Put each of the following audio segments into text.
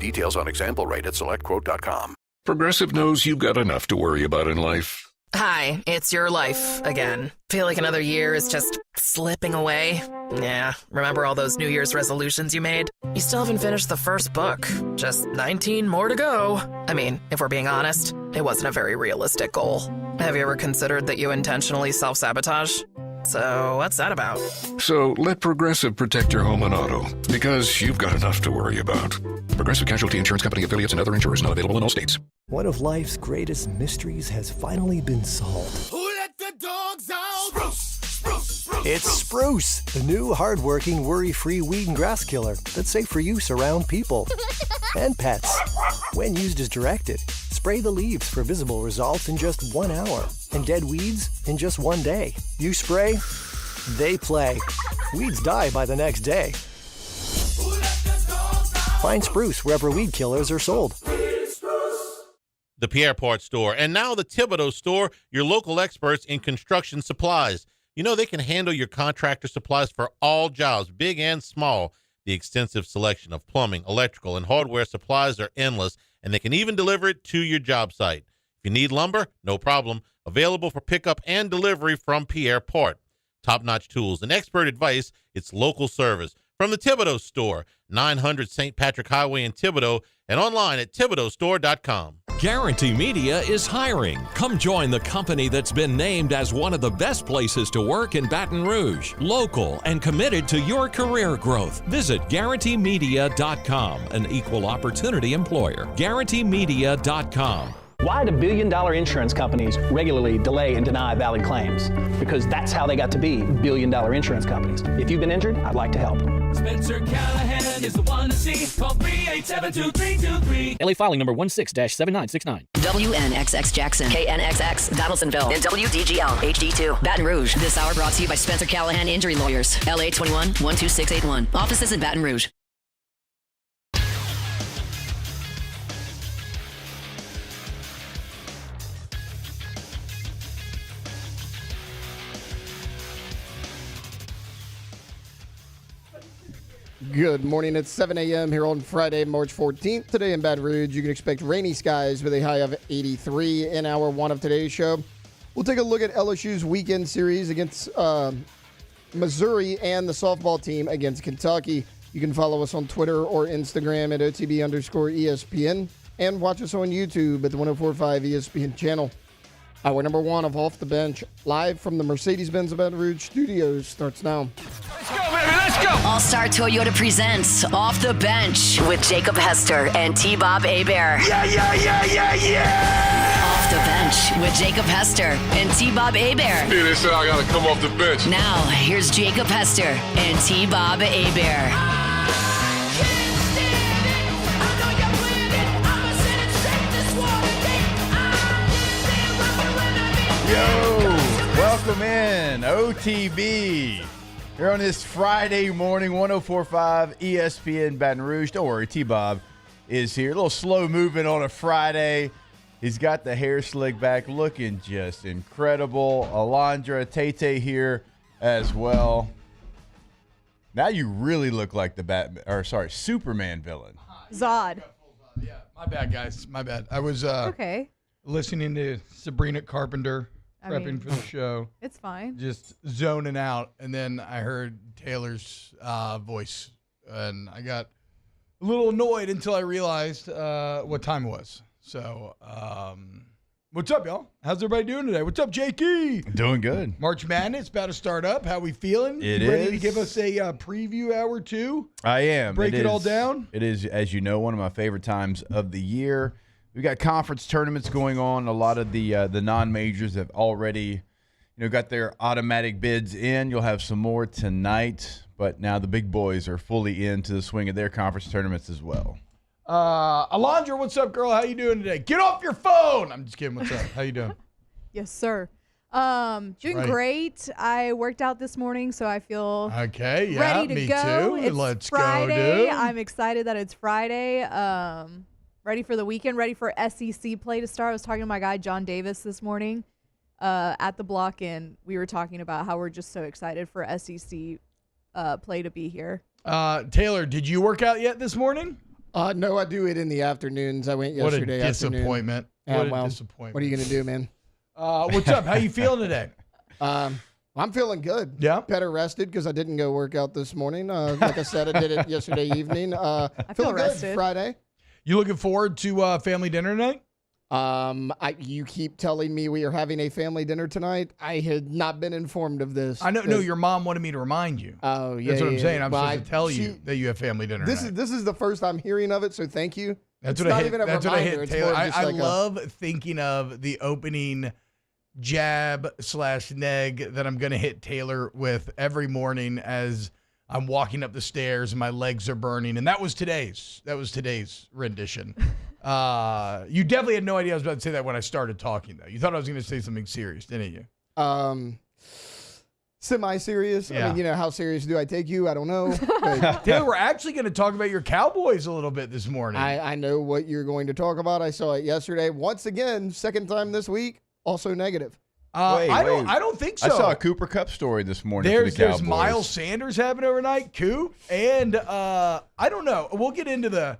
details on example rate at selectquote.com. Progressive knows you've got enough to worry about in life. Hi, it's your life again. Feel like another year is just slipping away? Yeah, remember all those New Year's resolutions you made? You still haven't finished the first book. Just 19 more to go. I mean, if we're being honest, it wasn't a very realistic goal. Have you ever considered that you intentionally self-sabotage? So what's that about? So let Progressive protect your home and auto, because you've got enough to worry about. Progressive Casualty Insurance Company affiliates and other insurers not available in all states. One of life's greatest mysteries has finally been solved. Who let the dogs out? Spruce, Spruce, Spruce. It's Spruce, the new hard-working, worry-free weed and grass killer that's safe for use around people and pets. When used as directed, spray the leaves for visible results in just 1 hour and dead weeds in just 1 day. You spray, they play. Weeds die by the next day. Find Spruce wherever weed killers are sold. The Pierre Part Store, and now the Thibodeau Store, your local experts in construction supplies. You know they can handle your contractor supplies for all jobs, big and small. The extensive selection of plumbing, electrical, and hardware supplies are endless, and they can even deliver it to your job site. If you need lumber, no problem. Available for pickup and delivery from Pierre Part. Top-notch tools and expert advice, it's local service. From the Thibodeau Store, 900 St. Patrick Highway in Thibodeau, and online at ThibodeauStore.com. Guarante Media is hiring. Come join the company that's been named as one of the best places to work in Baton Rouge. Local and committed to your career growth. Visit GuaranteeMedia.com, an equal opportunity employer. GuaranteeMedia.com. Why do billion-dollar insurance companies regularly delay and deny valid claims? Because that's how they got to be billion-dollar insurance companies. If you've been injured, I'd like to help. Spencer Callahan is the one to see. Call 387-2323. LA filing number 16-7969. WNXX Jackson, KNXX Donaldsonville, and WDGL HD2 Baton Rouge. This hour brought to you by Spencer Callahan Injury Lawyers. LA 21-12681. Offices in Baton Rouge. Good morning. It's 7 a.m. here on Friday, March 14th. Today in Baton Rouge, you can expect rainy skies with a high of 83 in hour one of today's show. We'll take a look at LSU's weekend series against Missouri and the softball team against Kentucky. You can follow us on Twitter or Instagram at OTB_ESPN and watch us on YouTube at the 104.5 ESPN channel. Hour number one of Off the Bench, live from the Mercedes-Benz Baton Rouge studios, starts now. Let's go, baby. Let's go. All-Star Toyota presents Off the Bench with Jacob Hester and T-Bob Hebert. Yeah, yeah, yeah, yeah, yeah. Off the Bench with Jacob Hester and T-Bob Hebert. Yeah, they said I got to come off the bench. Now, here's Jacob Hester and T-Bob Hebert. Yo, welcome in, OTB. Here on this Friday morning, 104.5 ESPN Baton Rouge. Don't worry, T-Bob is here. A little slow moving on a Friday. He's got the hair slick back, looking just incredible. Alondra, Tay here as well. Now you really look like the Superman villain. Zod. Yeah, my bad, guys. My bad. I was okay. Listening to Sabrina Carpenter prepping for the show. It's fine. Just zoning out, and then I heard Taylor's voice, and I got a little annoyed until I realized what time it was. So, what's up, y'all? How's everybody doing today? What's up, JK? Doing good. March Madness about to start up. How we feeling? You ready to give us a preview hour two? I am. Break it all down? It is, as you know, one of my favorite times of the year. We got conference tournaments going on. A lot of the non-majors have already, got their automatic bids in. You'll have some more tonight, but now the big boys are fully into the swing of their conference tournaments as well. Alondra, what's up, girl? How you doing today? Get off your phone. I'm just kidding. What's up? How you doing? Yes, sir. Doing great. I worked out this morning, so I feel ready to me go. too. It's Let's Friday. go, dude. I'm excited that it's Friday. Ready for the weekend, ready for SEC play to start. I was talking to my guy, John Davis, this morning at the block, and we were talking about how we're just so excited for SEC play to be here. Taylor, did you work out yet this morning? No, I do it in the afternoons. I went yesterday afternoon. What a disappointment. Yeah, What a disappointment. What are you going to do, man? What's up? How you feeling today? I'm feeling good. Yeah. Better rested because I didn't go work out this morning. Like I said, I did it yesterday evening. I feel Feeling good. rested. Friday. You looking forward to family dinner tonight? You keep telling me we are having a family dinner tonight. I had not been informed of this. I know. No, your mom wanted me to remind you. Oh, yeah. That's what I'm saying. I'm Well, supposed to tell you that you have family dinner tonight. This is the first I'm hearing of it, so thank you. That's it's what not I hit. even a That's reminder. what I hit, It's Taylor. more of just I like love thinking of the opening jab/neg that I'm going to hit Taylor with every morning as I'm walking up the stairs and my legs are burning. And that was today's rendition. You definitely had no idea I was about to say that when I started talking, though. You thought I was going to say something serious, didn't you? Semi-serious. Yeah. I mean, how serious do I take you? I don't know. Taylor, we're actually going to talk about your Cowboys a little bit this morning. I know what you're going to talk about. I saw it yesterday. Once again, second time this week, also negative. I don't think so. I saw a Cooper Cup story this morning for the Cowboys. There's Miles Sanders happened overnight, Coop, and I don't know. We'll get into the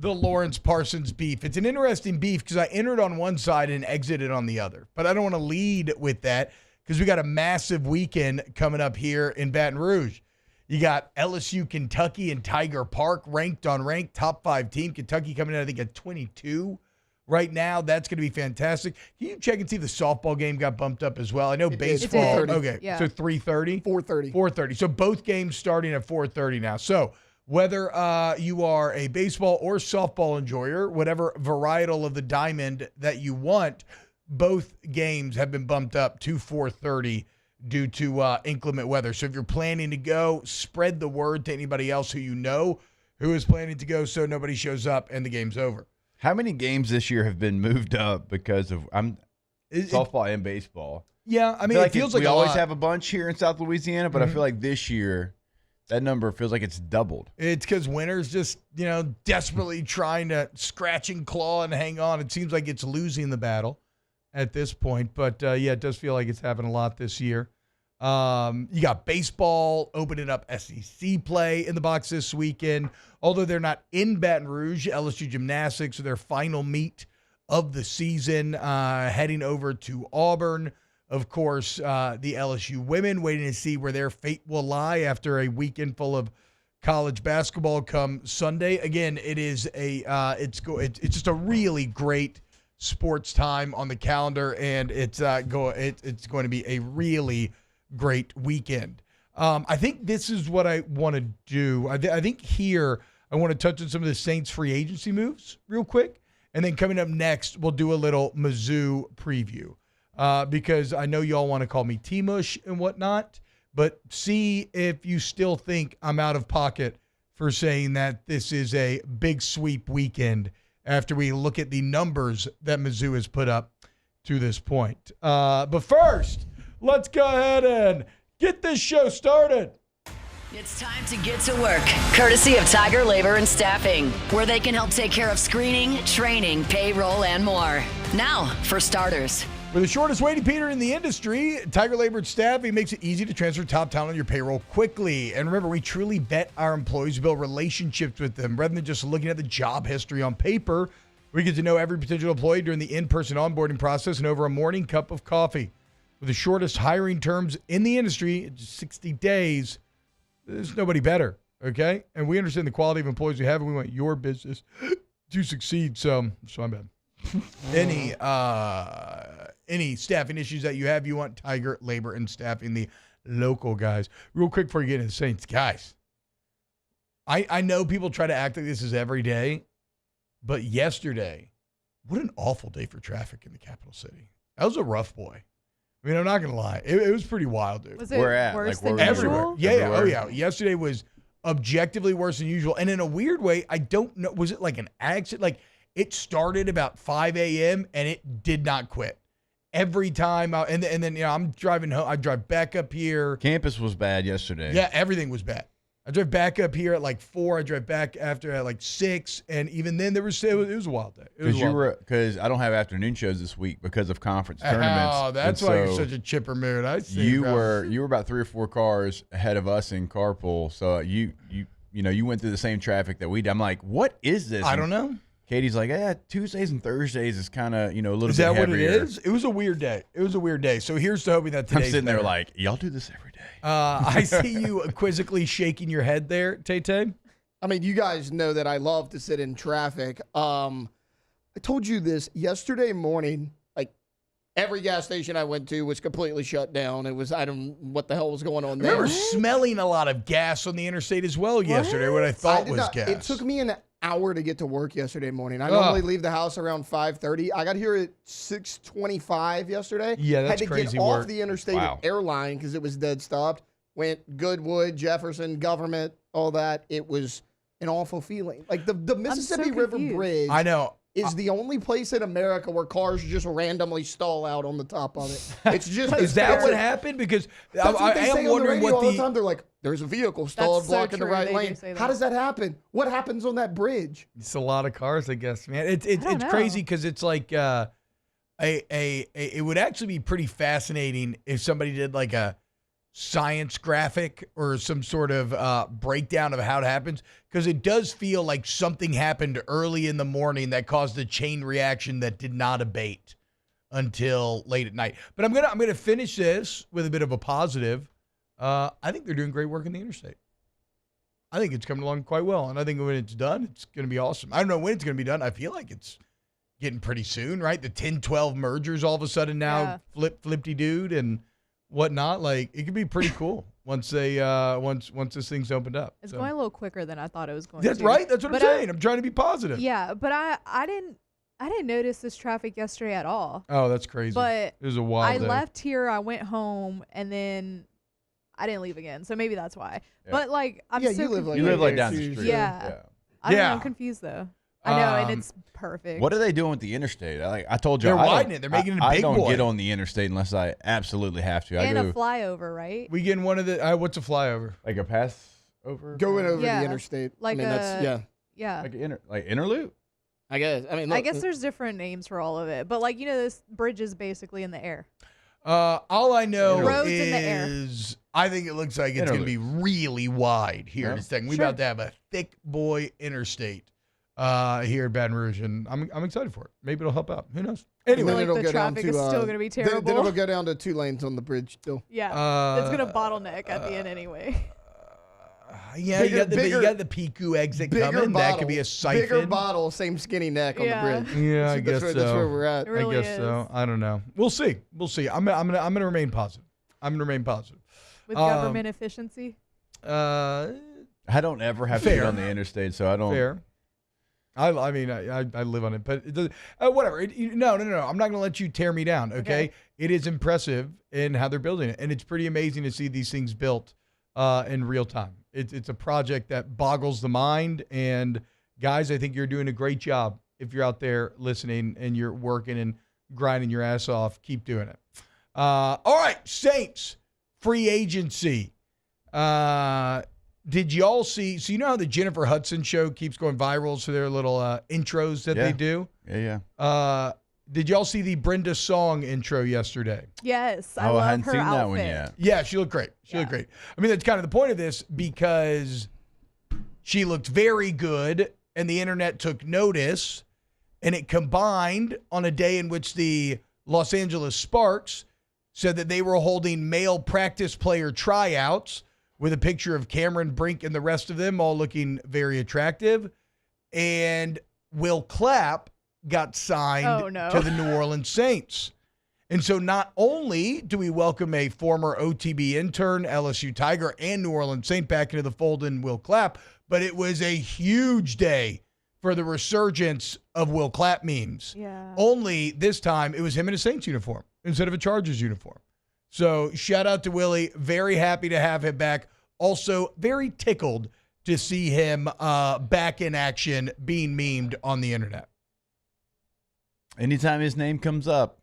Lawrence Parsons beef. It's an interesting beef because I entered on one side and exited on the other. But I don't want to lead with that because we got a massive weekend coming up here in Baton Rouge. You got LSU, Kentucky, and Tiger Park ranked on ranked, top 5 team. Kentucky coming in, I think, at 22 right now. That's going to be fantastic. Can you check and see if the softball game got bumped up as well? I know baseball. It's 4:30. Okay, Yeah. so 3:30? 4:30. 4:30. So both games starting at 4:30 now. So whether you are a baseball or softball enjoyer, whatever varietal of the diamond that you want, both games have been bumped up to 4:30 due to inclement weather. So if you're planning to go, spread the word to anybody else who you know who is planning to go so nobody shows up and the game's over. How many games this year have been moved up because of softball and baseball? Yeah, I mean, feel it feels like we a always lot. have a bunch here in South Louisiana, but I feel like this year that number feels like it's doubled. It's because winter's just, desperately trying to scratch and claw and hang on. It seems like it's losing the battle at this point. But, yeah, it does feel like it's happened a lot this year. You got baseball opening up SEC play in the box this weekend. Although they're not in Baton Rouge, LSU Gymnastics are their final meet of the season, heading over to Auburn. Of course, the LSU women waiting to see where their fate will lie after a weekend full of college basketball come Sunday. Again, it is it's just a really great sports time on the calendar, and it's going to be a really great weekend. I think this is what I want to do. I think here I want to touch on some of the Saints free agency moves real quick, and then coming up next, we'll do a little Mizzou preview. Because I know y'all want to call me T-Mush and whatnot, but see if you still think I'm out of pocket for saying that this is a big sweep weekend after we look at the numbers that Mizzou has put up to this point. But first, let's go ahead and get this show started. It's time to get to work, courtesy of Tiger Labor and Staffing, where they can help take care of screening, training, payroll, and more. Now, for starters. For the shortest waiting period in the industry, Tiger Labor and Staffing makes it easy to transfer top talent on your payroll quickly. And remember, we truly vet our employees, build relationships with them, rather than just looking at the job history on paper. We get to know every potential employee during the in-person onboarding process and over a morning cup of coffee. With the shortest hiring terms in the industry, just 60 days, there's nobody better, okay? And we understand the quality of employees we have, and we want your business to succeed. So I'm bad. Any staffing issues that you have, you want Tiger Labor and Staffing, the local guys. Real quick before you get into the Saints, guys, I know people try to act like this is every day, but yesterday, what an awful day for traffic in the capital city. That was a rough boy. I mean, I'm not going to lie. It was pretty wild, dude. Was it worse than everywhere? usual? Yeah. Oh, yeah. Yesterday was objectively worse than usual. And in a weird way, I don't know. Was it like an accident? Like, it started about 5 a.m. and it did not quit. Every time, and then I'm driving home. I drive back up here. Campus was bad yesterday. Yeah, everything was bad. I drive back up here at like 4. I drive back after at like 6, and even then it was a wild day. Because I don't have afternoon shows this week because of conference tournaments. Oh, that's why you're such a chipper mood. I see. You were about 3 or 4 cars ahead of us in carpool, so you you went through the same traffic that we did. I'm like, what is this? I don't know. Katie's like, Tuesdays and Thursdays is kind of, a little bit Is that heavier. what it is? It was a weird day. So here's to hoping that today's I'm sitting there better. like, y'all do this every day. I see you quizzically shaking your head there, Tay-Tay. I mean, you guys know that I love to sit in traffic. I told you this yesterday morning. Like, every gas station I went to was completely shut down. It was, I don't know what the hell was going on I there. remember smelling a lot of gas on the interstate as well yesterday, what I thought was gas. It took me an hour to get to work yesterday morning. I normally leave the house around 5:30. I got here at 6:25 yesterday. Yeah, that's had to crazy get work. off the interstate at Airline because it was dead stopped. Went Goodwood, Jefferson, Government, all that. It was an awful feeling. Like the Mississippi River Bridge. I know. Is the only place in America where cars just randomly stall out on the top of it. It's just Is that what happened? Because that's what they I say am on the wondering radio what all the time. They're like, there's a vehicle stalled That's so blocking the true. right They do lane. say How that. does that happen? What happens on that bridge? It's a lot of cars, I guess, man. It's know. crazy because it's like it would actually be pretty fascinating if somebody did like a science graphic or some sort of breakdown of how it happens, because it does feel like something happened early in the morning that caused a chain reaction that did not abate until late at night. But I'm gonna finish this with a bit of a positive. I think they're doing great work in the interstate. I think it's coming along quite well, and I think when it's done, it's going to be awesome. I don't know when it's going to be done. I feel like it's getting pretty soon, right? The 10-12 mergers all of a sudden now flip-de-dude and whatnot. Like, it could be pretty cool once they once this thing's opened up. It's So. going a little quicker than I thought it was going That's to. right. That's what But I'm saying. I'm trying to be positive. Yeah, but I didn't notice this traffic yesterday at all. Oh, that's crazy. But it was a wild day. left here, I went home, and then I didn't leave again. So maybe that's why. Yeah. But like, I'm Yeah, so you live confused. You live like down the street. Yeah. I don't know, Yeah. I'm confused though. I know, and it's perfect. What are they doing with the interstate? I told you, They're I don't- widening it. They're making it a I big don't boy. get on the interstate unless I absolutely have to. And I a go flyover, right? We getting one of the what's a flyover? like a pass over, Going over Yeah. the interstate. Like I mean, that's, yeah. Yeah. like interloop. I guess. I mean, I look, guess there's different names for all of it, but like, this bridge is basically in the air. All I know Roads in the air. is I think it looks like it's going to be really wide here in a second. We're Sure. about to have a thick boy interstate here at Baton Rouge, and I'm excited for it. Maybe it'll help out. Who knows? Anyway, Like, it'll the go down traffic to, is still gonna be terrible. Then it'll go down to 2 lanes on the bridge still. Yeah. It's going to bottleneck at the end anyway. yeah, bigger- you got the bigger- Piku exit Bigger coming. bottle, That could be a siphon. Bigger bottle, same skinny neck on Yeah. the bridge. Yeah, I guess That's so. where we're at. It really I guess so. is. I don't know. We'll see. We'll see. I'm gonna remain positive. With government efficiency. I don't ever have to Fair. get on the interstate, so I don't. Fair. I mean, I live on it, but it does, whatever. No. I'm not going to let you tear me down, okay? It is impressive in how they're building it, and it's pretty amazing to see these things built in real time. It's a project that boggles the mind, and guys, I think you're doing a great job. If you're out there listening and you're working and grinding your ass off, keep doing it. All right, Saints, free agency. Did y'all see? So you know how the Jennifer Hudson show keeps going viral for their little intros that they do? Yeah. Did y'all see the Brenda Song intro yesterday? Yes. I I love hadn't her seen outfit. that one yet. Yeah, she looked great. She looked great. I mean, that's kind of the point of this because she looked very good and the internet took notice, and it combined on a day in which the Los Angeles Sparks said that they were holding male practice player tryouts with a picture of Cameron Brink and the rest of them all looking very attractive. And Will Clapp got signed to the New Orleans Saints. And so not only do we welcome a former OTB intern, LSU Tiger, and New Orleans Saint back into the fold in Will Clapp, but it was a huge day for the resurgence of Will Clapp memes. Yeah. Only this time it was him in a Saints uniform instead of a Chargers uniform. So shout out to Willie. Very happy to have him back. Also very tickled to see him back in action being memed on the internet. Anytime his name comes up,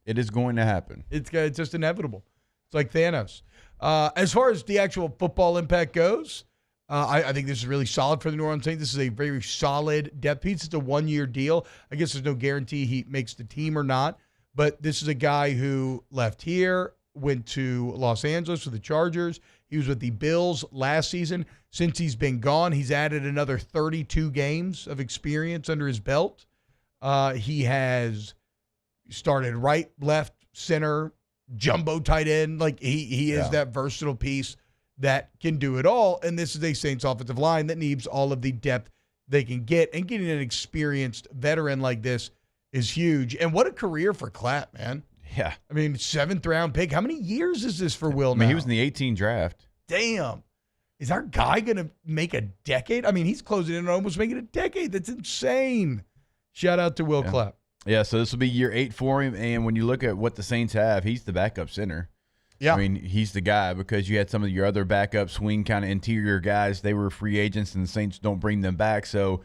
it is going to happen. It's just inevitable. It's like Thanos. As far as the actual football impact goes, I think this is really solid for the New Orleans Saints. This is a very solid depth piece. It's a 1-year deal. I guess there's no guarantee he makes the team or not, but this is a guy who left here, went to Los Angeles with the Chargers. He He was with the Bills last season. Since he's been gone, he's added another 32 games of experience under his belt. He has started right, left, center, jumbo tight end. Like he is that versatile piece that can do it all. And this is a Saints offensive line that needs all of the depth they can get. And getting an experienced veteran like this is huge. And what a career for Clapp, man. Yeah. I mean, 7th round pick. How many years is this for Will now? I mean, he was in the 18 draft. Damn. Is our guy going to make a decade? I mean, he's closing in on almost making a decade. That's insane. Shout out to Will Clapp. Yeah, so this will be year 8 for him. And when you look at what the Saints have, he's the backup center. Yeah. I mean, he's the guy because you had some of your other backup swing kind of interior guys. They were free agents, and the Saints don't bring them back. So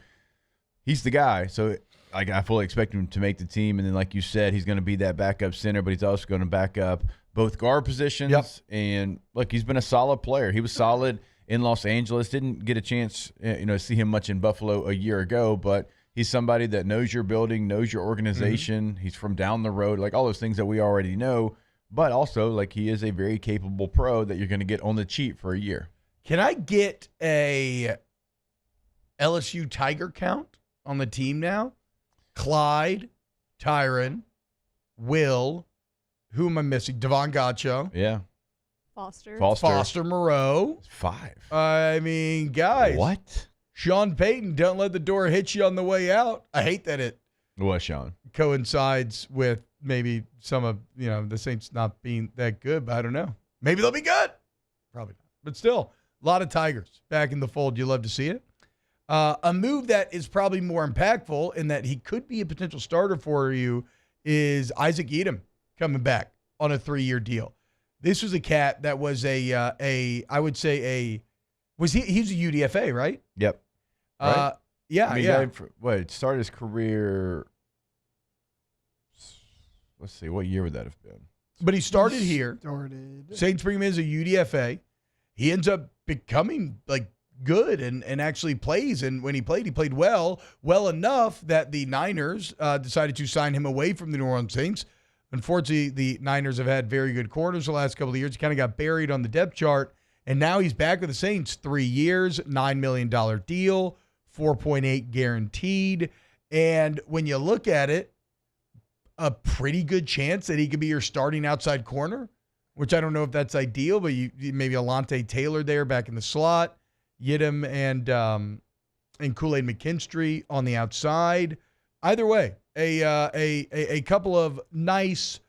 he's the guy. So I fully expect him to make the team. And then, like you said, he's going to be that backup center, but he's also going to back up both guard positions. Yep. And, look, he's been a solid player. He was solid in Los Angeles. Didn't get a chance, to see him much in Buffalo a year ago, but he's somebody that knows your building, knows your organization. He's from down the road, like all those things that we already know. But also, like, he is a very capable pro that you're going to get on the cheap for a year. Can I get a LSU Tiger count on the team now? Clyde, Tyron, Will, who am I missing? Devon Gaccio. Yeah. Foster. Moreau. 5. I mean, guys. What? Sean Payton, don't let the door hit you on the way out. I hate that it What, Sean? coincides with maybe some of, the Saints not being that good, but I don't know. Maybe they'll be good. Probably not. But still, a lot of Tigers back in the fold. You love to see it. A move that is probably more impactful in that he could be a potential starter for you is Isaac Yiadom coming back on a 3-year deal. This was a cat that was he's a UDFA, right? Yep. Right? Yeah. Started his career. Let's see, what year would that have been? But he started here. Saints bring him in as a UDFA. He ends up becoming good and actually plays. And when he played well enough that the Niners decided to sign him away from the New Orleans Saints. Unfortunately, the Niners have had very good corners the last couple of years. He kind of got buried on the depth chart. And now he's back with the Saints. 3 years, $9 million deal, 4.8 guaranteed. And when you look at it, a pretty good chance that he could be your starting outside corner, which I don't know if that's ideal, but you maybe Alante Taylor there back in the slot, Yiadom and Kool-Aid McKinstry on the outside. Either way, a couple of nice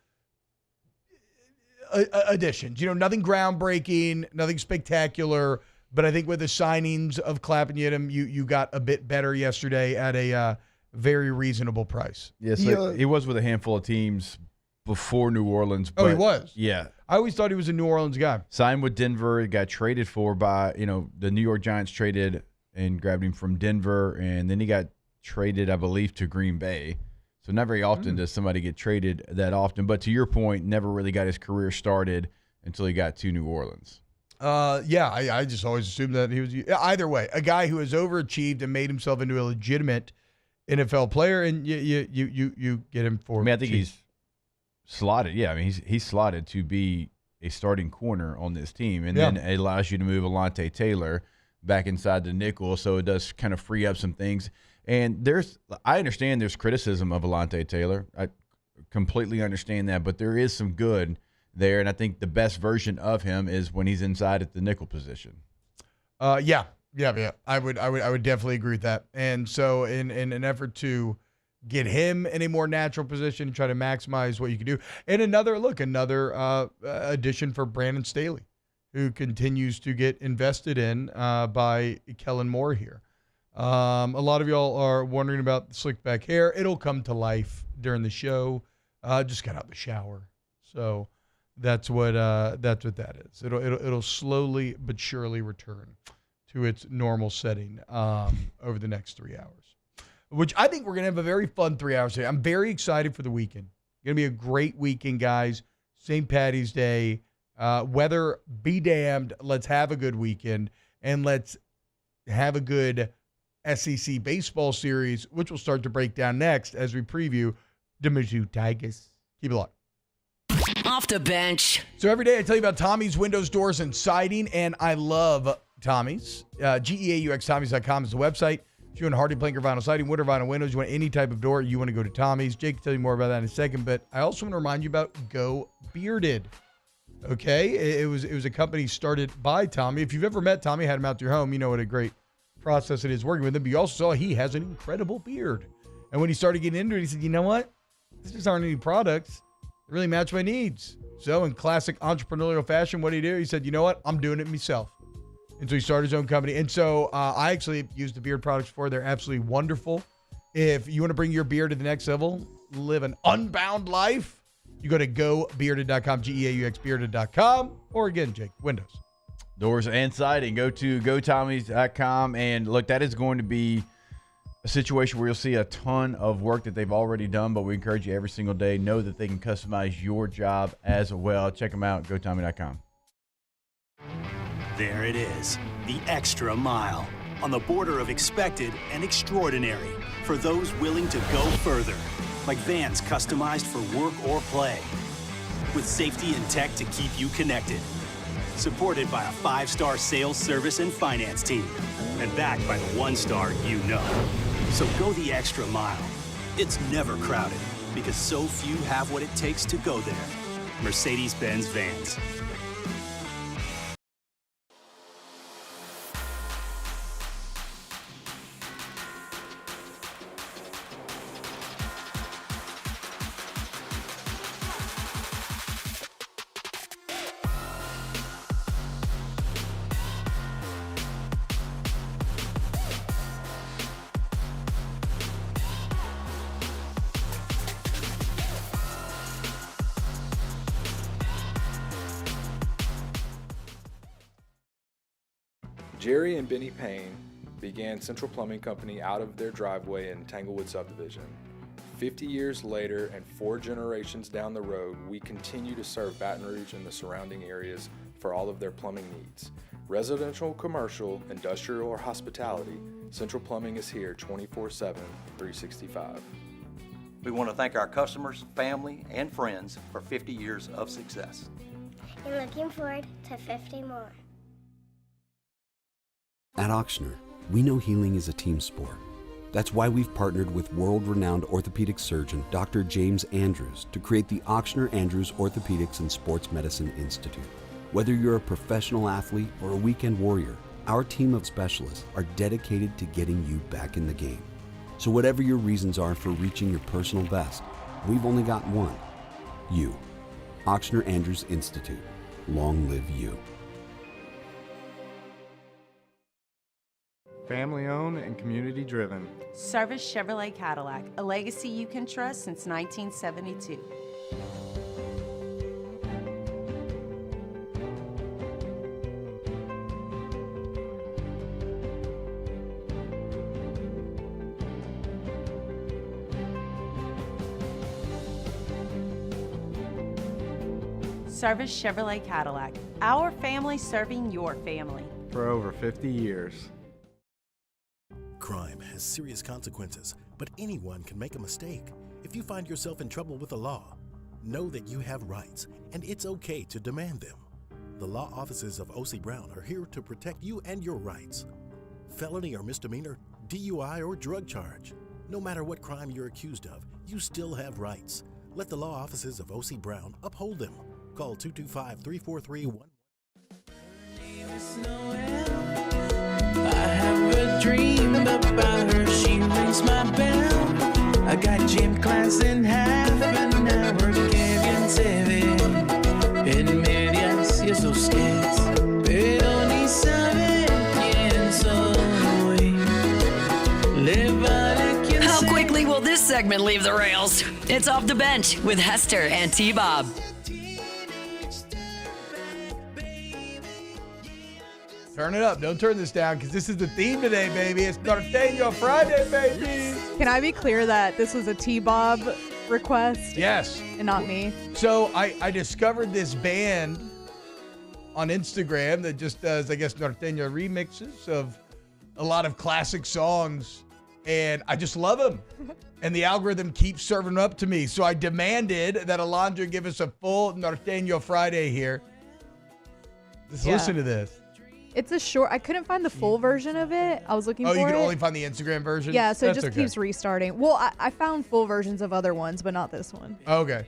additions. Nothing groundbreaking, nothing spectacular, but I think with the signings of Clapp and Yiadom, you got a bit better yesterday at a very reasonable price. Yeah, so he was with a handful of teams before New Orleans. Oh, he was? Yeah. I always thought he was a New Orleans guy. Signed with Denver, got traded for by, the New York Giants traded and grabbed him from Denver, and then he got traded, I believe, to Green Bay. So not very often does somebody get traded that often. But to your point, never really got his career started until he got to New Orleans. I just always assumed that he was either way, a guy who has overachieved and made himself into a legitimate NFL player, and you get him for. I think he's slotted. Yeah, he's slotted to be a starting corner on this team, and then it allows you to move Alante Taylor back inside the nickel, so it does kind of free up some things. And I understand there's criticism of Alante Taylor. I completely understand that, but there is some good there, and I think the best version of him is when he's inside at the nickel position. Yeah. I would definitely agree with that. And so in an effort to get him in a more natural position and try to maximize what you can do. And another addition for Brandon Staley, who continues to get invested in by Kellen Moore here. A lot of y'all are wondering about the slick back hair. It'll come to life during the show. Just got out the shower. So that's what that is. It'll slowly but surely return to its normal setting over the next 3 hours, which I think we're going to have a very fun 3 hours today. I'm very excited for the weekend. Going to be a great weekend, guys. St. Patty's Day. Weather be damned. Let's have a good weekend, and let's have a good SEC baseball series, which we'll start to break down next as we preview the Mizzou Tigers. Keep it locked. Off the bench. So every day I tell you about Tommy's Windows, Doors, and Siding, and I love Tommy's. GEAUX Tommy's is the website. If you want hardy plank or vinyl siding, wood or vinyl windows, you want any type of door, you want to go to Tommy's. Jake can tell you more about that in a second, but I also want to remind you about Go Bearded. Okay? It was a company started by Tommy. If you've ever met Tommy, had him out to your home, you know what a great process it is working with him. But you also saw he has an incredible beard. And when he started getting into it, he said, you know what? These aren't any products that really match my needs. So in classic entrepreneurial fashion, what did he do? He said, you know what? I'm doing it myself. And so he started his own company. And so I actually used the beard products before. They're absolutely wonderful. If you want to bring your beard to the next level, live an unbound life, you go to gobearded.com, GEAUXbearded.com, or again, Jake, Windows. Doors and siding. Go to gotommys.com. And look, that is going to be a situation where you'll see a ton of work that they've already done, but we encourage you every single day. Know that they can customize your job as well. Check them out, gotommy.com. There it is, the extra mile, on the border of expected and extraordinary for those willing to go further, like vans customized for work or play, with safety and tech to keep you connected, supported by a 5-star sales, service, and finance team, and backed by the 1-star you know. So go the extra mile. It's never crowded, because so few have what it takes to go there. Mercedes-Benz Vans. Jerry and Benny Payne began Central Plumbing Company out of their driveway in Tanglewood subdivision. 50 years later and 4 generations down the road, we continue to serve Baton Rouge and the surrounding areas for all of their plumbing needs. Residential, commercial, industrial, or hospitality, Central Plumbing is here 24/7, 365. We want to thank our customers, family, and friends for 50 years of success. And looking forward to 50 more. At Ochsner, we know healing is a team sport. That's why we've partnered with world-renowned orthopedic surgeon Dr. James Andrews to create the Ochsner Andrews Orthopedics and Sports Medicine Institute. Whether you're a professional athlete or a weekend warrior, our team of specialists are dedicated to getting you back in the game. So whatever your reasons are for reaching your personal best, we've only got one: you. Ochsner Andrews Institute. Long live you. Family owned and community driven. Service Chevrolet Cadillac, a legacy you can trust since 1972. Service Chevrolet Cadillac, our family serving your family. For over 50 years. Crime has serious consequences, but anyone can make a mistake. If you find yourself in trouble with the law, know that you have rights, and it's okay to demand them. The law offices of O.C. Brown are here to protect you and your rights. Felony or misdemeanor, DUI or drug charge. No matter what crime you're accused of, you still have rights. Let the law offices of O.C. Brown uphold them. Call 225-343-1. I have a dream about her, she rings my bell. I got gym class in half an hour, que 7. En medias y esos skates, pero ni sabe quién soy. Le vale quien How quickly will this segment leave the rails? It's Off the Bench with Hester and T-Bob. Turn it up. Don't turn this down because this is the theme today, baby. It's Norteño Friday, baby. Can I be clear that this was a T-Bob request? Yes. And not me? So I discovered this band on Instagram that just does, I guess, Norteño remixes of a lot of classic songs and I just love them. And the algorithm keeps serving them up to me. So I demanded that Alondra give us a full Norteño Friday here. Just listen to this. It's a short. I couldn't find the full version of it. I was looking for it. Oh, you can only find the Instagram version? Yeah, so That's it just keeps restarting. Well, I found full versions of other ones, but not this one. Okay.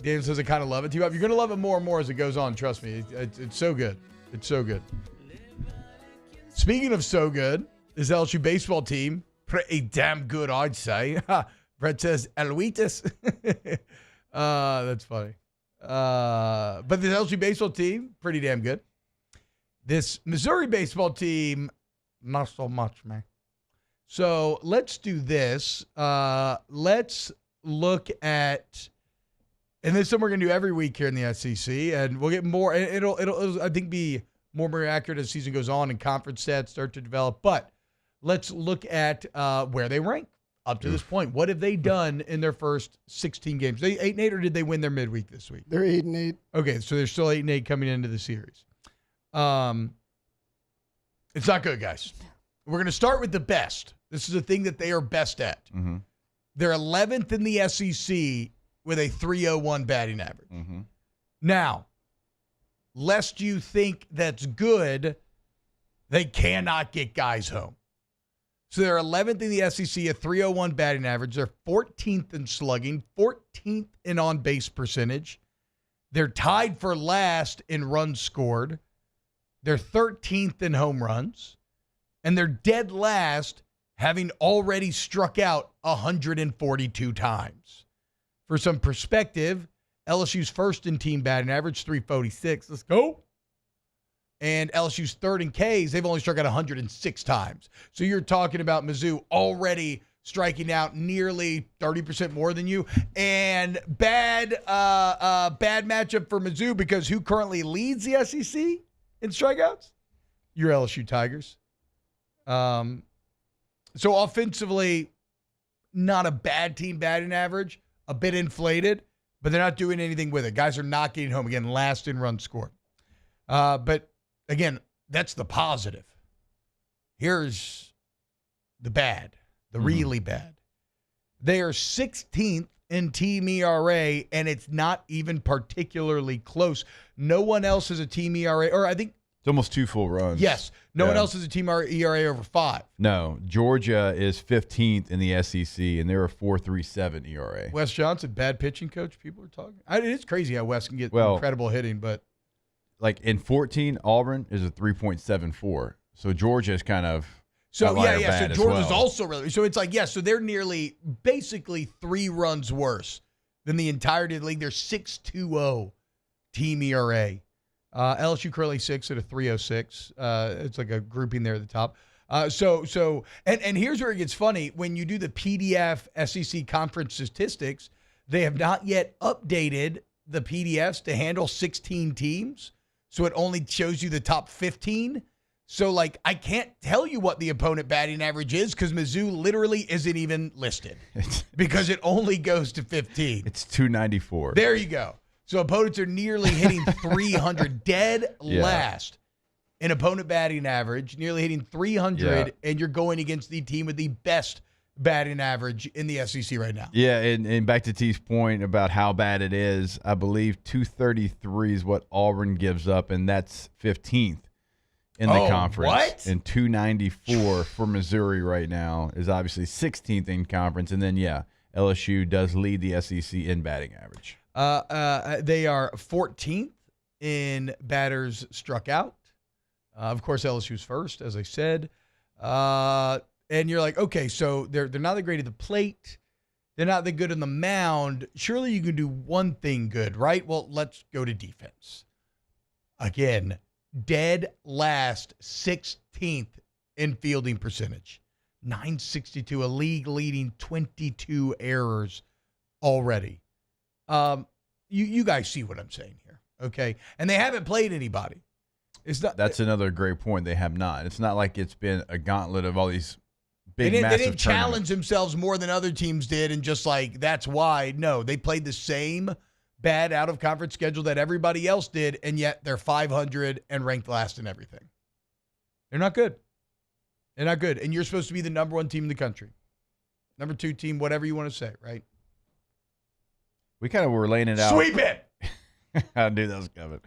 Dan says I kind of love it. You're going to love it more and more as it goes on. Trust me. It's so good. It's so good. Speaking of so good, this LSU baseball team, pretty damn good, I'd say. Brett says, Eloitas. That's funny. But this LSU baseball team, pretty damn good. This Missouri baseball team, not so much, man. So let's do this. Let's look at, and this is something we're going to do every week here in the SEC, and we'll get more. It'll I think, be more accurate as the season goes on and conference stats start to develop. But let's look at where they rank up to this point. What have they done in their first 16 games? They 8-8, or did they win their midweek this week? They're 8-8. Okay, so they're still 8-8 coming into the series. It's not good, guys. We're going to start with the best. This is a thing that they are best at. Mm-hmm. They're 11th in the SEC with a 301 batting average. Mm-hmm. Now, lest you think that's good, they cannot get guys home. So they're 11th in the SEC, a 301 batting average. They're 14th in slugging, 14th in on-base percentage. They're tied for last in runs scored. They're 13th in home runs. And they're dead last, having already struck out 142 times. For some perspective, LSU's first in team batting average, 346. Let's go. And LSU's third in Ks, they've only struck out 106 times. So you're talking about Mizzou already striking out nearly 30% more than you. And bad matchup for Mizzou, because who currently leads the SEC in strikeouts? Your LSU Tigers. So offensively, not a bad team batting average, a bit inflated, but they're not doing anything with it. Guys are not getting home. Again, last in runs scored. But again, that's the positive. Here's the bad, the really bad. They are 16th in team ERA, and it's not even particularly close. No one else has a team ERA, or I think it's almost 2 full runs. Yes. No one else has a team ERA over 5. No. Georgia is 15th in the SEC, and they're a 4.37 ERA. Wes Johnson, bad pitching coach, people are talking. It is crazy how Wes can get incredible hitting, but like in 14, Auburn is a 3.74. So Georgia is kind of so bad So as Georgia's well. also really. So it's like, so they're nearly basically 3 runs worse than the entirety of the league. They're 6.20 team ERA. LSU currently 6 at a 3.06. It's like a grouping there at the top. And here's where it gets funny. When you do the PDF SEC conference statistics, they have not yet updated the PDFs to handle 16 teams. So it only shows you the top 15. So, I can't tell you what the opponent batting average is because Mizzou literally isn't even listed because it only goes to 15. It's 294. There you go. So opponents are nearly hitting 300, dead last in opponent batting average, nearly hitting 300, and you're going against the team with the best batting average in the SEC right now. Yeah, and back to T's point about how bad it is, I believe 233 is what Auburn gives up, and that's 15th in the conference. What? And 294 for Missouri right now is obviously 16th in conference, and then, LSU does lead the SEC in batting average. They are 14th in batters struck out. Of course, LSU's first, as I said. And you're like, okay, so they're not that great at the plate. They're not that good on the mound. Surely you can do one thing good, right? Well, let's go to defense. Again, dead last, 16th in fielding percentage. 962, a league-leading 22 errors already. You guys see what I'm saying here, okay? And they haven't played anybody. It's not. That's another great point. They have not. It's not like it's been a gauntlet of all these big, massive massive They didn't challenge themselves more than other teams did and just that's why. No, they played the same bad out-of-conference schedule that everybody else did, and yet they're 500 and ranked last in everything. They're not good. They're not good. And you're supposed to be the number 1 team in the country. Number 2 team, whatever you want to say, right? We kind of were laying it out. Sweep it! I knew that was coming.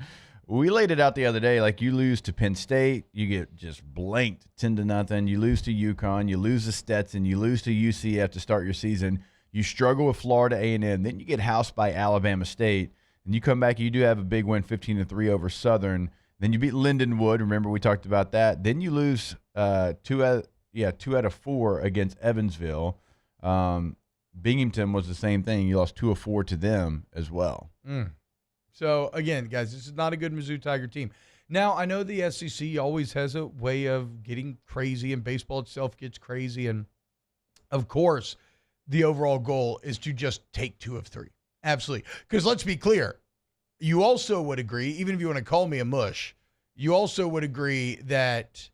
We laid it out the other day. Like, you lose to Penn State, you get just blanked 10-0. You lose to UConn, you lose to Stetson, you lose to UCF to start your season. You struggle with Florida A&M. Then you get housed by Alabama State. And you come back, you do have a big win, 15-3 over Southern. Then you beat Lindenwood. Remember, we talked about that. Then you lose 2 out of 4 against Evansville. Binghamton was the same thing. You lost 2 of 4 to them as well. So, again, guys, this is not a good Mizzou Tiger team. Now, I know the SEC always has a way of getting crazy, and baseball itself gets crazy. And, of course, the overall goal is to just take 2 of 3. Absolutely. Because let's be clear, you also would agree, even if you want to call me a mush, you also would agree that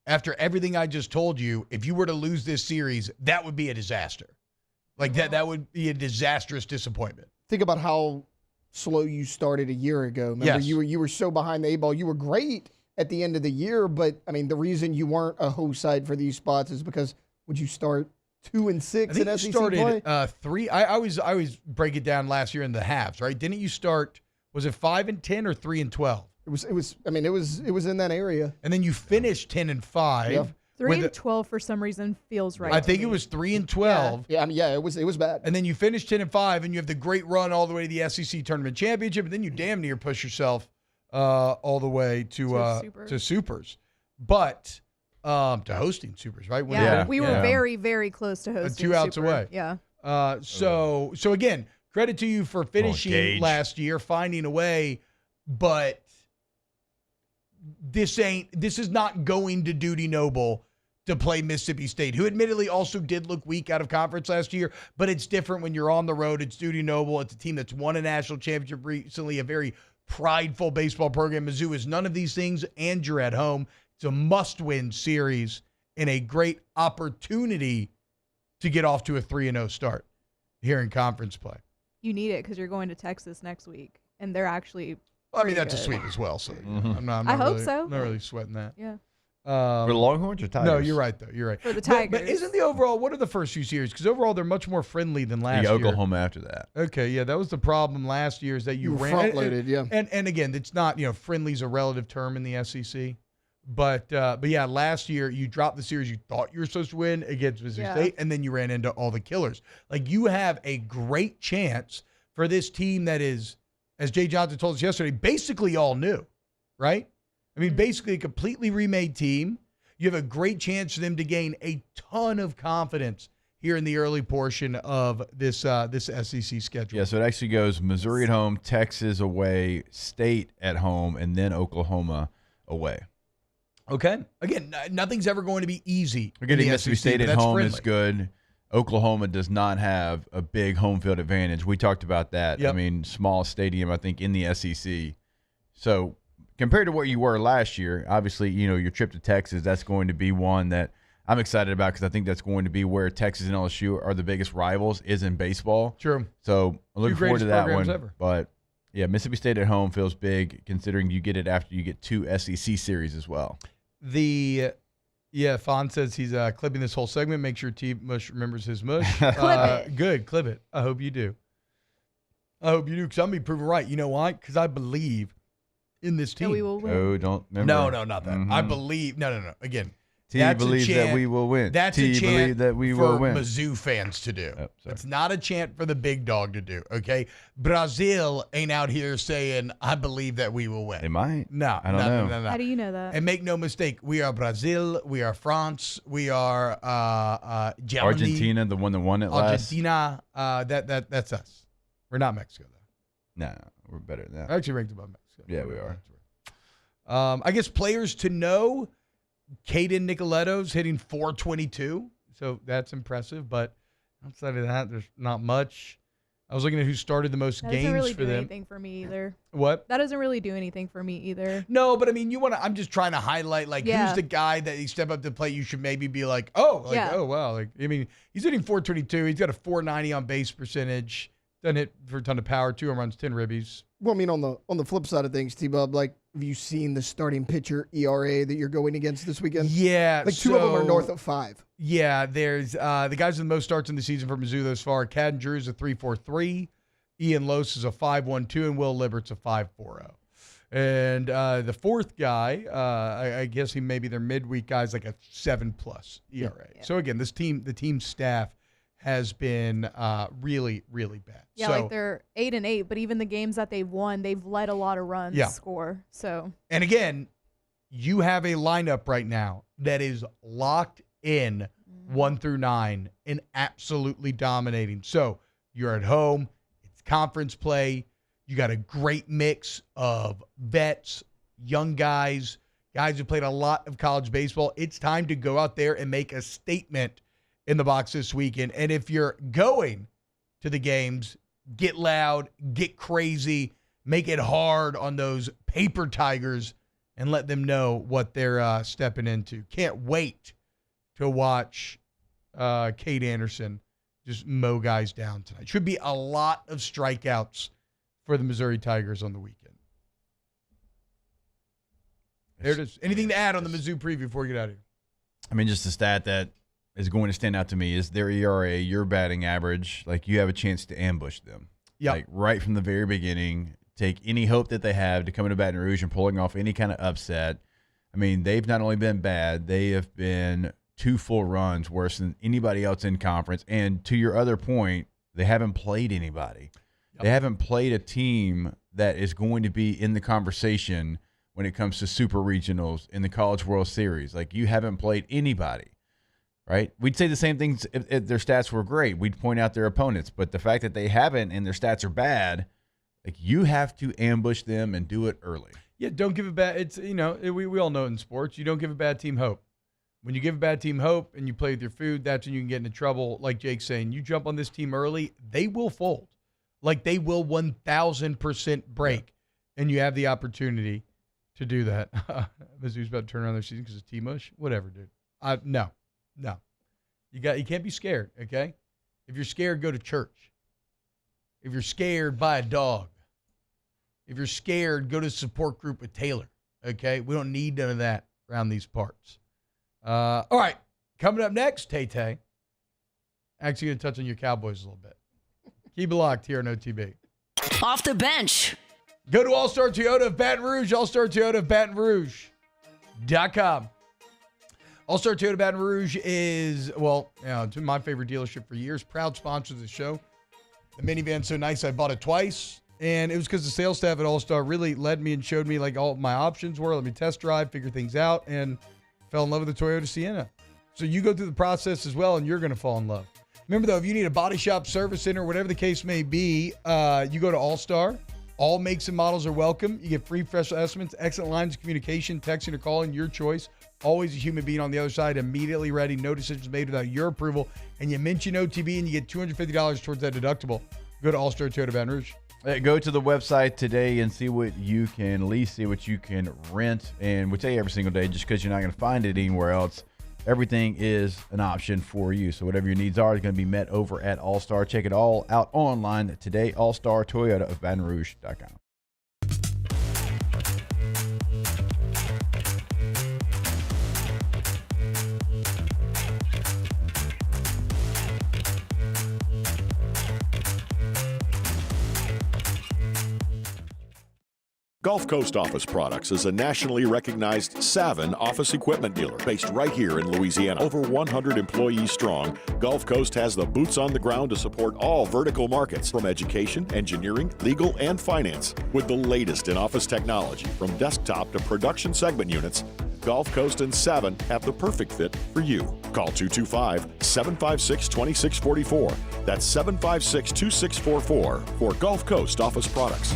after everything I just told you, if you were to lose this series, that would be a disaster. Like that would be a disastrous disappointment. Think about how slow you started a year ago. Remember, Yes. you were so behind the 8 ball. You were great at the end of the year, but I mean, the reason you weren't a host side for these spots is because would you start 2 and 6 I think in you SEC started play? 3. I always break it down last year in the halves, right? Didn't you start? Was it 5 and 10 or 3 and 12? It was. I mean, it was in that area. And then you finished 10 and 5. Yeah. 3 and 12 for some reason feels right. I to think me. it was 3 and 12. Yeah, I mean, it was bad. And then you finish 10 and 5, and you have the great run all the way to the SEC Tournament Championship, and then you damn near push yourself all the way to Supers. But to hosting Supers, right? We were very, very close to hosting 2 outs Super. away. Yeah. So again, credit to you for finishing last year, finding a way, but this is not going to Duty Noble to play Mississippi State, who admittedly also did look weak out of conference last year, but it's different when you're on the road. It's Duty Noble. It's a team that's won a national championship recently, a very prideful baseball program. Mizzou is none of these things, and you're at home. It's a must-win series and a great opportunity to get off to a 3-0 start here in conference play. You need it because you're going to Texas next week, and they're actually. I mean, that's good. a sweep as well. So I'm not I hope really, so. Not really sweating that. Yeah. For the Longhorns or Tigers? No, you're right, though. You're right. For the Tigers. But isn't the overall, what are the first few series? Because overall, they're much more friendly than last year. Oklahoma after that. Okay, yeah, that was the problem last year is that you ran. front-loaded, yeah. And again, it's not, friendly's a relative term in the SEC. But yeah, last year you dropped the series you thought you were supposed to win against Mississippi State, and then you ran into all the killers. Like, you have a great chance for this team that is, as Jay Johnson told us yesterday, basically all new, right? I mean, basically a completely remade team. You have a great chance for them to gain a ton of confidence here in the early portion of this SEC schedule. Yeah, so it actually goes Missouri at home, Texas away, State at home, and then Oklahoma away. Okay. Again, nothing's ever going to be easy. We're getting in the Mississippi SEC, State but at that's home friendly. is good. Oklahoma does not have a big home field advantage. We talked about that. Yep. I mean, small stadium, I think, in the SEC. So compared to what you were last year, obviously, your trip to Texas, that's going to be one that I'm excited about because I think that's going to be where Texas and LSU are the biggest rivals is in baseball. True. So I'm looking forward to that one. Ever. But, yeah, Mississippi State at home feels big considering you get it after you get 2 SEC series as well. Fawn says he's clipping this whole segment. Make sure T Mush remembers his mush. Clip it. Good, clip it. I hope you do. Because I'm going to be proven right. You know why? Because I believe in this team. That we will win. Oh, don't remember. No, not that. I believe. No. Again, T that's a believes that chant- we will win. That's T a chant believe that we for will win. Mizzou fans to do. Oh, sorry. It's not a chant for the big dog to do. Okay, Brazil ain't out here saying, "I believe that we will win." They might. No, I don't know. No. How do you know that? And make no mistake, we are Brazil, we are France, we are Germany, Argentina, the one that won it last. Argentina. That's us. We're not Mexico though. No, we're better than that. Actually ranked above Mexico. Yeah, we are. I guess players to know. Caden Nicoletto's hitting .422, so that's impressive. But outside of that, there's not much. I was looking at who started the most That games doesn't really for do them. anything for me either. What? That doesn't really do anything for me either. No, but I mean, I'm just trying to highlight who's the guy that you step up to the plate. You should maybe be like, oh wow. I mean, he's hitting .422. He's got a .490 on base percentage. Doesn't hit for a ton of power. 2 home runs, 10 ribbies. Well, I mean, on the flip side of things, T-Bob, like Have you seen the starting pitcher ERA that you're going against this weekend? Yeah. Like two of them are north of 5. Yeah, there's the guys with the most starts in the season for Mizzou thus far. Cadden Drew's a 3.43. Ian Lose is a 5.12, and Will Libert's a 5.40. And the fourth guy, I guess he may be their midweek guy, is like a 7+ ERA. Yeah. So again, the team staff has been really, really bad. Yeah, so, like they're 8-8, but even the games that they've won, they've let a lot of runs score. So, and again, you have a lineup right now that is locked in 1 through 9 and absolutely dominating. So you're at home. It's conference play. You got a great mix of vets, young guys who played a lot of college baseball. It's time to go out there and make a statement in the box this weekend. And if you're going to the games, get loud, get crazy, make it hard on those paper Tigers and let them know what they're stepping into. Can't wait to watch Cade Anderson just mow guys down tonight. Should be a lot of strikeouts for the Missouri Tigers on the weekend. There it is. Anything to add on the Mizzou preview before we get out of here? I mean, just a stat that is going to stand out to me is their ERA, your batting average. Like, you have a chance to ambush them. Yeah. Like, right from the very beginning, take any hope that they have to come into Baton Rouge and pulling off any kind of upset. I mean, they've not only been bad, they have been 2 full runs worse than anybody else in conference. And to your other point, they haven't played anybody. Yep. They haven't played a team that is going to be in the conversation when it comes to super regionals in the College World Series. Like, you haven't played anybody, right? We'd say the same things if their stats were great. We'd point out their opponents. But the fact that they haven't and their stats are bad, like, you have to ambush them and do it early. Yeah, don't give a bad – it's, you know, we all know in sports, you don't give a bad team hope. When you give a bad team hope and you play with your food, that's when you can get into trouble. Like Jake's saying, you jump on this team early, they will fold. Like, they will 1,000% break, and you have the opportunity to do that. Mizzou's about to turn around their season because it's T-Mush. Whatever, dude. No. You can't be scared, okay? If you're scared, go to church. If you're scared, buy a dog. If you're scared, go to the support group with Taylor, okay? We don't need none of that around these parts. All right, coming up next, Tay-Tay. Actually going to touch on your Cowboys a little bit. Keep it locked here on OTB. Off the bench. Go to All-Star Toyota of Baton Rouge, All-Star Toyota of Baton Rouge.com. All-Star Toyota Baton Rouge is, it's been my favorite dealership for years. Proud sponsor of the show. The minivan's so nice, I bought it twice. And it was because the sales staff at All-Star really led me and showed me like all my options were. Let me test drive, figure things out, and fell in love with the Toyota Sienna. So you go through the process as well, and you're going to fall in love. Remember, though, if you need a body shop, service center, whatever the case may be, you go to All-Star. All makes and models are welcome. You get free fresh estimates, excellent lines of communication, texting or calling, your choice. Always a human being on the other side, immediately ready. No decisions made without your approval. And you mention OTB and you get $250 towards that deductible. Go to All-Star Toyota Baton Rouge. Go to the website today and see what you can lease, see what you can rent. And we tell you every single day, just because you're not going to find it anywhere else, everything is an option for you. So whatever your needs are is going to be met over at All-Star. Check it all out online today, All-Star Toyota of Baton Rouge.com. Gulf Coast Office Products is a nationally recognized Savin office equipment dealer based right here in Louisiana. Over 100 employees strong, Gulf Coast has the boots on the ground to support all vertical markets, from education, engineering, legal, and finance. With the latest in office technology, from desktop to production segment units, Gulf Coast and Savin have the perfect fit for you. Call 225-756-2644. That's 756-2644 for Gulf Coast Office Products.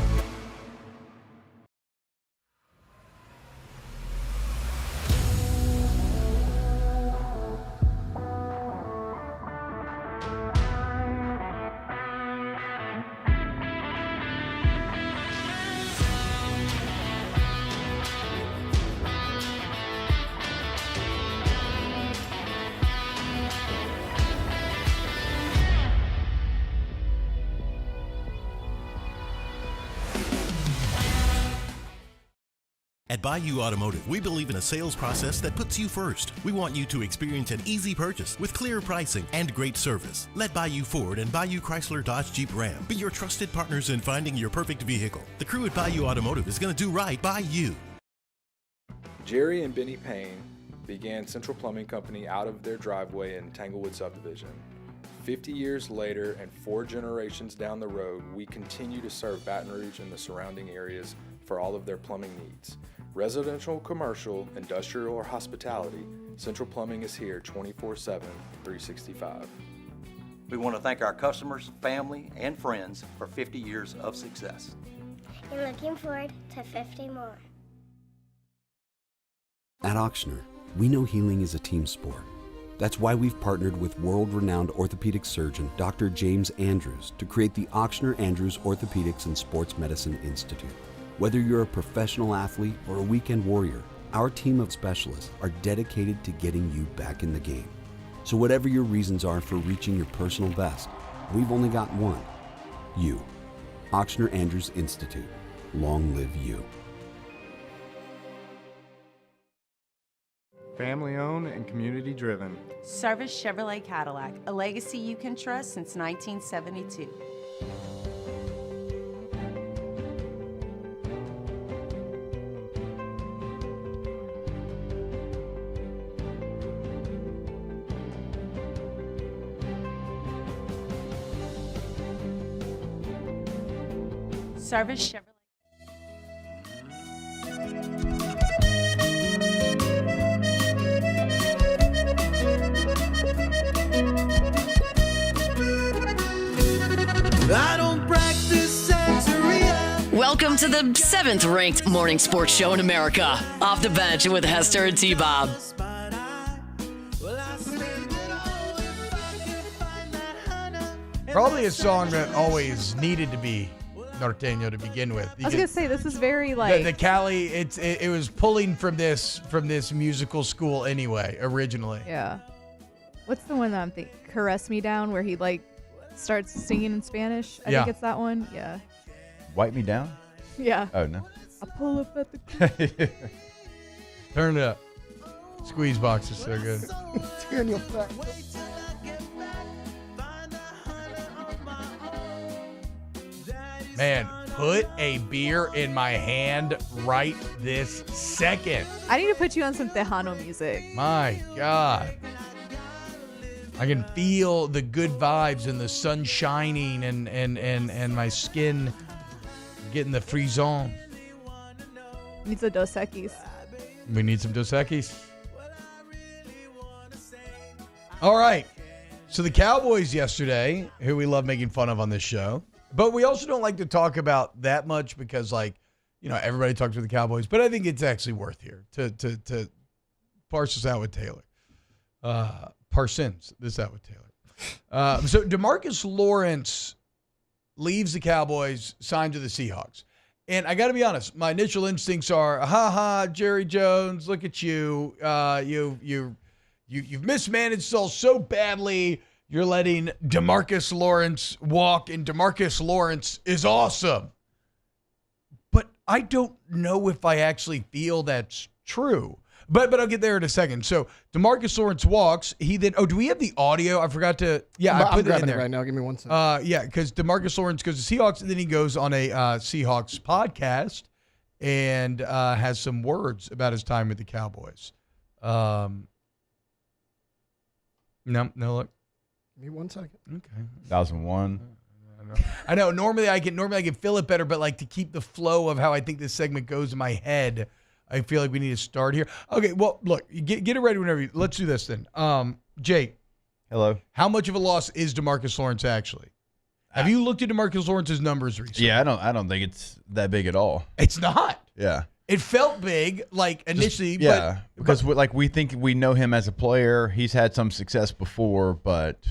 At Bayou Automotive, we believe in a sales process that puts you first. We want you to experience an easy purchase with clear pricing and great service. Let Bayou Ford and Bayou Chrysler Dodge Jeep Ram be your trusted partners in finding your perfect vehicle. The crew at Bayou Automotive is going to do right by you. Jerry and Benny Payne began Central Plumbing Company out of their driveway in Tanglewood subdivision. 50 years later and 4 generations down the road, we continue to serve Baton Rouge and the surrounding areas for all of their plumbing needs. Residential, commercial, industrial, or hospitality, Central Plumbing is here 24/7, 365. We want to thank our customers, family, and friends for 50 years of success. And looking forward to 50 more. At Auctioner, we know healing is a team sport. That's why we've partnered with world-renowned orthopedic surgeon Dr. James Andrews to create the Auctioner Andrews Orthopedics and Sports Medicine Institute. Whether you're a professional athlete or a weekend warrior, our team of specialists are dedicated to getting you back in the game. So whatever your reasons are for reaching your personal best, we've only got one: you. Auctioner Andrews Institute. Long live you. Family owned and community driven. Service Chevrolet Cadillac, a legacy you can trust since 1972. Service Chevrolet. I don't practice Santeria. Welcome to the 7th ranked morning sports show in America. Off the bench with Hester and T-Bob. Probably a song that always needed to be norteño to begin with. I was gonna say this is very like the Cali. It was pulling from this musical school anyway originally. Yeah. What's the one that I'm thinking? Caress Me Down, where he like starts singing in Spanish. I think it's that one. Yeah. Wipe Me Down? Yeah. Oh, no. I pull up at the Turn it up. Squeeze box is so good. Turn your back. Man, put a beer in my hand right this second. I need to put you on some Tejano music. My God. I can feel the good vibes and the sun shining and my skin getting the frisson. Needs a Dos Equis. We need some Dos Equis. All right. So the Cowboys yesterday, who we love making fun of on this show, but we also don't like to talk about that much because, like, you know, everybody talks about the Cowboys, but I think it's actually worth here to parse this out with Taylor. Parsons this out with Taylor. So DeMarcus Lawrence leaves the Cowboys, signed to the Seahawks. And I got to be honest, my initial instincts are, Jerry Jones, look at you. You've mismanaged us so badly. You're letting DeMarcus Lawrence walk, and DeMarcus Lawrence is awesome. But I don't know if I actually feel that's true. But I'll get there in a second. So DeMarcus Lawrence walks. He then. Oh, do we have the audio? I forgot to. Yeah, I put it in there right now. Give me 1 second. Yeah, because DeMarcus Lawrence goes to Seahawks, and then he goes on a Seahawks podcast and has some words about his time with the Cowboys. No, look. Give me 1 second. Okay. 2001. I know. Normally I can feel it better, but like to keep the flow of how I think this segment goes in my head, I feel like we need to start here. Okay. Well, look, get it ready whenever. Let's do this then. Jake. Hello. How much of a loss is DeMarcus Lawrence actually? Have you looked at DeMarcus Lawrence's numbers recently? Yeah, I don't think it's that big at all. It's not. Yeah. It felt big, like initially. Yeah, because we think we know him as a player. He's had some success before, but.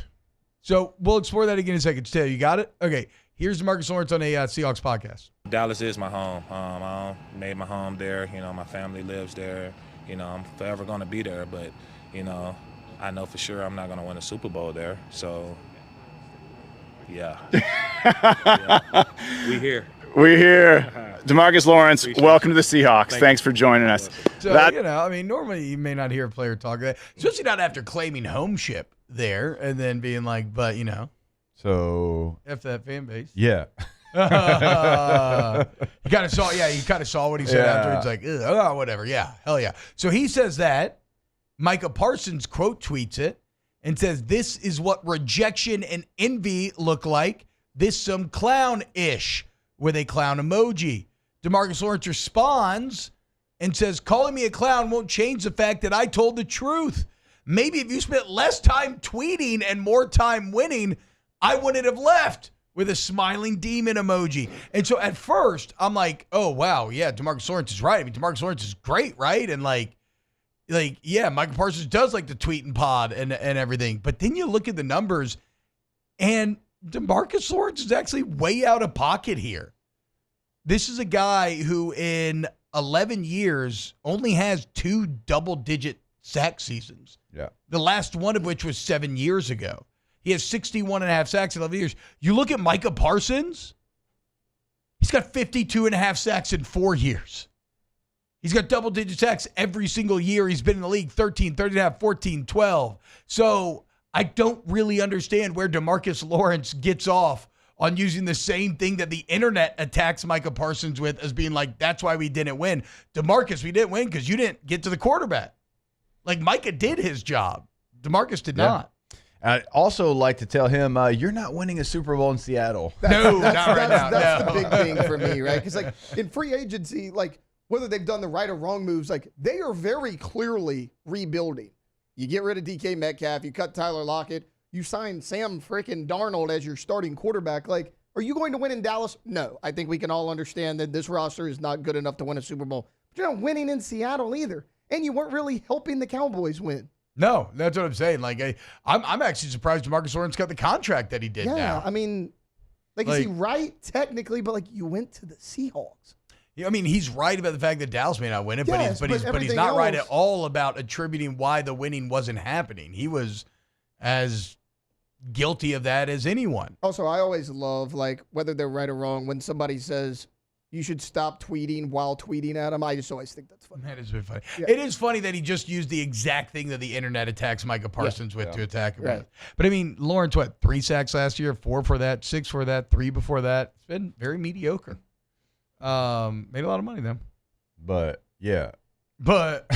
So we'll explore that again in a second. Taylor, you got it? Okay. Here's DeMarcus Lawrence on a Seahawks podcast. Dallas is my home. I made my home there. You know, my family lives there. You know, I'm forever going to be there. But, you know, I know for sure I'm not going to win a Super Bowl there. So, yeah. We here. We're here. DeMarcus Lawrence, welcome to the Seahawks. Thanks for joining us. So, normally you may not hear a player talk that, especially not after claiming homeship there and then being like, but, So. F that fan base. Yeah. You kind of saw what he said afterwards. Like, whatever. Yeah, hell yeah. So he says that. Micah Parsons quote tweets it and says, "This is what rejection and envy look like. This some clown-ish," with a clown emoji. DeMarcus Lawrence responds and says, "Calling me a clown won't change the fact that I told the truth. Maybe if you spent less time tweeting and more time winning, I wouldn't have left," with a smiling demon emoji. And so at first, I'm like, oh, wow, yeah, DeMarcus Lawrence is right. I mean, DeMarcus Lawrence is great, right? And yeah, Micah Parsons does like the tweet and pod and everything. But then you look at the numbers, and DeMarcus Lawrence is actually way out of pocket here. This is a guy who in 11 years only has 2 double-digit sack seasons. Yeah. The last one of which was 7 years ago. He has 61.5 sacks in 11 years. You look at Micah Parsons, he's got 52.5 sacks in 4 years. He's got double-digit sacks every single year he's been in the league, 13, 13.5, 14, 12. So I don't really understand where DeMarcus Lawrence gets off on using the same thing that the internet attacks Micah Parsons with as being like, that's why we didn't win. DeMarcus, we didn't win because you didn't get to the quarterback. Like, Micah did his job. DeMarcus did not. I'd also like to tell him, you're not winning a Super Bowl in Seattle. Not right now. That's the big thing for me, right? Because, in free agency, whether they've done the right or wrong moves, they are very clearly rebuilding. You get rid of DK Metcalf, you cut Tyler Lockett, you sign Sam freaking Darnold as your starting quarterback. Are you going to win in Dallas? No. I think we can all understand that this roster is not good enough to win a Super Bowl. But you're not winning in Seattle either. And you weren't really helping the Cowboys win. No, that's what I'm saying. I'm actually surprised DeMarcus Lawrence got the contract that he did now. Yeah, I mean, is he right technically? But, you went to the Seahawks. Yeah, I mean, he's right about the fact that Dallas may not win it, yes, but he's not right at all about attributing why the winning wasn't happening. He was as guilty of that as anyone. Also, I always love, whether they're right or wrong, when somebody says you should stop tweeting while tweeting at them. I just always think that's funny. That is very funny. Yeah. It is funny that he just used the exact thing that the internet attacks Micah Parsons with to attack him with. But, I mean, Lawrence, 3 sacks last year, 4 for that, 6 for that, 3 before that. It's been very mediocre. Made a lot of money then. But, yeah. But,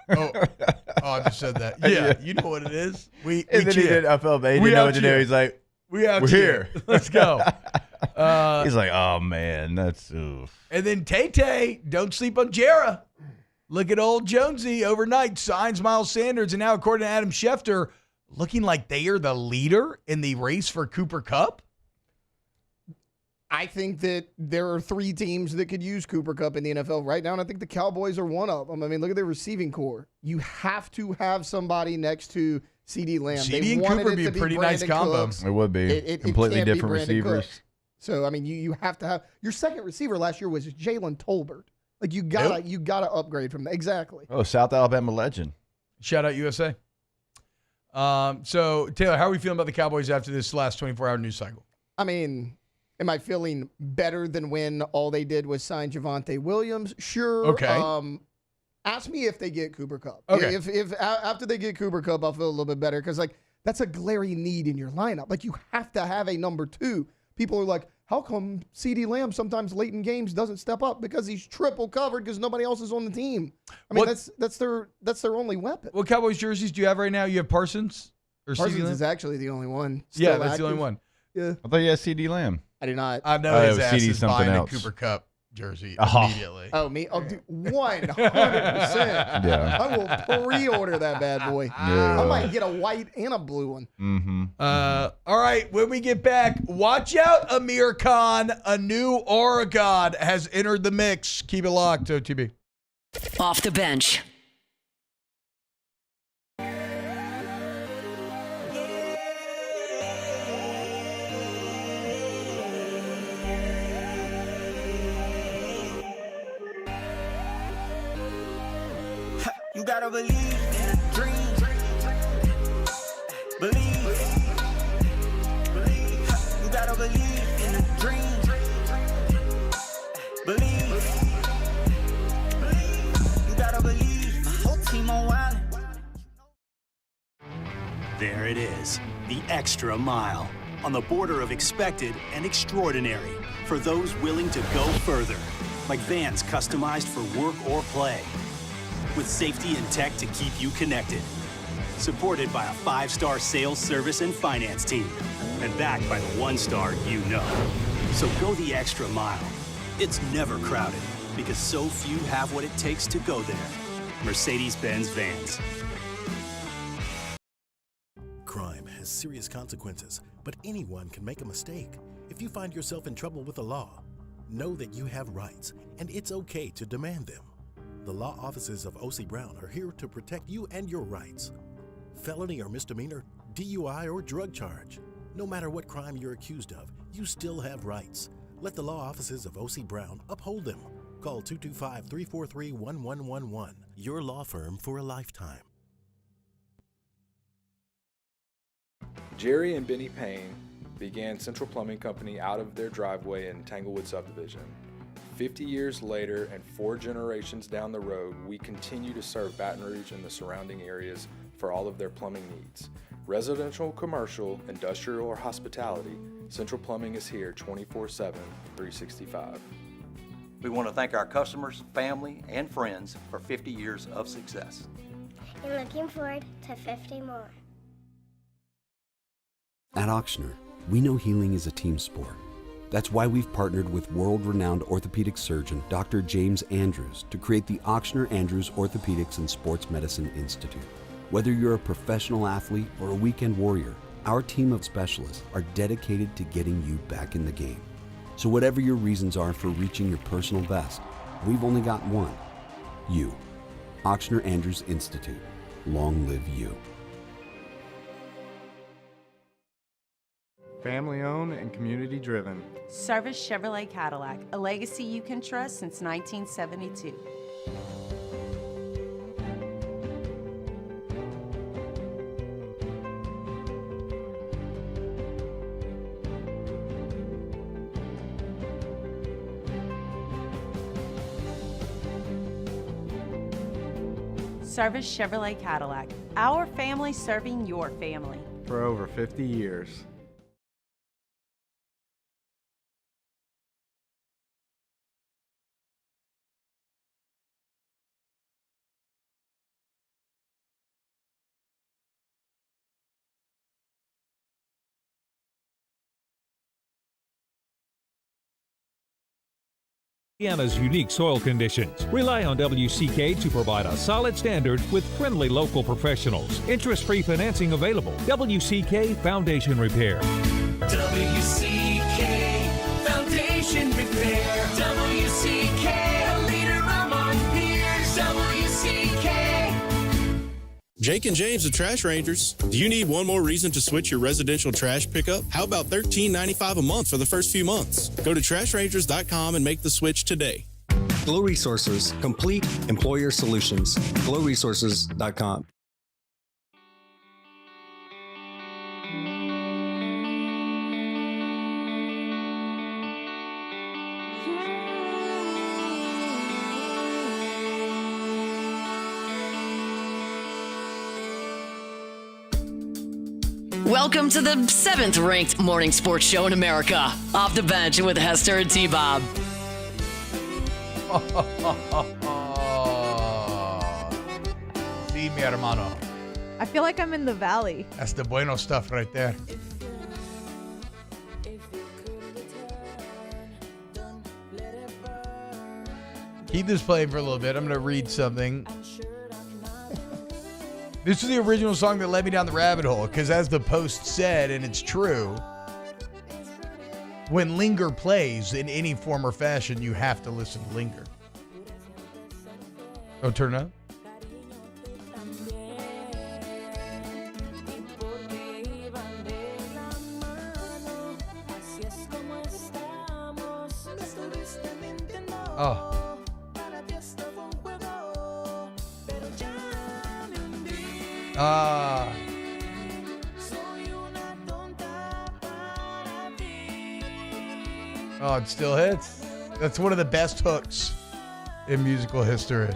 I just said that. Yeah, you know what it is. We then he did FLB. He didn't know what to do. He's like, we're here. Let's go. He's like, oh, man, that's oof. And then Tay, don't sleep on Jarrah. Look at old Jonesy overnight, signs Miles Sanders, and now, according to Adam Schefter, looking like they are the leader in the race for Cooper Kupp. I think that there are 3 teams that could use Cooper Kupp in the NFL right now, and I think the Cowboys are one of them. I mean, look at their receiving core. You have to have somebody next to CeeDee Lamb. CeeDee and Cooper would be a pretty nice combo. It would be. Completely different receivers. Cooks. So, I mean, you have to have – your second receiver last year was Jalen Tolbert. You gotta upgrade from that. Exactly. Oh, South Alabama legend. Shout out USA. So, Taylor, how are we feeling about the Cowboys after this last 24-hour news cycle? I mean – am I feeling better than when all they did was sign Javonte Williams? Sure. Okay. Ask me if they get Cooper Kupp. Okay. If after they get Cooper Kupp, I'll feel a little bit better because that's a glaring need in your lineup. You have to have a number 2. People are like, how come CeeDee Lamb sometimes late in games doesn't step up? Because he's triple covered because nobody else is on the team. I mean, that's their only weapon. What Cowboys jerseys do you have right now? You have Parsons or Parsons is actually the only one. Yeah, that's the only one. Yeah. I thought you had CeD Lamb. I do not. I know his ass is something buying else. a Cooper Kupp jersey immediately. Oh, me? Oh, dude, 100%. Yeah. I will pre-order that bad boy. Yeah. I might get a white and a blue one. Mm-hmm. All right, when we get back, watch out, Amir Khan. A new aura god has entered the mix. Keep it locked, OTB. Off the bench. You gotta believe in a dream. Believe. You gotta believe in a dream. the extra mile, on the border of expected and extraordinary, for those willing to go further, like vans customized for work or play, with safety and tech to keep you connected. Supported by a 5-star sales, service, and finance team, and backed by the 1-star you know. So go the extra mile. It's never crowded, because so few have what it takes to go there. Mercedes-Benz Vans. Crime has serious consequences, but anyone can make a mistake. If you find yourself in trouble with the law, know that you have rights, and it's okay to demand them. The law offices of O.C. Brown are here to protect you and your rights. Felony or misdemeanor, DUI or drug charge. No matter what crime you're accused of, you still have rights. Let the law offices of O.C. Brown uphold them. Call 225-343-1111. Your law firm for a lifetime. Jerry and Benny Payne began Central Plumbing Company out of their driveway in Tanglewood subdivision. 50 years later and 4 generations down the road, we continue to serve Baton Rouge and the surrounding areas for all of their plumbing needs. Residential, commercial, industrial, or hospitality, Central Plumbing is here 24/7, 365. We want to thank our customers, family, and friends for 50 years of success. And looking forward to 50 more. At Auctioner, we know healing is a team sport. That's why we've partnered with world-renowned orthopedic surgeon Dr. James Andrews to create the Auctioner Andrews Orthopedics and Sports Medicine Institute. Whether you're a professional athlete or a weekend warrior, our team of specialists are dedicated to getting you back in the game. So whatever your reasons are for reaching your personal best, we've only got one: you. Auctioner Andrews Institute. Long live you. Family owned and community driven. Service Chevrolet Cadillac, a legacy you can trust since 1972. Service Chevrolet Cadillac, our family serving your family. For over 50 years. Louisiana's unique soil conditions. Rely on WCK to provide a solid standard with friendly local professionals. Interest-free financing available. WCK Foundation Repair. WCK Foundation Repair. WCK, a leader among peers. WCK. Jake and James, the Trash Rangers. Do you need one more reason to switch your residential trash pickup? How about $13.95 a month for the first few months? Go to trashrangers.com and make the switch today. Glow Resources, complete employer solutions. glowresources.com. Welcome to the 7th-ranked morning sports show in America. Off the Bench with Hester and T-Bob. Sí, mi hermano. I feel like I'm in the valley. That's the bueno stuff right there. Keep this playing for a little bit. I'm going to read something. This is the original song that led me down the rabbit hole, because as the post said, and it's true, when Linger plays in any form or fashion, you have to listen to Linger. Oh, turn it up. Oh. Oh, it still hits. That's one of the best hooks in musical history.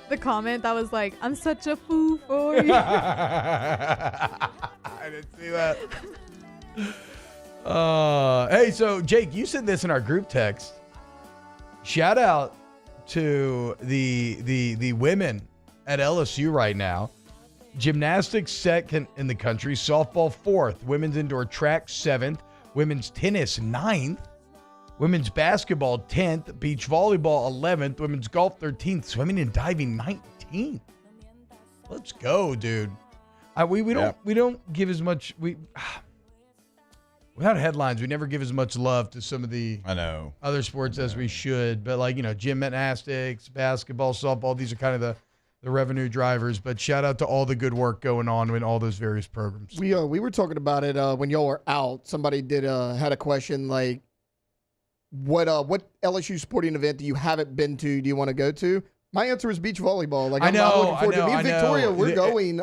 The comment that was like, I'm such a fool for you. I I didn't see that. Hey, so Jake, you said this in our group text. Shout out to the women at LSU right now. Gymnastics second in the country, softball fourth, women's indoor track seventh, women's tennis ninth, women's basketball 10th, beach volleyball 11th, women's golf 13th, swimming and diving 19th. Let's go, dude. We don't give as much without headlines. We never give as much love to some of the other sports as we should. But like gymnastics, basketball, softball, these are kind of the revenue drivers. But shout out to all the good work going on in all those various programs. We were talking about it when y'all were out. Somebody had a question like, what LSU sporting event do you haven't been to? Do you want to go to? My answer is beach volleyball. Like I'm looking forward to. Me and Victoria, we're going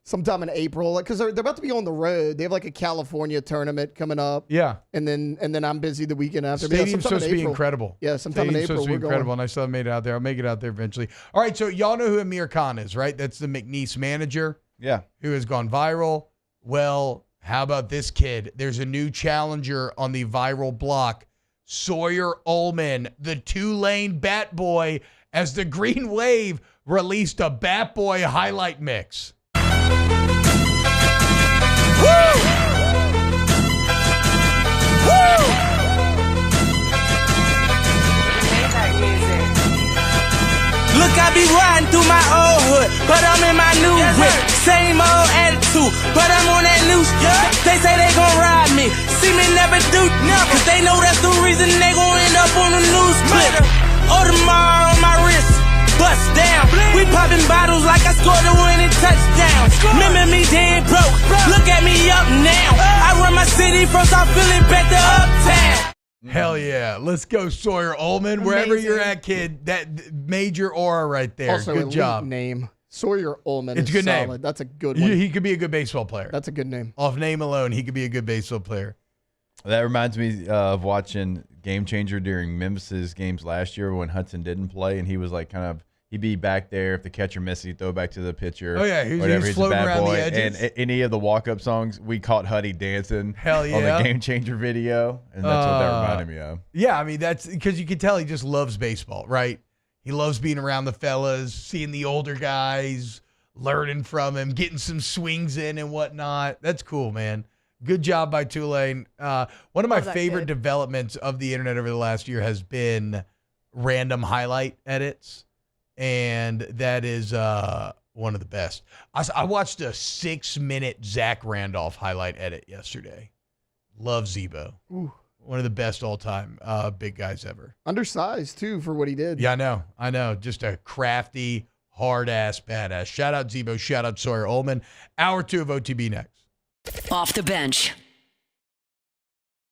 sometime in April because they're about to be on the road. They have like a California tournament coming up. Yeah, and then I'm busy the weekend after. Stadium's supposed to be incredible. Yeah, sometime in April we're incredible, and I still haven't made it out there. I'll make it out there eventually. All right, so y'all know who Amir Khan is, right? That's the McNeese manager. Yeah, who has gone viral. Well, how about this kid? There's a new challenger on the viral block. Sawyer Ullman, the Tulane Bat Boy, as the Green Wave released a Bat Boy highlight mix. Look, I be riding through my old hood, but I'm in my new whip. Same old attitude, but I'm on that new shit. They say they gon' ride me, see me never do, cause they know that's the reason they gon' end up on the news clip. Audemars on my wrist, bust down. We popping bottles like I scored a winning touchdown. Remember me dead broke, look at me up now. I run my city from South Philly back to Uptown. Hell yeah. Let's go, Sawyer Ullman. Wherever you're at, kid, that major aura right there. Also, good job. Name. Sawyer Ullman. It's a good solid. name. That's a good one. He could be a good baseball player. That's a good name. Off name alone, he could be a good baseball player. That reminds me of watching Game Changer during Memphis' games last year when Hudson didn't play, and he was like he'd be back there. If the catcher missed, he'd throw back to the pitcher. Oh, yeah. He was floating around the edges. And any of the walk-up songs, we caught Huddy dancing Hell yeah. on the Game Changer video, and that's what that reminded me of. Yeah, I mean, that's because you can tell he just loves baseball, right? He loves being around the fellas, seeing the older guys, learning from him, getting some swings in and whatnot. That's cool, man. Good job by Tulane. One of my favorite developments of the internet over the last year has been random highlight edits. And that is one of the best. I watched a 6-minute Zach Randolph highlight edit yesterday. Love Zebo. Ooh. One of the best all-time big guys ever. Undersized, too, for what he did. Yeah, I know. Just a crafty, hard-ass badass. Shout out Zebo. Shout out Sawyer Ullman. Hour 2 of OTB next. Off the bench.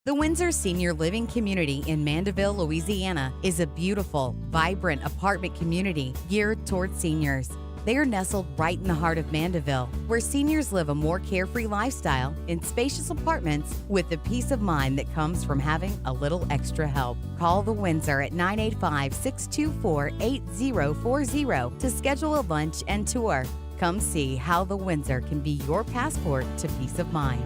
The Windsor Senior Living Community in Mandeville, Louisiana is a beautiful, vibrant apartment community geared towards seniors. They are nestled right in the heart of Mandeville, where seniors live a more carefree lifestyle in spacious apartments with the peace of mind that comes from having a little extra help. Call the Windsor at 985-624-8040 to schedule a lunch and tour. Come see how the Windsor can be your passport to peace of mind.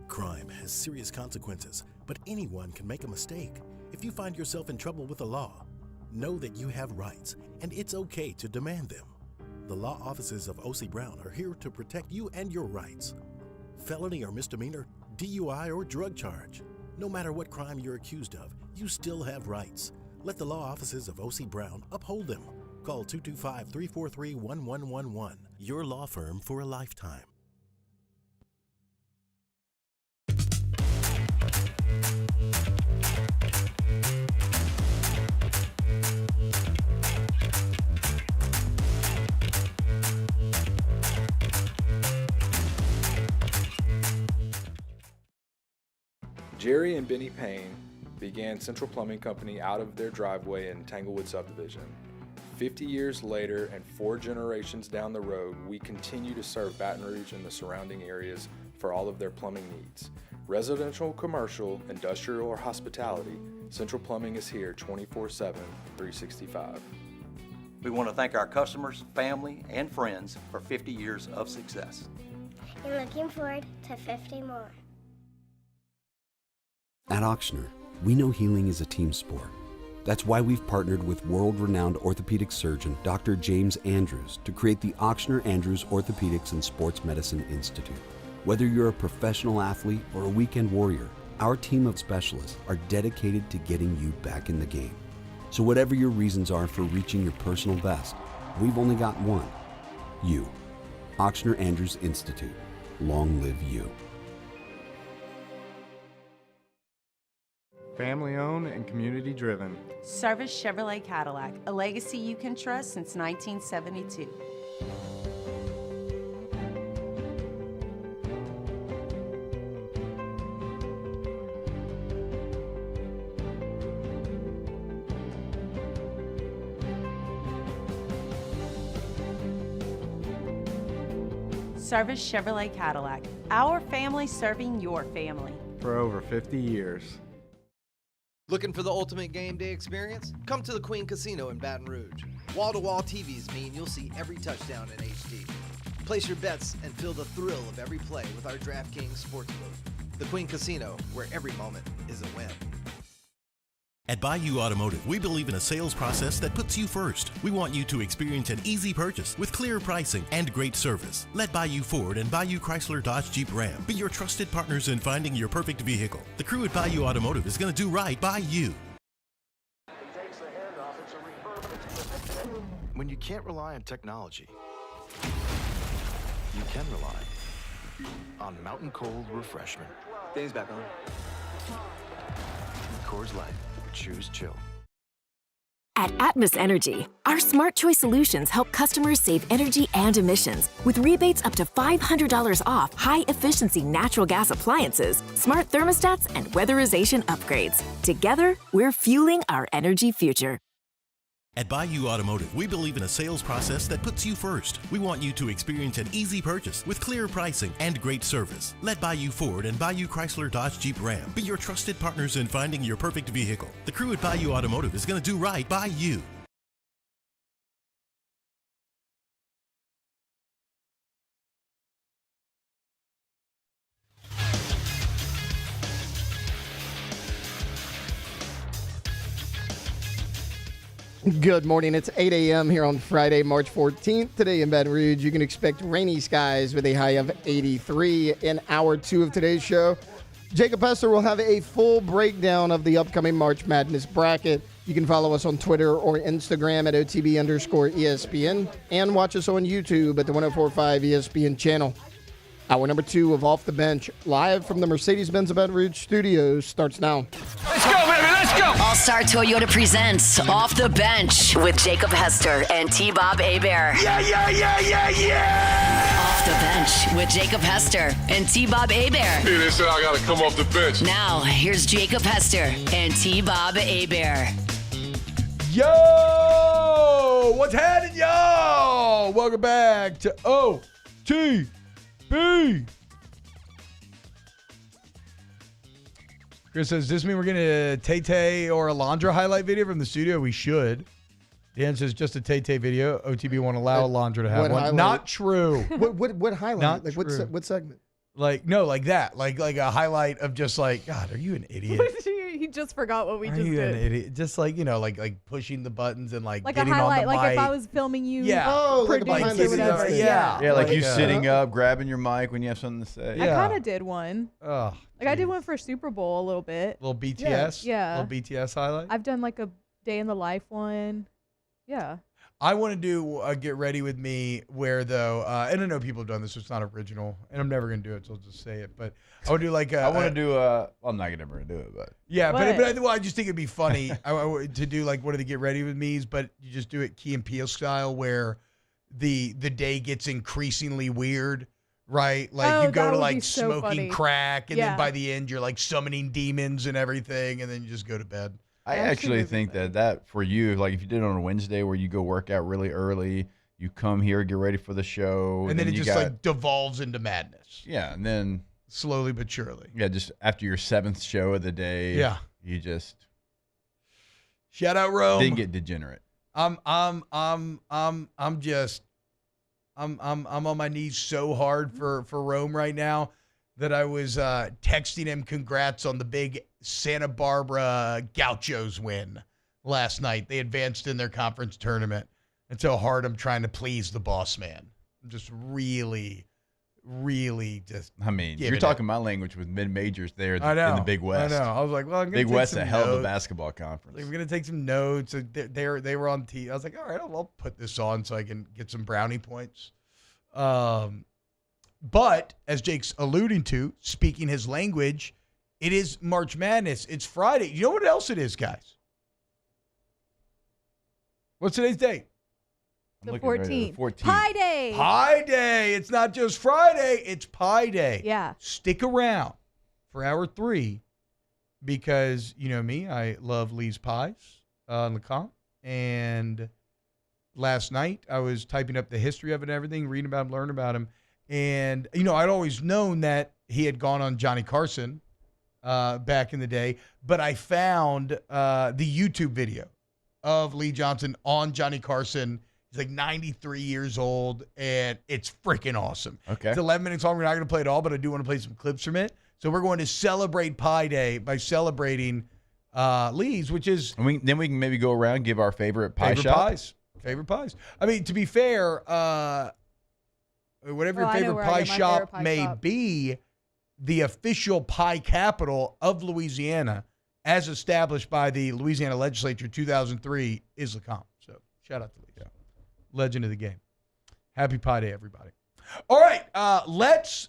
Crime has serious consequences, but anyone can make a mistake. If you find yourself in trouble with the law, know that you have rights, and it's okay to demand them. The law offices of O.C. Brown are here to protect you and your rights. Felony or misdemeanor, DUI or drug charge. No matter what crime you're accused of, you still have rights. Let the law offices of O.C. Brown uphold them. Call 225-343-1111. Your law firm for a lifetime. Jerry and Benny Payne began Central Plumbing Company out of their driveway in Tanglewood subdivision. 50 years later and 4 generations down the road, we continue to serve Baton Rouge and the surrounding areas for all of their plumbing needs. Residential, commercial, industrial, or hospitality, Central Plumbing is here 24/7, 365. We want to thank our customers, family, and friends for 50 years of success. And looking forward to 50 more. At Auctioner, we know healing is a team sport. That's why we've partnered with world-renowned orthopedic surgeon Dr. James Andrews to create the Auctioner Andrews Orthopedics and Sports Medicine Institute. Whether you're a professional athlete or a weekend warrior, our team of specialists are dedicated to getting you back in the game. So whatever your reasons are for reaching your personal best, we've only got one: you. Auctioner Andrews Institute. Long live you. Family owned and community driven. Service Chevrolet Cadillac, a legacy you can trust since 1972. Service Chevrolet Cadillac, our family serving your family. For over 50 years. Looking for the ultimate game day experience? Come to the Queen Casino in Baton Rouge. Wall-to-wall TVs mean you'll see every touchdown in HD. Place your bets and feel the thrill of every play with our DraftKings Sportsbook. The Queen Casino, where every moment is a win. At Bayou Automotive, we believe in a sales process that puts you first. We want you to experience an easy purchase with clear pricing and great service. Let Bayou Ford and Bayou Chrysler Dodge Jeep Ram be your trusted partners in finding your perfect vehicle. The crew at Bayou Automotive is going to do right by you. When you can't rely on technology, you can rely on Mountain Cold Refreshment. Dave's back on. Coors Light. Choose chill. At Atmos Energy, our Smart Choice solutions help customers save energy and emissions with rebates up to $500 off high-efficiency natural gas appliances, smart thermostats, and weatherization upgrades. Together, we're fueling our energy future. At Bayou Automotive, we believe in a sales process that puts you first. We want you to experience an easy purchase with clear pricing and great service. Let Bayou Ford and Bayou Chrysler Dodge Jeep Ram be your trusted partners in finding your perfect vehicle. The crew at Bayou Automotive is going to do right by you. Good morning. It's 8 a.m. here on Friday, March 14th. Today in Baton Rouge, you can expect rainy skies with a high of 83 in hour 2 of today's show. Jacob Hester will have a full breakdown of the upcoming March Madness bracket. You can follow us on Twitter or Instagram at OTB_ESPN and watch us on YouTube at the 104.5 ESPN channel. Hour number 2 of Off the Bench, live from the Mercedes-Benz Baton Rouge studios, starts now. Let's go, baby, let's go! All-Star Toyota presents Off the Bench with Jacob Hester and T-Bob Hebert. Yeah, yeah, yeah, yeah, yeah! Off the Bench with Jacob Hester and T-Bob Hebert. Hey, they said I gotta come off the bench. Now, here's Jacob Hester and T-Bob Hebert. Yo! What's happening, y'all? Welcome back to OTB. Chris says, does this mean we're getting a Tay-Tay or Alondra highlight video from the studio? We should. Dan says, just a Tay-Tay video. OTB won't allow Alondra to have one. Highlight? Not true. What highlight? Not like true. what segment? Like, no, like that. Like a highlight of just like, God, are you an idiot? He just forgot what we Are just you did. an idiot? Just like, like pushing the buttons and like Like a getting highlight, on the like mic. if I was filming you, Yeah. Like a produce behind or the scenes whatever. thing. Yeah, like you sitting up, grabbing your mic when you have something to say. I kind of did one. Oh, like I did one for Super Bowl a little bit. little BTS? Yeah. Little BTS highlight? I've done like a day in the life one. Yeah. I want to do a Get Ready With Me where, though, and I know people have done this, so it's not original, and I'm never going to do it, so I'll just say it. But I would do like I want to do well, I'm not never going to do it, but. Yeah, but I just think it'd be funny to do like one of the Get Ready With Me's, but you just do it Key and Peele style where the day gets increasingly weird, right? Like you go to like smoking crack, and then by the end you're like summoning demons and everything, and then you just go to bed. I actually think that for you, like if you did it on a Wednesday where you go work out really early, you come here, get ready for the show. And then it just like devolves into madness. Yeah, and then. Slowly but surely. Yeah, just after your 7th show of the day. Yeah. You just. Shout out Rome. Didn't get degenerate. I'm on my knees so hard for Rome right now that I was texting him congrats on the big Santa Barbara Gauchos win last night. They advanced in their conference tournament. That's how hard I'm trying to please the boss man. I'm just really just. I mean, you're talking my language with mid-majors there in the Big West. I know. I was like, well, I'm going to Big West, a hell of a basketball conference. Like, we're going to take some notes. They were on I was like, all right, I'll put this on so I can get some brownie points. But as Jake's alluding to, speaking his language, it is March Madness. It's Friday. You know what else it is, guys? What's today's date? The 14th. Pie Day. Pie Day. It's not just Friday. It's Pie Day. Yeah. Stick around for hour 3 because, you know me, I love Lee's Pies on the comp. And last night I was typing up the history of it and everything, reading about him, learning about him. And, you know, I'd always known that he had gone on Johnny Carson back in the day. But I found the YouTube video of Lee Johnson on Johnny Carson. He's like 93 years old, and it's freaking awesome. Okay. It's 11 minutes long. We're not going to play it all, but I do want to play some clips from it. So we're going to celebrate Pie Day by celebrating Lee's, which is... And then we can maybe go around and give our favorite pie shop. Favorite pies. I mean, to be fair, whatever your favorite pie shop may be, the official pie capital of Louisiana, as established by the Louisiana legislature 2003, is Lecomte. So shout out to Lee. Yeah. Legend of the game. Happy Pie Day, everybody. All right, let's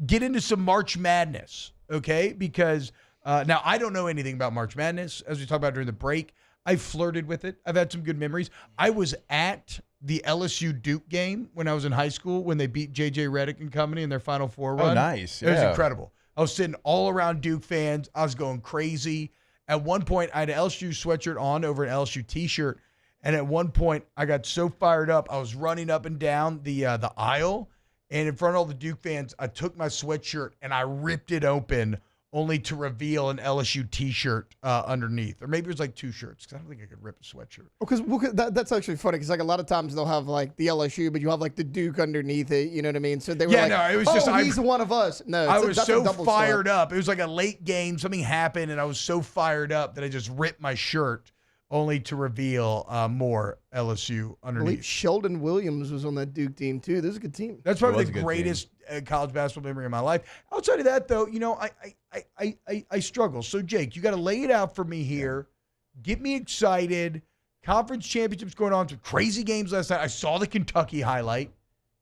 get into some March Madness, okay? Because now I don't know anything about March Madness. As we talked about during the break, I flirted with it. I've had some good memories. I was at the LSU Duke game when I was in high school when they beat J.J. Redick and company in their Final Four run. Oh, nice. It was incredible. I was sitting all around Duke fans. I was going crazy. At one point, I had an LSU sweatshirt on over an LSU T-shirt. And at one point, I got so fired up, I was running up and down the aisle. And in front of all the Duke fans, I took my sweatshirt and I ripped it open only to reveal an LSU T-shirt underneath. Or maybe it was like 2 shirts because I don't think I could rip a sweatshirt. Well, that's actually funny because like a lot of times they'll have like the LSU, but you have like the Duke underneath it. You know what I mean? So they were it was just he's one of us. No, I was so fired up. It was like a late game. Something happened, and I was so fired up that I just ripped my shirt only to reveal more LSU underneath. Sheldon Williams was on that Duke team, too. This is a good team. That's probably the greatest college basketball memory of my life. Outside of that, though, you know, I struggle. So, Jake, you got to lay it out for me here. Get me excited. Conference championships going on. Some crazy games last night. I saw the Kentucky highlight.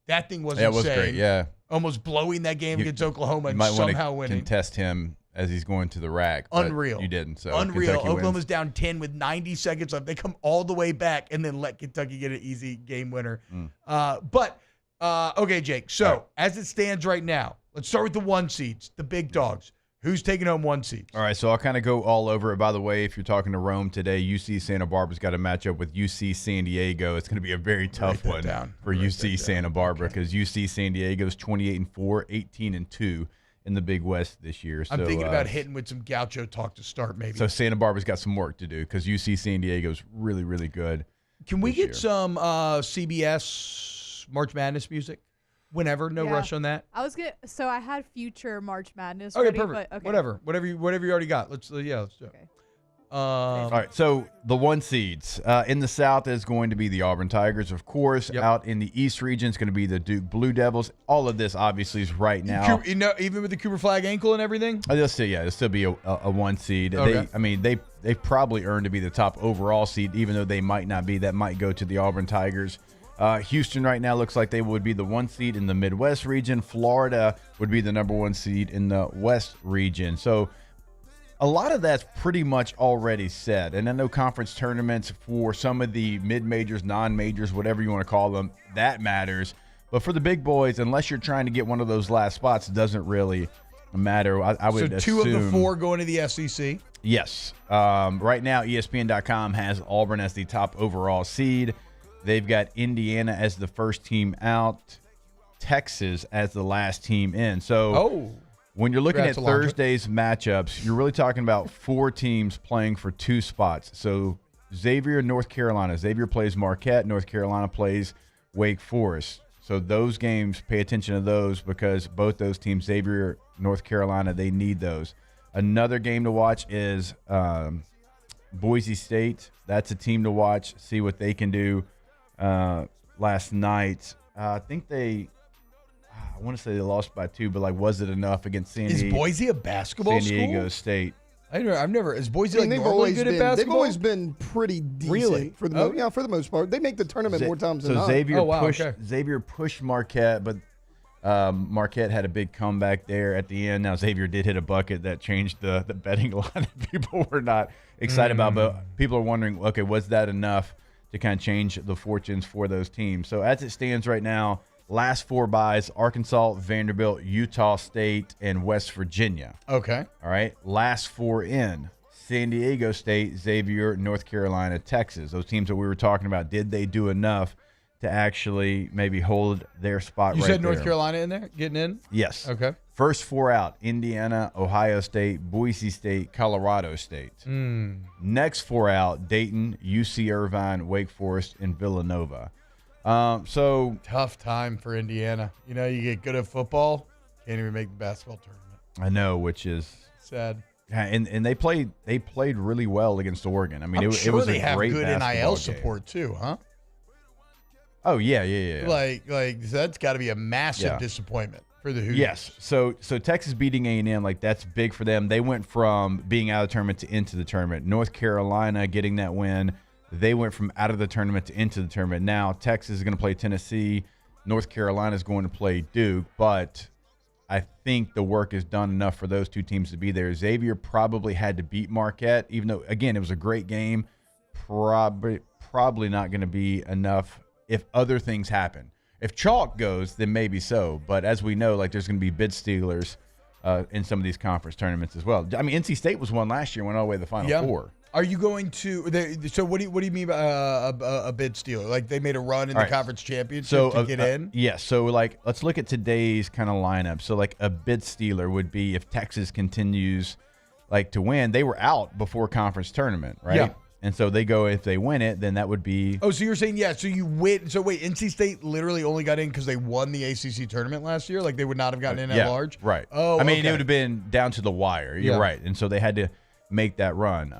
That thing was insane. It was great, yeah. Almost blowing that game against Oklahoma and might somehow want to winning. Contest him as he's going to the rack. Unreal. You didn't. So unreal. Kentucky Oklahoma's wins. down 10 with 90 seconds left. They come all the way back and then let Kentucky get an easy game winner. Okay, Jake. So as it stands right now, let's start with the 1 seeds, the big dogs. Who's taking home 1 seeds? All right, so I'll kind of go all over it. By the way, if you're talking to Rome today, UC Santa Barbara's got to match up with UC San Diego. It's going to be a very tough one for UC Santa Barbara because UC San Diego's 28-4, 18-2 in the Big West this year. So, I'm thinking about hitting with some Gaucho talk to start maybe. So Santa Barbara's got some work to do because UC San Diego's really, really good. Can we get some CBS March Madness music? Whenever, no rush on that. So I had future March Madness. Okay, ready, perfect. But, okay. Whatever you already got. Let's do it. Okay. All right, so the 1 seeds in the South is going to be the Auburn Tigers, of course. Yep. Out in the East region, it's going to be the Duke Blue Devils. All of this obviously is right now. You know, even with the Cooper flag ankle and everything. It'll still be a 1 seed. Okay. They've probably earned to be the top overall seed, even though they might not be. That might go to the Auburn Tigers. Houston right now looks like they would be the 1 seed in the Midwest region. Florida would be the number 1 seed in the West region. So a lot of that's pretty much already set. And I know conference tournaments for some of the mid-majors, non-majors, whatever you want to call them, that matters. But for the big boys, unless you're trying to get one of those last spots, it doesn't really matter. I would assume. So 2 of the 4 going to the SEC? Yes. Right now, ESPN.com has Auburn as the top overall seed. They've got Indiana as the first team out, Texas as the last team in. So when you're looking at Thursday's matchups, you're really talking about 4 teams playing for 2 spots. So Xavier, North Carolina. Xavier plays Marquette. North Carolina plays Wake Forest. So those games, pay attention to those because both those teams, Xavier, North Carolina, they need those. Another game to watch is Boise State. That's a team to watch, see what they can do. Last night, I think I want to say they lost by 2, but was it enough against San Diego? Is Boise a basketball San Diego State. I've never. Is Boise normally good at basketball? They've always been pretty decent. Really? For the most part. They make the tournament more times than not. Xavier pushed Marquette, but Marquette had a big comeback there at the end. Now Xavier did hit a bucket that changed the betting line that people were not excited about, but people are wondering, okay, was that enough to kind of change the fortunes for those teams? So as it stands right now, last 4 byes: Arkansas, Vanderbilt, Utah State, and West Virginia. Okay. All right. Last 4 in: San Diego State, Xavier, North Carolina, Texas. Those teams that we were talking about, did they do enough to actually maybe hold their spot You right said North there? Carolina in there, getting in? Yes. Okay. First 4 out: Indiana, Ohio State, Boise State, Colorado State. Next 4 out: Dayton, UC Irvine, Wake Forest, and Villanova. So tough time for Indiana. You get good at football, can't even make the basketball tournament. I know, which is sad. Yeah, and they played really well against Oregon. I mean, I'm it sure was they a have great good basketball NIL game. support too, huh? Oh yeah. Like that's got to be a massive disappointment for the Hoosiers. Yes. So Texas beating A&M, that's big for them. They went from being out of the tournament to into the tournament. North Carolina getting that win. They went from out of the tournament to into the tournament. Now Texas is going to play Tennessee. North Carolina is going to play Duke. But I think the work is done enough for those 2 teams to be there. Xavier probably had to beat Marquette, even though, again, it was a great game. Probably not going to be enough if other things happen. If chalk goes, then maybe so. But as we know, there's going to be bid stealers in some of these conference tournaments as well. I mean, NC State was one last year, went all the way to the Final Four. Are you going to? So what do you mean by a bid stealer? They made a run in the conference championship to get in? Yes. So let's look at today's kind of lineup. So a bid stealer would be if Texas continues to win. They were out before conference tournament, right? Yeah. And so they go, if they win it, then that would be. Oh, so you're saying so you win? So wait, NC State literally only got in because they won the ACC tournament last year. They would not have gotten in at large. Right. Oh, I mean, it would have been down to the wire. You're right. And so they had to make that run.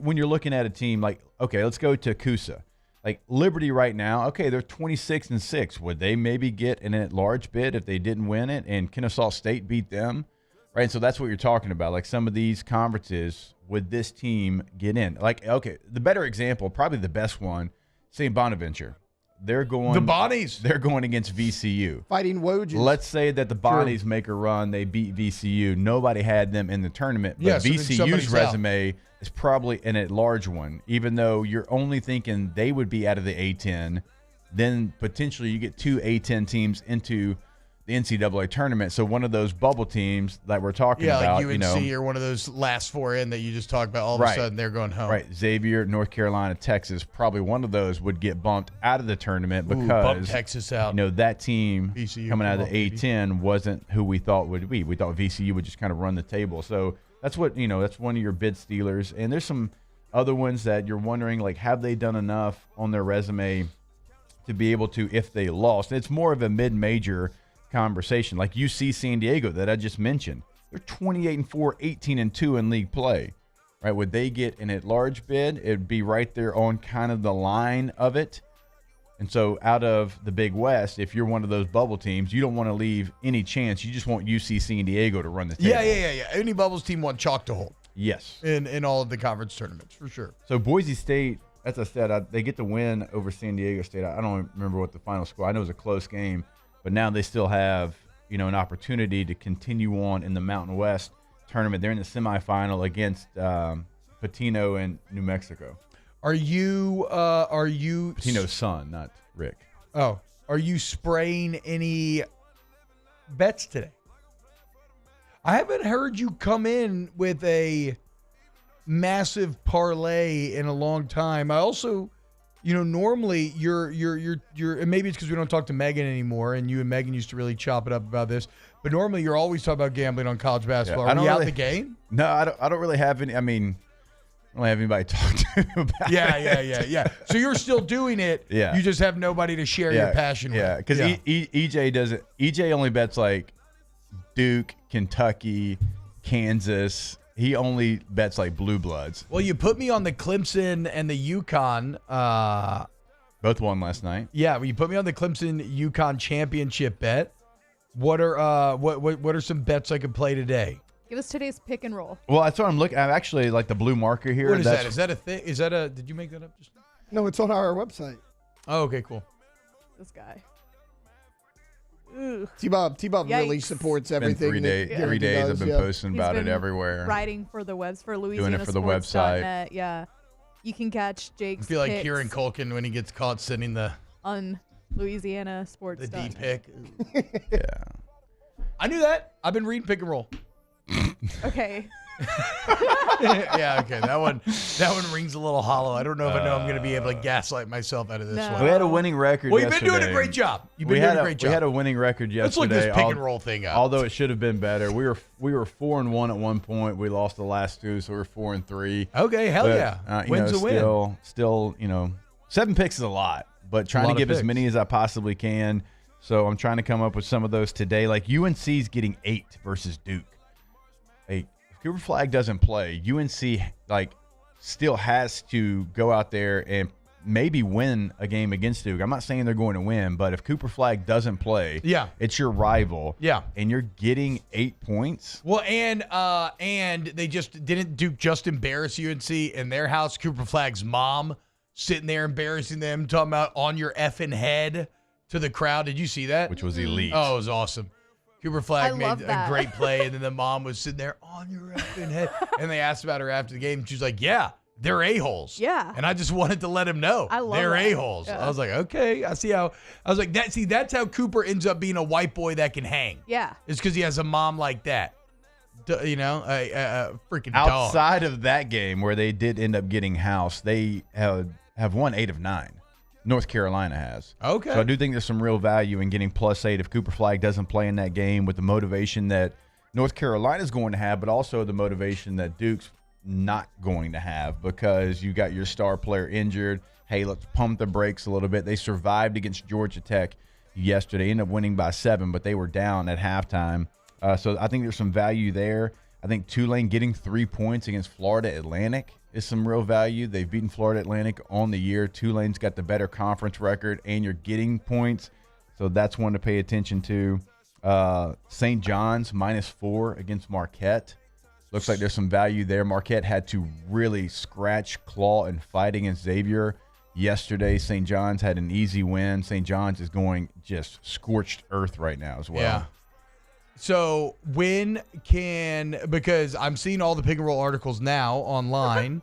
When you're looking at a team okay, let's go to Coosa. Liberty right now, okay, they're 26-6. Would they maybe get an at-large bid if they didn't win it and Kennesaw State beat them? Right, and so that's what you're talking about. Some of these conferences, would this team get in? Okay, the better example, probably the best one, St. Bonaventure. They're going the Bonnies. They're going against VCU. Fighting Woj. Let's say that the Bonnies make a run. They beat VCU. Nobody had them in the tournament. But so VCU's resume is probably an at-large one, even though you're only thinking they would be out of the A-10. Then potentially you get 2 A-10 teams into the NCAA tournament. So one of those bubble teams that we're talking about, like UNC or one of those last 4 in that you just talked about, all of a sudden they're going home. Right. Xavier, North Carolina, Texas, probably one of those would get bumped out of the tournament because bump Texas out. That team VCU coming out of the A-10 wasn't who we thought would be. We thought VCU would just kind of run the table. So that's what, that's one of your bid stealers. And there's some other ones that you're wondering, have they done enough on their resume to be able to, if they lost? And it's more of a mid-major conversation. UC San Diego that I just mentioned, they're 28-4, 18-2 in league play, right? Would they get an at-large bid? It'd be right there on kind of the line of it. And so out of the Big West, if you're one of those bubble teams, you don't want to leave any chance. You just want UC San Diego to run the table. Yeah. Any bubbles team want chalk to hold. Yes. In all of the conference tournaments, for sure. So Boise State, as I said, they get the win over San Diego State. I don't remember what the final score. I know it was a close game. But now they still have, an opportunity to continue on in the Mountain West tournament. They're in the semifinal against Patino and New Mexico. Are you Patino's son, not Rick. Oh, are you spraying any bets today? I haven't heard you come in with a massive parlay in a long time. I also, normally you're, and maybe it's because we don't talk to Megan anymore, and you and Megan used to really chop it up about this. But normally you're always talking about gambling on college basketball. Are you out the game? No, I don't really have any. I mean, don't have anybody to talk to about Yeah. So you're still doing it. Yeah. You just have nobody to share your passion with. Yeah, because EJ doesn't. EJ only bets like Duke, Kentucky, Kansas. He only bets like blue bloods. Well, you put me on the Clemson and the UConn. Both won last night. Yeah, well, you put me on the Clemson UConn championship bet. What are some bets I could play today? Give us today's pick and roll. Well, that's what I'm looking. I'm actually like the blue marker here. What is that? Is that a thing? Is that a? Did you make that up? Just No, it's on our website. Oh, okay, cool. This guy. T-Bob really Yikes. supports Been everything. 3 days. I've been posting about it everywhere. Writing for the webs for Louisiana Doing it for the website. Yeah, you can catch Jake's I feel like picks Kieran Culkin when he gets caught sending the on Louisiana Sports. D pick. Yeah, I knew that. I've been reading pick and roll. Okay. Yeah, okay. That one rings a little hollow. I don't know if I'm going to be able to gaslight myself out of this one. We had a winning record. Well, you've yesterday. been doing a great job. You've been doing a great job. We had a winning record yesterday. Let's look this pick and roll thing up. Although it should have been better. We were 4-1 at one point. We lost the last two, so we were 4-3. Okay, hell yeah. Win's a win. Still, 7 picks is a lot, but trying to give as many as I possibly can. So I'm trying to come up with some of those today. Like UNC's getting 8 versus Duke. If Cooper Flagg doesn't play, UNC still has to go out there and maybe win a game against Duke. I'm not saying they're going to win, but if Cooper Flagg doesn't play, it's your rival. Yeah. And you're getting 8 points. Well, and they didn't Duke just embarrass UNC in their house. Cooper Flagg's mom sitting there embarrassing them, talking about on your effing head to the crowd. Did you see that? Which was elite. Oh, it was awesome. Cooper Flagg made a great play, and then the mom was sitting there on your effing head. And they asked about her after the game. And she was like, yeah, they're a-holes. Yeah. And I just wanted to let him know they're a-holes. Yeah. I was like, okay, I see how. I was like, that's how Cooper ends up being a white boy that can hang. Yeah. It's because he has a mom like that. A freaking Outside dog. of that game where they did end up getting housed, they have won 8 of 9. North Carolina has. Okay. So I do think there's some real value in getting +8 if Cooper Flagg doesn't play in that game, with the motivation that North Carolina is going to have, but also the motivation that Duke's not going to have, because you got your star player injured. Hey, let's pump the brakes a little bit. They survived against Georgia Tech yesterday, ended up winning by 7, but they were down at halftime. So I think there's some value there. I think Tulane getting 3 points against Florida Atlantic is some real value. They've beaten Florida Atlantic on the year. Tulane's got the better conference record, and you're getting points. So that's one to pay attention to. St. John's -4 against Marquette. Looks like there's some value there. Marquette had to really scratch, claw, and fight against Xavier yesterday. St. John's had an easy win. St. John's is going just scorched earth right now as well. Yeah. So because I'm seeing all the pick and roll articles now online.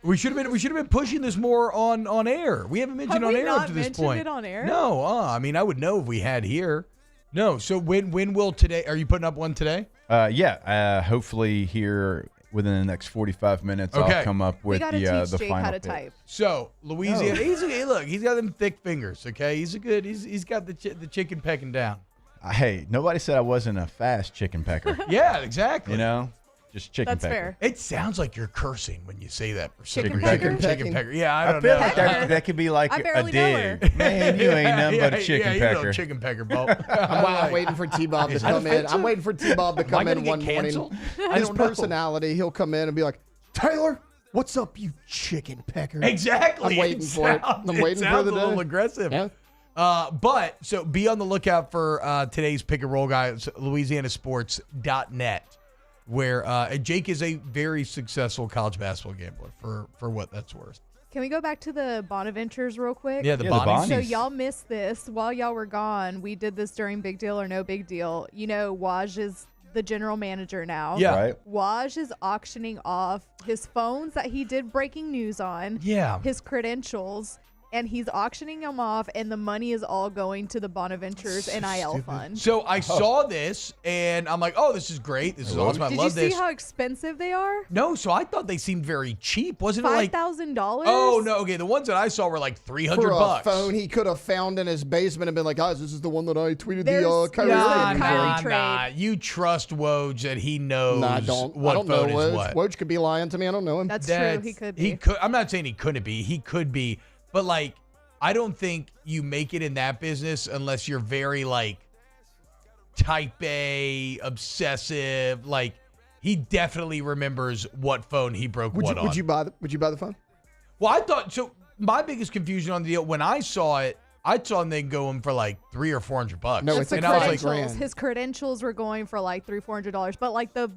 we should have been pushing this more on air. We haven't mentioned on air up to this point. It on air? No, I mean I would know if we had here. No, so when will today? Are you putting up one today? Yeah. Hopefully here within the next 45 minutes, I'll come up with the Jake final how to pick. type. So Louisiana, he's got them thick fingers. Okay, he's got the chicken pecking down. Hey, nobody said I wasn't a fast chicken pecker. Yeah, exactly. Just chicken That's pecker. fair. It sounds like you're cursing when you say that. Chicken pecker? Chicken pecker. Yeah, I don't feel know. like that could be like I a barely know her. dig. Man, you ain't nothing but a chicken you pecker. know chicken pecker, Bo. I'm waiting for T-Bob to come in. I'm waiting for T-Bob to come in one morning. His don't know. personality, he'll come in and be like, Taylor, what's up, you chicken pecker? Exactly. I'm waiting for it. I'm waiting for the a little day. aggressive. Yeah. But so be on the lookout for today's pick and roll guys, LouisianaSports.net, where Jake is a very successful college basketball gambler for what that's worth. Can we go back to the Bonaventures real quick? Yeah, the Bonnies. So y'all missed this while y'all were gone. We did this during Big Deal or No Big Deal. Waj is the general manager now. Yeah. Right. Waj is auctioning off his phones that he did breaking news on. Yeah. His credentials. and he's auctioning them off, and the money is all going to the Bonaventure's NIL fund. So I saw this, and I'm like, oh, this is great. This is awesome. I love this. Did you see how expensive they are? No, so I thought they seemed very cheap. Wasn't it like $5,000? Oh no, okay. The ones that I saw were like $300. For a phone he could have found in his basement and been like, guys, this is the one that I tweeted the Kyrie Irving trade. Nah, you trust Woj that he knows I don't know Woj. What. Woj could be lying to me. I don't know him. That's true. He could be. I'm not saying he couldn't be. He could be. But like, I don't think you make it in that business unless you're very like type A, obsessive. Like, he definitely remembers what phone he broke on. Would you buy the phone? Well, I thought so. My biggest confusion on the deal when I saw it, I saw them going for like $300 or $400. No, it's the credentials. His credentials were going for like $300-$400. But like the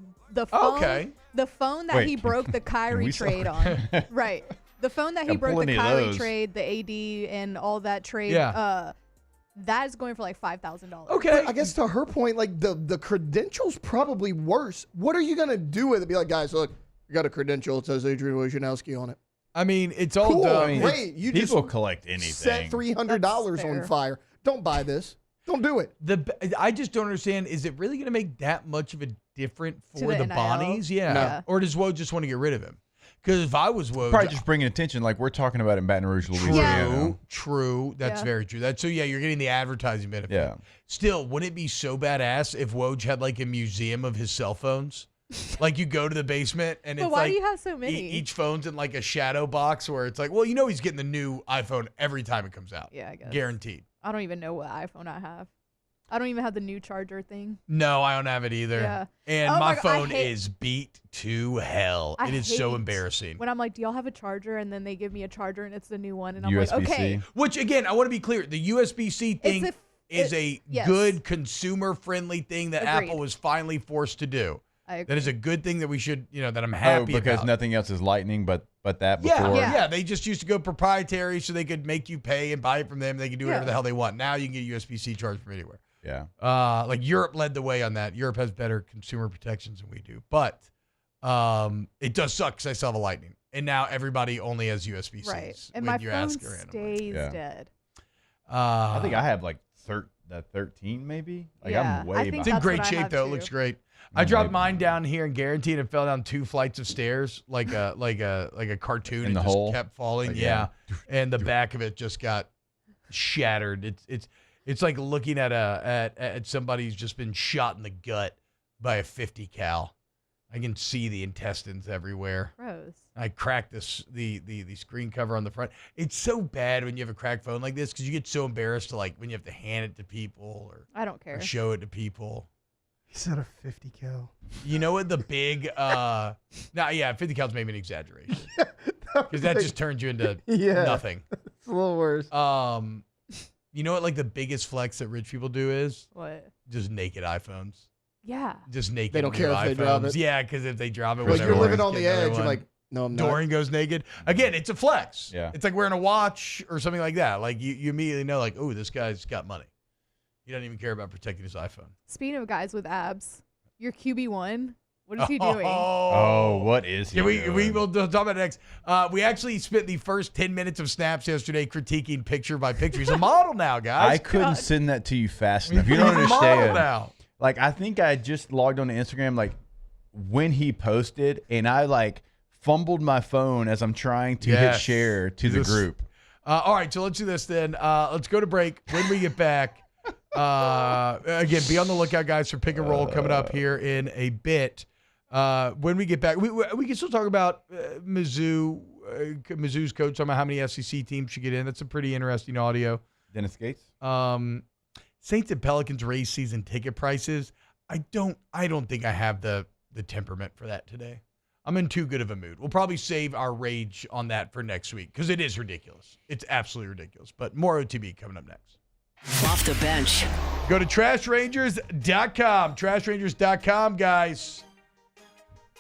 phone, the phone that he broke the Kyrie trade on, right? The phone that he broke the Kyrie trade, the AD, and all that trade, that is going for like $5,000. Okay. But I guess to her point, like the credential's probably worse. What are you gonna do with it? Be like, guys, look, you got a credential. It says Adrian Wojnarowski on it. I mean, it's all cool. done. Great. You people just collect anything. Set $300 on fire. Don't buy this. Don't do it. I just don't understand. Is it really going to make that much of a difference for the NIL? Bonnies? Yeah. No. Or does Woj just want to get rid of him? Because if I was Woj, Probably just bringing attention, like we're talking about in Baton Rouge, Louisiana. True. That's very true. So you're getting the advertising benefit. Yeah. Still, wouldn't it be so badass if Woj had like a museum of his cell phones? Like you go to the basement and But it's why like do you have so many? Each phone's in like a shadow box where it's like, well, you know, he's getting the new iPhone every time it comes out. Yeah, I guess. Guaranteed. I don't even know what iPhone I have. I don't even have the new charger thing. No, I don't have it either. Yeah. And Oh my my God, phone is beat to hell. I It is so hate embarrassing. When I'm like, do y'all have a charger? And then they give me a charger and it's the new one. And I'm USB-C. like, okay. Which, again, I want to be clear. The USB-C thing is a yes. good consumer-friendly thing that Agreed. Apple was finally forced to do. I agree. That is a good thing that we should, that I'm happy because about. nothing else is lightning but that before. Yeah. They just used to go proprietary so they could make you pay and buy it from them. They could do whatever the hell they want. Now you can get USB-C charge from anywhere. Yeah. Like Europe led the way on that. Europe has better consumer protections than we do. But it does suck because I still have a lightning. And now everybody only has USB-Cs. Right. And when my you phone ask around. stays dead. I think I have like 13 maybe. Like I'm way behind. It's in great shape though. It looks great. I dropped mine down here and guaranteed it fell down 2 flights of stairs like a cartoon. In the it just hole? kept falling. Like, yeah. And the back of it just got shattered. It's like looking at somebody who's just been shot in the gut by a 50 cal. I can see the intestines everywhere. Gross. I cracked the screen cover on the front. It's so bad when you have a cracked phone like this because you get so embarrassed to like when you have to hand it to people or I don't care. or show it to people. He said a 50 cal. You know what the big 50 cal's maybe an exaggeration because that just turns you into nothing. It's a little worse. You know what like the biggest flex that rich people do is what? Just naked iPhones. Yeah. Just naked. They don't care new if they iPhones. drop it. Yeah, because if they drop it, Like whatever, you're living just on the get another edge. You're one. like, no, I'm not. Dorian goes naked. Again, it's a flex. Yeah. It's like wearing a watch or something like that. Like you immediately know, like, oh, this guy's got money. He doesn't even care about protecting his iPhone. Speaking of guys with abs, your QB1, what is he doing? Oh, what is he doing? We will talk about it next. We actually spent the first 10 minutes of snaps yesterday critiquing picture by picture. He's a model now, guys. I couldn't send that to you fast enough. You He's don't a model understand. now. Like, I think I just logged on to Instagram, like, when he posted, and I, like, fumbled my phone as I'm trying to hit share to the group. All right, so let's do this then. Let's go to break. When we get back, again, be on the lookout, guys, for Pick and Roll coming up here in a bit. When we get back, we can still talk about Mizzou. Mizzou's coach talking about how many SEC teams should get in. That's a pretty interesting audio. Dennis Gates? Saints and Pelicans raise season ticket prices. I don't think I have the temperament for that today. I'm in too good of a mood. We'll probably save our rage on that for next week because it is ridiculous. It's absolutely ridiculous. But more OTB coming up next. Off the bench. Go to trashrangers.com. Trashrangers.com, guys.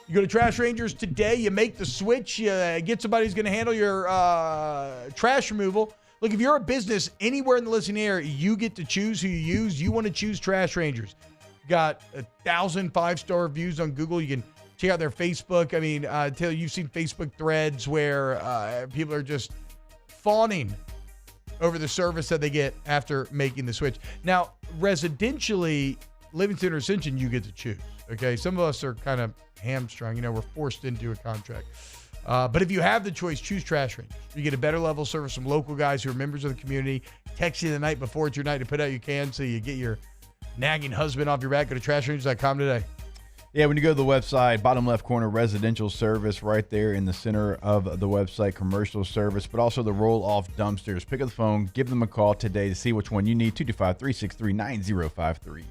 You go to Trash Rangers today. You make the switch. You get somebody who's going to handle your trash removal. Look, if you're a business anywhere in the listening area, you get to choose who you use. You want to choose Trash Rangers. Got 1,000 5-star reviews on Google. You can check out their Facebook. I mean, Taylor, you've seen Facebook threads where people are just fawning over the service that they get after making the switch. Now, residentially, Livingston or Ascension, you get to choose. Okay, some of us are kind of hamstrung. We're forced into a contract. But if you have the choice, choose Trash Rangers. You get a better level of service from local guys who are members of the community. Text you the night before it's your night to put out your can so you get your nagging husband off your back. Go to trashrangers.com today. Yeah, when you go to the website, bottom left corner, residential service right there in the center of the website, commercial service, but also the roll-off dumpsters. Pick up the phone, give them a call today to see which one you need, 225-363-9053.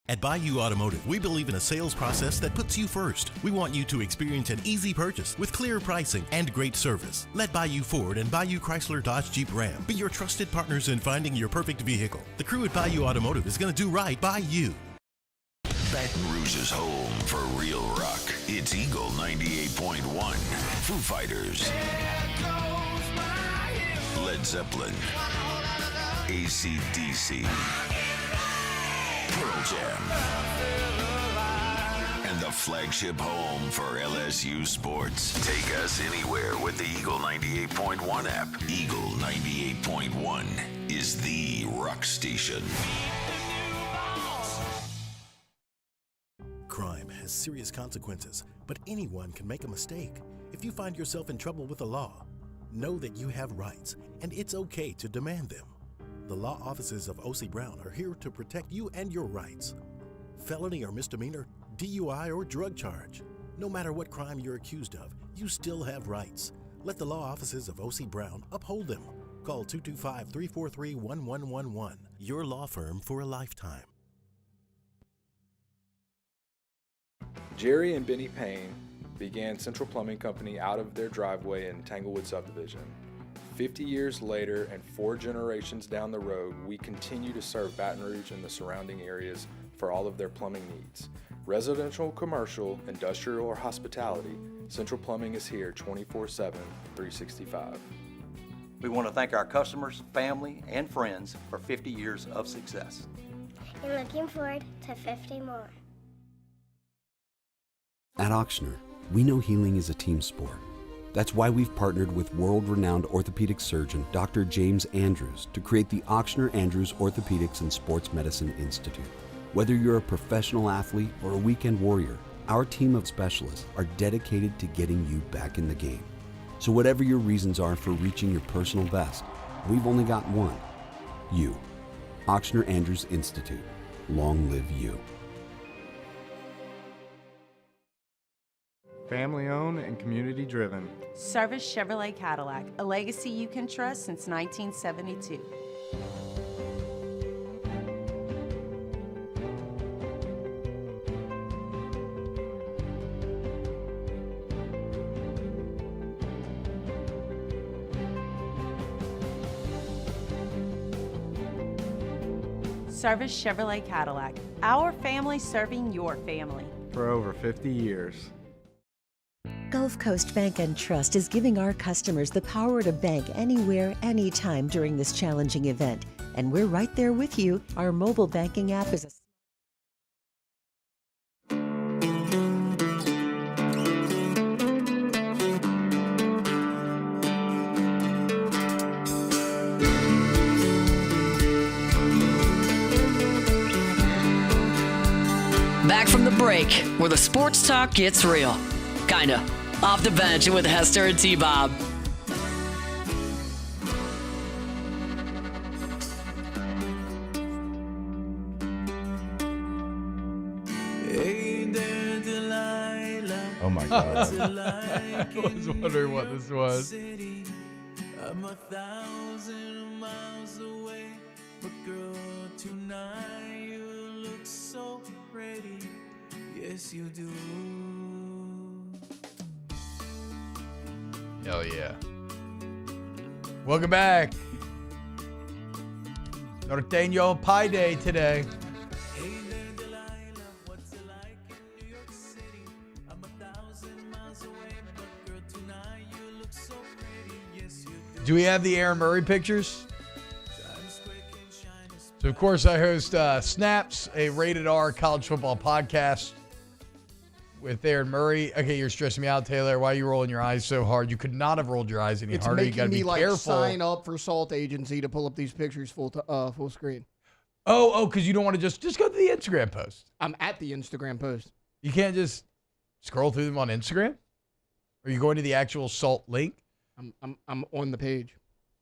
At Bayou Automotive, we believe in a sales process that puts you first. We want you to experience an easy purchase with clear pricing and great service. Let Bayou Ford and Bayou Chrysler Dodge Jeep Ram be your trusted partners in finding your perfect vehicle. The crew at Bayou Automotive is going to do right by you. Baton Rouge's home for real rock. It's Eagle 98.1. Foo Fighters. Led Zeppelin. AC/DC. Pearl Jam. And the flagship home for LSU sports. Take us anywhere with the Eagle 98.1 app. Eagle 98.1 is the rock station. Crime has serious consequences, but anyone can make a mistake. If you find yourself in trouble with the law, know that you have rights, and it's okay to demand them. The law offices of O.C. Brown are here to protect you and your rights. Felony or misdemeanor, DUI or drug charge. No matter what crime you're accused of, you still have rights. Let the law offices of O.C. Brown uphold them. Call 225-343-1111. Your law firm for a lifetime. Jerry and Benny Payne began Central Plumbing Company out of their driveway in Tanglewood Subdivision. 50 years later and 4 generations down the road, we continue to serve Baton Rouge and the surrounding areas for all of their plumbing needs. Residential, commercial, industrial, or hospitality, Central Plumbing is here 24/7, 365. We want to thank our customers, family, and friends for 50 years of success. And looking forward to 50 more. At Auctioner, we know healing is a team sport. That's why we've partnered with world-renowned orthopedic surgeon Dr. James Andrews to create the Auctioner Andrews Orthopedics and Sports Medicine Institute. Whether you're a professional athlete or a weekend warrior, our team of specialists are dedicated to getting you back in the game. So whatever your reasons are for reaching your personal best, we've only got one: you. Auctioner Andrews Institute. Long live you. Family owned and community driven. Service Chevrolet Cadillac, a legacy you can trust since 1972. Service Chevrolet Cadillac, our family serving your family. For over 50 years. Gulf Coast Bank and Trust is giving our customers the power to bank anywhere, anytime during this challenging event. And we're right there with you. Our mobile banking app is a Back from the break, where the sports talk gets real. Kinda. Off the bench with Hester and T-Bob. Oh my God. I was wondering what this was. I'm 1,000 miles away, but girl, tonight you look so pretty. Yes, you do. Hell yeah. Welcome back. Norteño Pie Day today. Do we have the Aaron Murray pictures? So, of course, I host Snaps, a rated R college football podcast. with Aaron Murray. Okay, you're stressing me out, Taylor. Why are you rolling your eyes so hard? You could not have rolled your eyes any It's harder. You got to making be me careful. sign up for Salt Agency to pull up these pictures full screen. Oh, because you don't want to just go to the Instagram post. I'm at the Instagram post. You can't just scroll through them on Instagram? Or are you going to the actual Salt link? I'm on the page.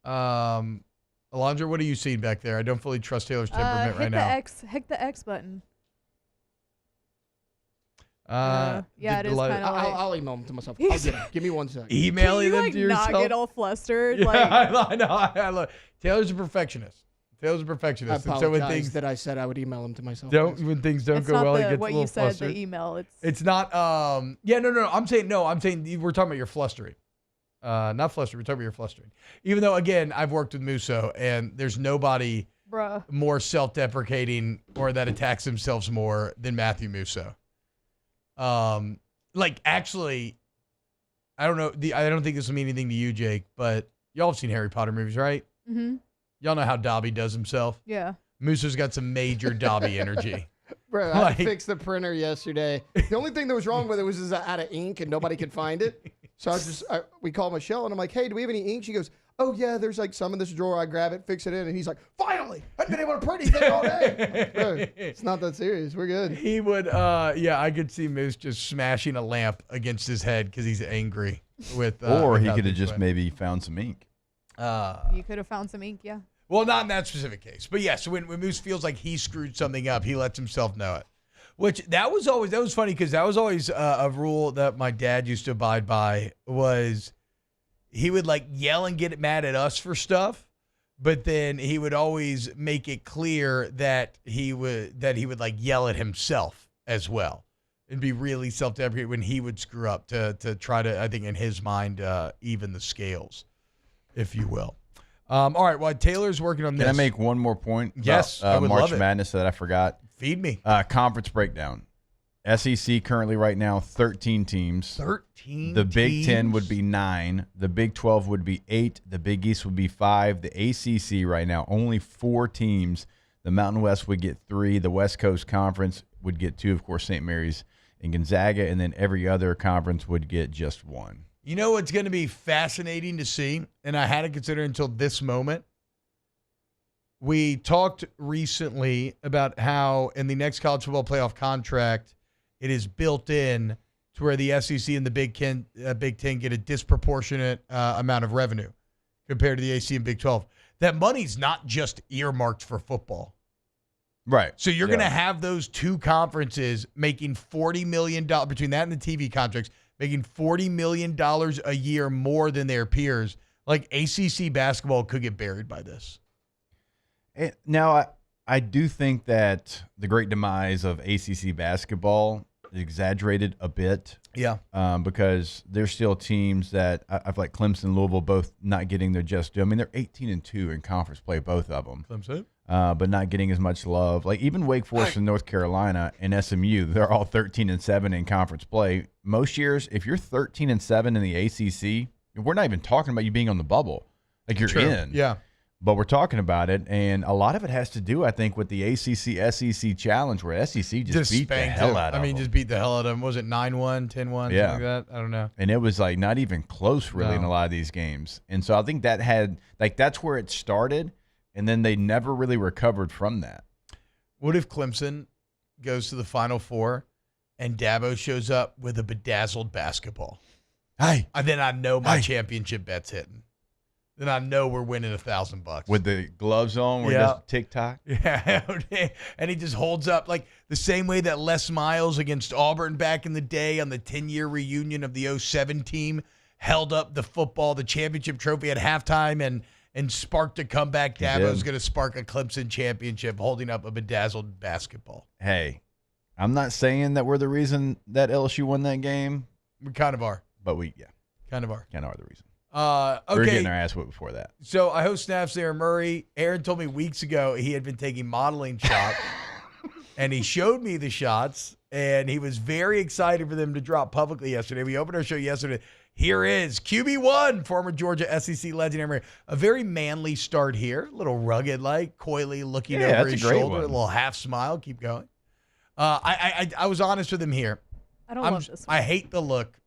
Alondra, what are you seeing back there? I don't fully trust Taylor's temperament right now. Hit the X button. Yeah, it is kind of like... I'll email them to myself. I'll get them. Give me 1 second. Emailing them like, to yourself? not get all flustered? Yeah, Like, I know. I love Taylor's a perfectionist. I And so apologize when things that I said I would email them to myself. when things don't go well, he gets a little flustered. The email. It's not. No. I'm saying we're talking about your flustering. Not flustering. We're talking about your flustering. Even though, again, I've worked with Musso, and there's nobody more self-deprecating or that attacks themselves more than Matthew Musso. Actually, I don't know. I don't think this will mean anything to you, Jake, but y'all have seen Harry Potter movies, right? Mm-hmm. Y'all know how Dobby does himself. Yeah. Musso's got some major Dobby energy. Bro, I fixed the printer yesterday. The only thing that was wrong with it was out of ink and nobody could find it. So we called Michelle and I'm like, hey, do we have any ink? She goes, oh yeah, there's like some in this drawer. I grab it, fix it in. And he's like, finally, I've been able to print anything all day. Like, bro, it's not that serious. We're good. He would, I could see Moose just smashing a lamp against his head because he's angry with. Or he could have just maybe found some ink. You could have found some ink, yeah. Well, not in that specific case. But yeah, so when Moose feels like he screwed something up, he lets himself know it. Which that was funny because that was always a rule that my dad used to abide by was he would like yell and get mad at us for stuff, but then he would always make it clear that he would like yell at himself as well and be really self-deprecating when he would screw up to try to, I think in his mind, even the scales, if you will. All right, well, Taylor's working on this. Can I make one more point? Yes, about, I would March love it. Madness that I forgot. Feed me. Conference breakdown. SEC currently right now 13 teams. 13 The Big teams? 10 would be 9. The Big 12 would be 8. The Big East would be 5. The ACC right now only 4 teams. The Mountain West would get 3. The West Coast Conference would get 2. Of course, St. Mary's and Gonzaga, and then every other conference would get just 1. You know what's going to be fascinating to see, and I hadn't considered until this moment? We talked recently about how in the next college football playoff contract, it is built in to where the SEC and the Big Ten get a disproportionate amount of revenue compared to the AC and Big 12. That money's not just earmarked for football. Right. So you're going to have those two conferences making $40 million between that and the TV contracts, making $40 million a year more than their peers. Like ACC basketball could get buried by this. Now, I do think that the great demise of ACC basketball is exaggerated a bit. Yeah. Because there's still teams that I feel like Clemson and Louisville both not getting their just due. I mean, they're 18-2 in conference play, both of them. Clemson. But not getting as much love. Like even Wake Forest and North Carolina and SMU, they're all 13-7 in conference play. Most years, if you're 13-7 in the ACC, we're not even talking about you being on the bubble. Like you're in. Yeah. But we're talking about it, and a lot of it has to do, I think, with the ACC-SEC challenge, where SEC just beat the hell out of them. I mean, just beat the hell out of them. Was it 9-1, 10-1, something like that? I don't know. And it was like not even close, really, in a lot of these games. And so I think that had, like, that's where it started, and then they never really recovered from that. What if Clemson goes to the Final Four and Dabo shows up with a bedazzled basketball? Hey. And then I know my championship bet's hitting. Then I know we're winning $1,000 with the gloves on. We're just TikTok. Yeah, and he just holds up like the same way that Les Miles against Auburn back in the day on the 10-year reunion of the 07 team held up the football, the championship trophy at halftime, and sparked a comeback. Dabo's going to spark a Clemson championship, holding up a bedazzled basketball. Hey, I'm not saying that we're the reason that LSU won that game. We kind of are, but kind of are the reason. Okay. We were getting our ass whipped before that. So I host Snaps there, Murray. Aaron told me weeks ago he had been taking modeling shots, and he showed me the shots, and he was very excited for them to drop publicly yesterday. We opened our show yesterday. Here is QB1, former Georgia SEC legend, Aaron Murray. A very manly start here, a little rugged-like, coyly looking over his shoulder, a little half smile. Keep going. I was honest with him here. I don't love this one. I hate the look.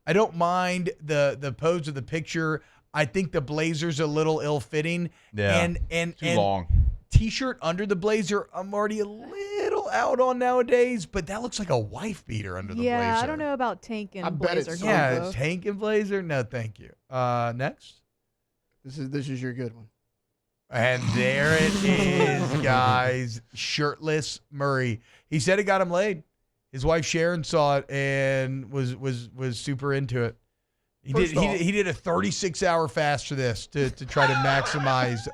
I don't mind the pose of the picture. I think the blazer's a little ill-fitting. Yeah, and too long. T-shirt under the blazer, I'm already a little out on nowadays, but that looks like a wife beater under the blazer. Yeah, I don't know about tank and blazer. Yeah, tank and blazer? No, thank you. Next. This is your good one. And there it is, guys. Shirtless Murray. He said it got him laid. His wife Sharon saw it and was super into it. He did a 36-hour fast for this to try to maximize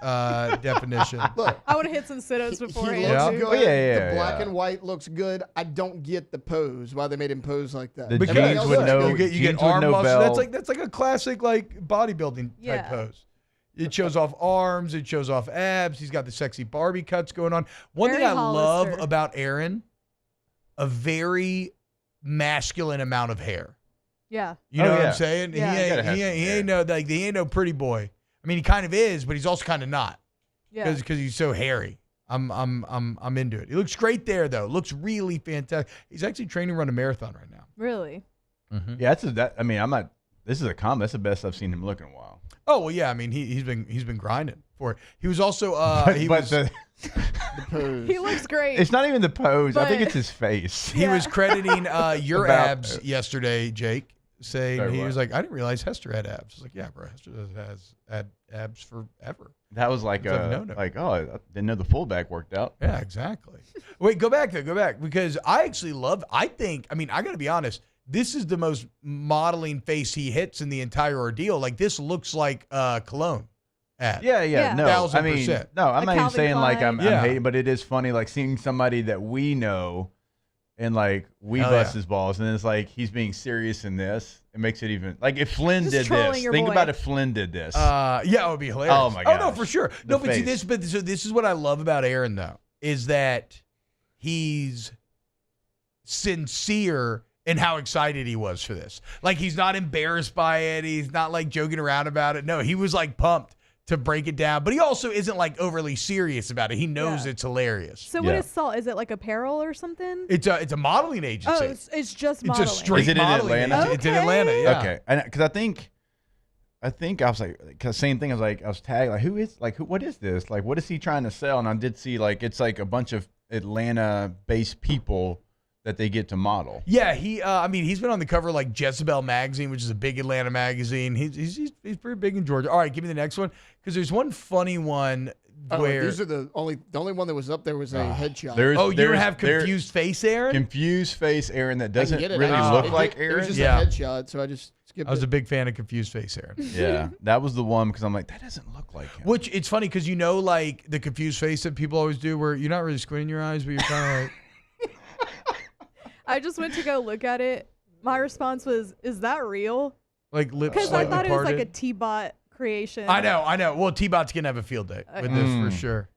definition. Look, I would have hit some sit-ups beforehand. He looks too. good. The black and white looks good. I don't get the pose. Why they made him pose like that? The jeans with no, you get arm muscles. That's like a classic like bodybuilding type pose. It shows off arms. It shows off abs. He's got the sexy Barbie cuts going on. One thing I love about Aaron, a very masculine amount of hair. Yeah. You know what I'm saying? Yeah. He ain't no pretty boy. I mean, he kind of is, but he's also kind of not. Yeah. Because he's so hairy. I'm into it. He looks great there though. Looks really fantastic. He's actually training to run a marathon right now. Really? Mm-hmm. Yeah, I'm not. This is a comment. That's the best I've seen him look in a while. Oh well, yeah. I mean, he's been grinding for it. He was also the pose. He looks great. It's not even the pose. I think it's his face. He was crediting your abs yesterday, Jake, saying Sorry, he what? was like, I didn't realize Hester had abs. I was like, yeah, bro, Hester has had abs forever. That was like no. I didn't know the fullback worked out. Yeah, exactly. Wait, go back because I actually I got to be honest. This is the most modeling face he hits in the entire ordeal. Like this looks like Cologne. Ad. Yeah. No, 1,000%. No, I'm not even saying like I'm Yeah. hating, but it is funny like seeing somebody that we know and like we Hell bust yeah. his balls, and then it's like he's being serious in this. It makes it even like if Flynn Just did trolling this. your Think boy. about if Flynn did this. Yeah, it would be hilarious. Oh my Oh no, gosh. for sure. The No, but see face. this is what I love about Aaron though, is that he's sincere in how excited he was for this. Like he's not embarrassed by it. He's not like joking around about it. No, he was like pumped to break it down, but he also isn't like overly serious about it. He knows it's hilarious. So what is Salt? Is it like apparel or something? It's a modeling agency. Oh, it's just It's modeling. a straight Is it in modeling Atlanta? agency. It's in Atlanta, yeah. Okay, and because I think I was like, cause same thing. I was tagged like, what is this? Like, what is he trying to sell? And I did see like it's like a bunch of Atlanta-based people that they get to model. Yeah, he's been on the cover of like Jezebel magazine, which is a big Atlanta magazine. He's pretty big in Georgia. All right, give me the next one because there's one funny one where these are the only one that was up there was a headshot. you don't have confused face, Aaron? Confused face, Aaron. That doesn't get it. really look like It Aaron. was just a headshot, so I just skipped I was it. a big fan of confused face, Aaron. Yeah, that was the one because I'm like, that doesn't look like him. Which it's funny because like the confused face that people always do, where you're not really squinting your eyes, but you're kind of like. I just went to go look at it. My response was, "Is that real?" Like lips Because I slightly thought it was like a parted. T-bot creation. I know. Well, T-Bot's gonna have a field day with this for sure.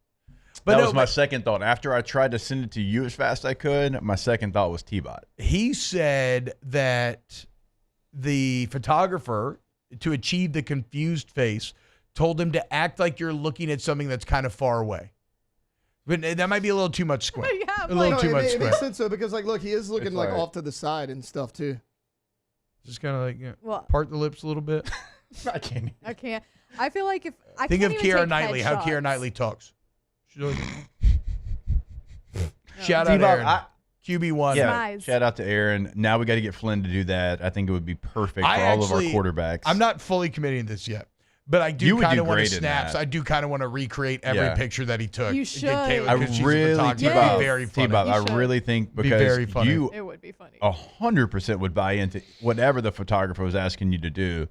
But that was my second thought. After I tried to send it to you as fast as I could, my second thought was T-Bot. He said that the photographer, to achieve the confused face, told him to act like you're looking at something that's kind of far away. But that might be a little too much squint. Yeah, a little too much It squint. makes sense though because look, he is looking It's like like- off to the side and stuff too. Just kind of like Well- part the lips a little bit. I can't. I can't. I feel like if I Think can't of even Keira take Knightley. How headshots. Keira Knightley talks. She's like, shout out T-Bot, Aaron. QB1. Yeah, Nice. shout out to Aaron. Now we got to get Flynn to do that. I think it would be perfect for all of our quarterbacks. I'm not fully committing to this yet, but I You do would kind do of want to great in snaps. that. I do kind of want to recreate every Yeah. picture that he took. You and should. get Caitlin, I 'cause she's a really, photographer. Yes. It'd be very funny. T-Bot, You I should. really think Be because very funny. you It would be funny. 100% would buy into whatever the photographer was asking you to do.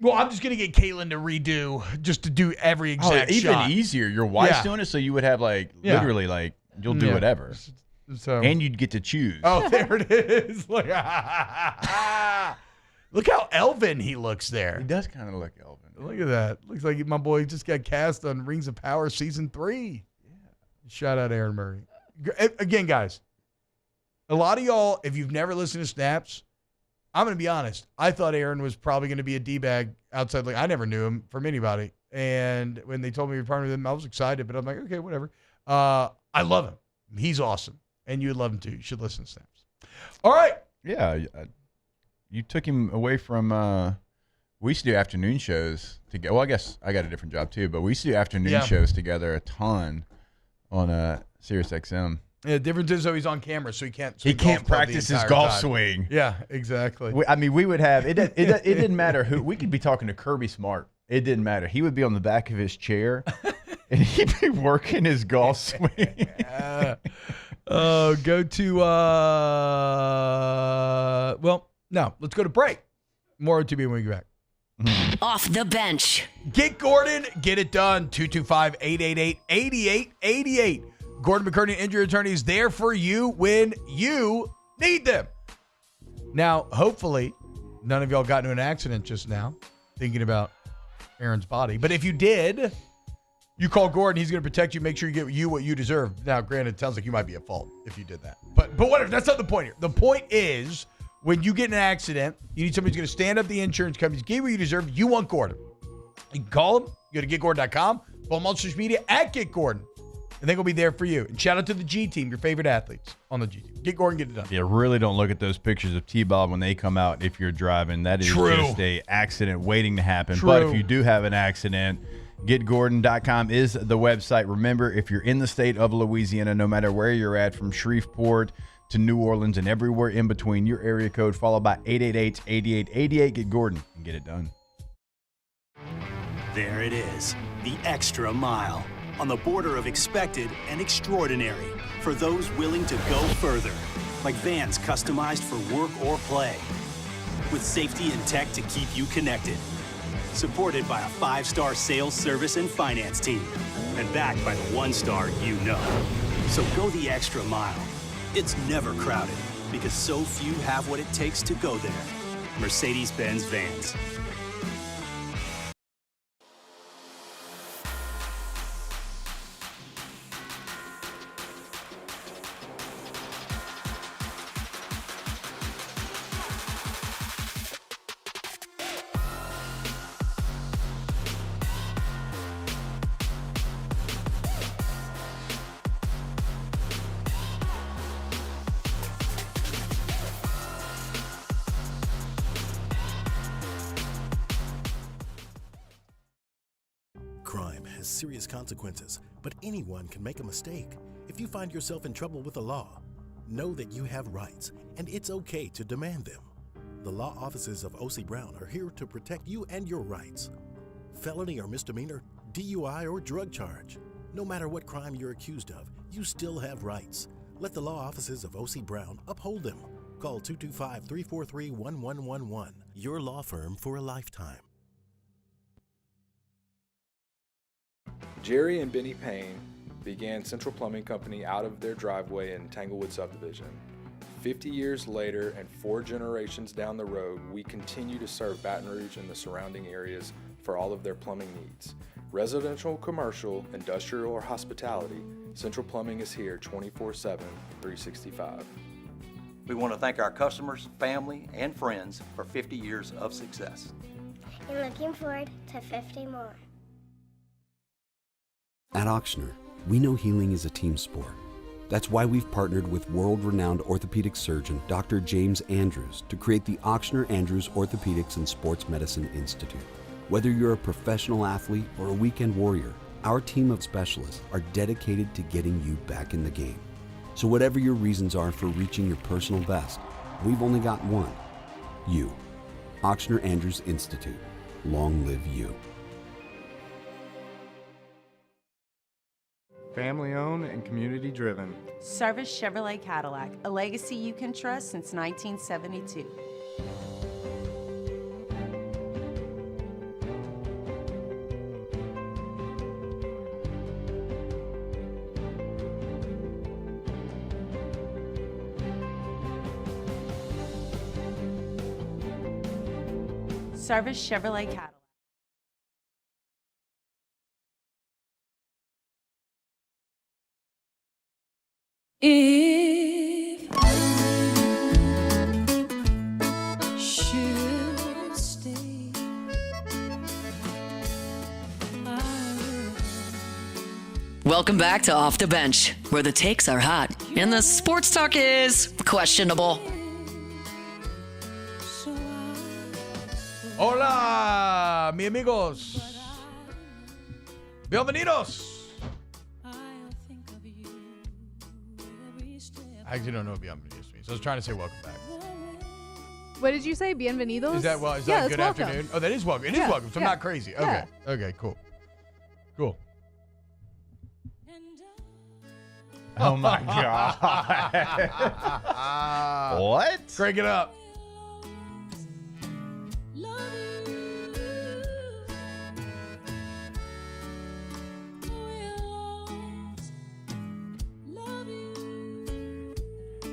Well, I'm just going to get Caitlin to redo, just to do every exact even shot. easier. Your wife's Yeah. doing it, so you would have like Yeah. literally like you'll do Yeah. whatever, So, and you'd get to choose. oh, there it is. Look, look how Elvin he looks there. He does kind of look Elvin. Look at that. Looks like my boy just got cast on Rings of Power Season 3. Yeah. Shout out Aaron Murray. Again, guys, a lot of y'all, if you've never listened to Snaps, I'm going to be honest. I thought Aaron was probably going to be a D-bag outside. Like I never knew him from anybody. And when they told me to be partnered with him, I was excited. But I'm like, okay, whatever. I love him. He's awesome. And you would love him too. You should listen to Snaps. All right. Yeah, you took him away from. We used to do afternoon shows together. Well, I guess I got a different job too, but we used to do afternoon shows together a ton on Sirius XM. Yeah, the difference is though he's on camera, so he can't. He can't practice his golf swing. Yeah, exactly. We would have it. It didn't matter who. We could be talking to Kirby Smart. It didn't matter. He would be on the back of his chair, and he'd be working his golf swing. Go to let's go to break. More OTB when we get back. Off the bench. Get Gordon, get it done. 225-888-8888. Gordon McCurdy, injury attorney, is there for you when you need them. Now, hopefully, none of y'all got into an accident just now thinking about Aaron's body. But if you did, you call Gordon. He's going to protect you, make sure you get what you deserve. Now, granted, it sounds like you might be at fault if you did that. But whatever. That's not the point here. The point is, when you get in an accident, you need somebody who's going to stand up the insurance companies, give you what you deserve. You want Gordon. You can call him. Go to getgordon.com. Follow him on social media at GetGordon. And they're going to be there for you. And shout out to the G team, your favorite athletes on the G team. Get Gordon, get it done. Yeah, really don't look at those pictures of T-Bob when they come out if you're driving. That is just a accident waiting to happen. True. But if you do have an accident, getgordon.com is the website. Remember, if you're in the state of Louisiana, no matter where you're at, from Shreveport to New Orleans and everywhere in between, your area code followed by 888-8888. Get Gordon and get it done. There it is, the extra mile. On the border of expected and extraordinary for those willing to go further. Like vans customized for work or play. With safety and tech to keep you connected. Supported by a 5-star sales, service, and finance team. And backed by the 1-star you know. So go the extra mile. It's never crowded because so few have what it takes to go there. Mercedes-Benz Vans. Crime has serious consequences, but anyone can make a mistake. If you find yourself in trouble with the law, know that you have rights, and it's okay to demand them. The law offices of O.C. Brown are here to protect you and your rights. Felony or misdemeanor, DUI or drug charge. No matter what crime you're accused of, you still have rights. Let the law offices of O.C. Brown uphold them. Call 225-343-1111. Your law firm for a lifetime. Jerry and Benny Payne began Central Plumbing Company out of their driveway in Tanglewood subdivision. 50 years later and 4 generations down the road, we continue to serve Baton Rouge and the surrounding areas for all of their plumbing needs. Residential, commercial, industrial, or hospitality, Central Plumbing is here 24/7, 365. We want to thank our customers, family, and friends for 50 years of success. And looking forward to 50 more. At Auctioner, we know healing is a team sport. That's why we've partnered with world-renowned orthopedic surgeon Dr. James Andrews to create the Auctioner Andrews Orthopedics and Sports Medicine Institute. Whether you're a professional athlete or a weekend warrior, our team of specialists are dedicated to getting you back in the game. So whatever your reasons are for reaching your personal best, we've only got one: you. Auctioner Andrews Institute. Long live you. Family owned and community driven. Service Chevrolet Cadillac, a legacy you can trust since 1972. Service Chevrolet Cadillac. If should stay, Welcome back to Off the Bench, where the takes are hot and the sports talk is questionable. Hola, mi amigos. Bienvenidos. I actually don't know what bienvenidos means. I was trying to say welcome back. What did you say? Bienvenidos? Is that good welcome. afternoon? Oh, that is welcome. It is welcome, so I'm not crazy. Okay. Yeah. Okay, cool. Cool. Oh, my God. What? Crank it up.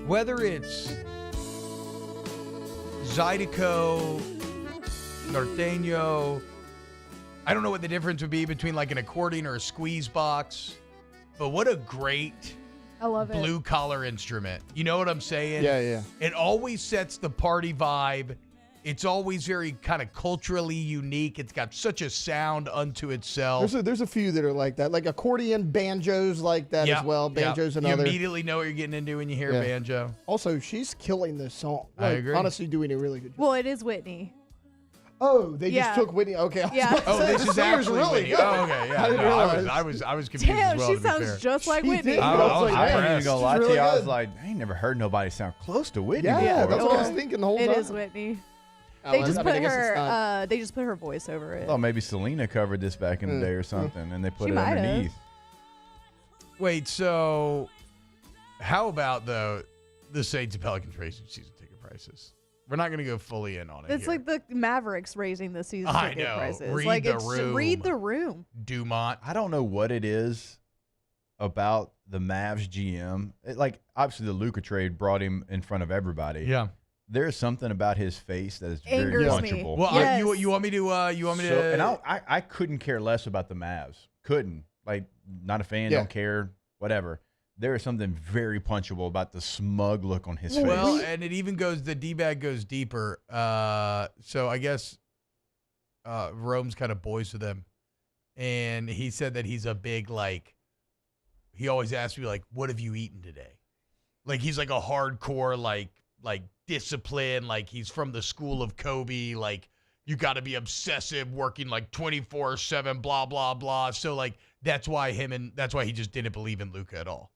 Whether it's Zydeco, Norteño, I don't know what the difference would be between like an accordion or a squeeze box, but what a great I love it. blue collar instrument. You know what I'm saying? Yeah. It always sets the party vibe. It's always very kind of culturally unique. It's got such a sound unto itself. There's a few that are like that, like accordion, banjos like that as well. Banjos and you other. immediately know what you're getting into when you hear banjo. Also, she's killing this song. I agree. Honestly, doing a really good job. Well, it is Whitney. Oh, they just took Whitney. Okay. Yeah. Oh, this is actually really Whitney. good. Oh, okay, yeah. I didn't realize. I was confused Damn, as well. she to be sounds fair. just like She Whitney. did. I wasn't even impressed. gonna lie to She's you. really I was good. like, I ain't never heard nobody sound close to Whitney Yeah, before. that's what I was thinking the whole time. It is Whitney. Oh, They I just mean, put I guess it's her. not. They just put her voice over it. I thought maybe Selena covered this back in the day or something, and they put She it might have. underneath. Wait, so how about, though, the Saints and Pelicans raising season ticket prices? We're not going to go fully in on it It's here. like the Mavericks raising the season I ticket know. prices. Read like the it's room. read the room. Dumont. I don't know what it is about the Mavs GM. Obviously, the Luka trade brought him in front of everybody. Yeah. There's something about his face that is very Angers me. punchable. Well, Yes. you want me to? And I couldn't care less about the Mavs. Couldn't. Not a fan. Yeah. Don't care. Whatever. There is something very punchable about the smug look on his face. Well, and it even goes. The D-bag goes deeper. So I guess Rome's kind of boys with him, and he said that he's a big He always asks me "What have you eaten today?" He's like a hardcore like discipline. He's from the school of Kobe. You got to be obsessive, working 24/7. Blah blah blah. So that's why he just didn't believe in Luka at all.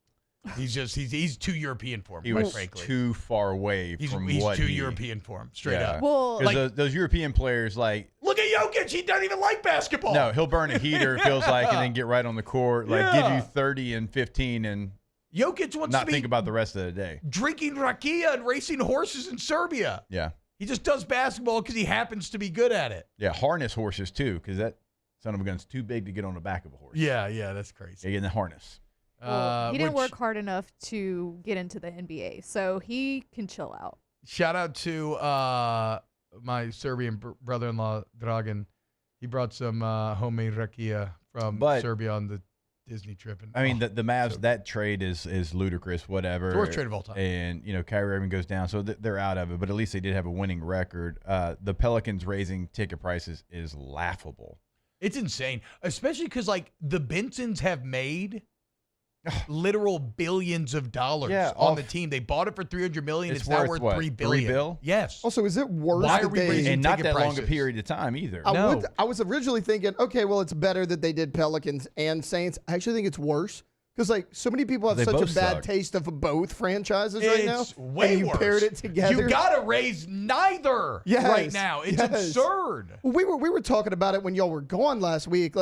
He's too European for him, he quite was frankly. too far away from He's what too he, European for him, straight up. Well, Because those European players, Look at Jokic. He doesn't even like basketball. no, he'll burn a heater, it feels like, and then get right on the court, give you 30 and 15 and Jokic wants not to be think about the rest of the day. drinking rakia and racing horses in Serbia. Yeah. He just does basketball because he happens to be good at it. Yeah, harness horses, too, because that son of a gun's too big to get on the back of a horse. Yeah, that's crazy. Yeah, in the harness. Well, he didn't work hard enough to get into the NBA, so he can chill out. Shout out to my Serbian brother-in-law, Dragan. He brought some homemade rakia from Serbia on the Disney trip. And, I mean, the Mavs, that trade is ludicrous, whatever. It's the worst trade of all time. And, Kyrie Irving goes down, so they're out of it. But at least they did have a winning record. The Pelicans raising ticket prices is laughable. It's insane, especially because, the Bensons have made literal billions of dollars on the team. They bought it for $300 million. It's now worth what, $3 billion. $3 billion? Yes. Also, is it worse? Why are that we they- raising And not ticket that long a prices? period of time either. I was originally thinking, okay, well, it's better that they did Pelicans and Saints. I actually think it's worse because so many people have They such a both bad suck. taste of both franchises right now. It's way and you worse. paired it together. You got to raise neither right now. It's absurd. Well, we were talking about it when y'all were gone last week.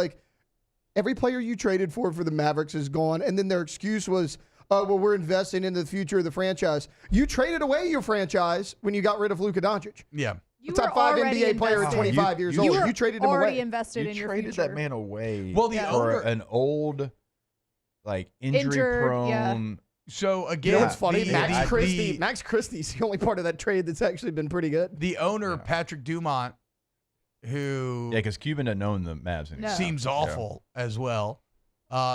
Every player you traded for the Mavericks is gone, and then their excuse was, well, we're investing in the future of the franchise. You traded away your franchise when you got rid of Luka Doncic. Yeah. You Top were 5 already NBA player at invested. 25 years old. You were You traded him already away. invested in your traded future. that man away Well, the for owner- an old, Injured, injury-prone. So, again, You know what's funny? the- Max Christie's the only part of that trade that's actually been pretty good. The owner, Patrick Dumont, who Yeah, because Cuban doesn't own the Mavs anymore. seems awful as well.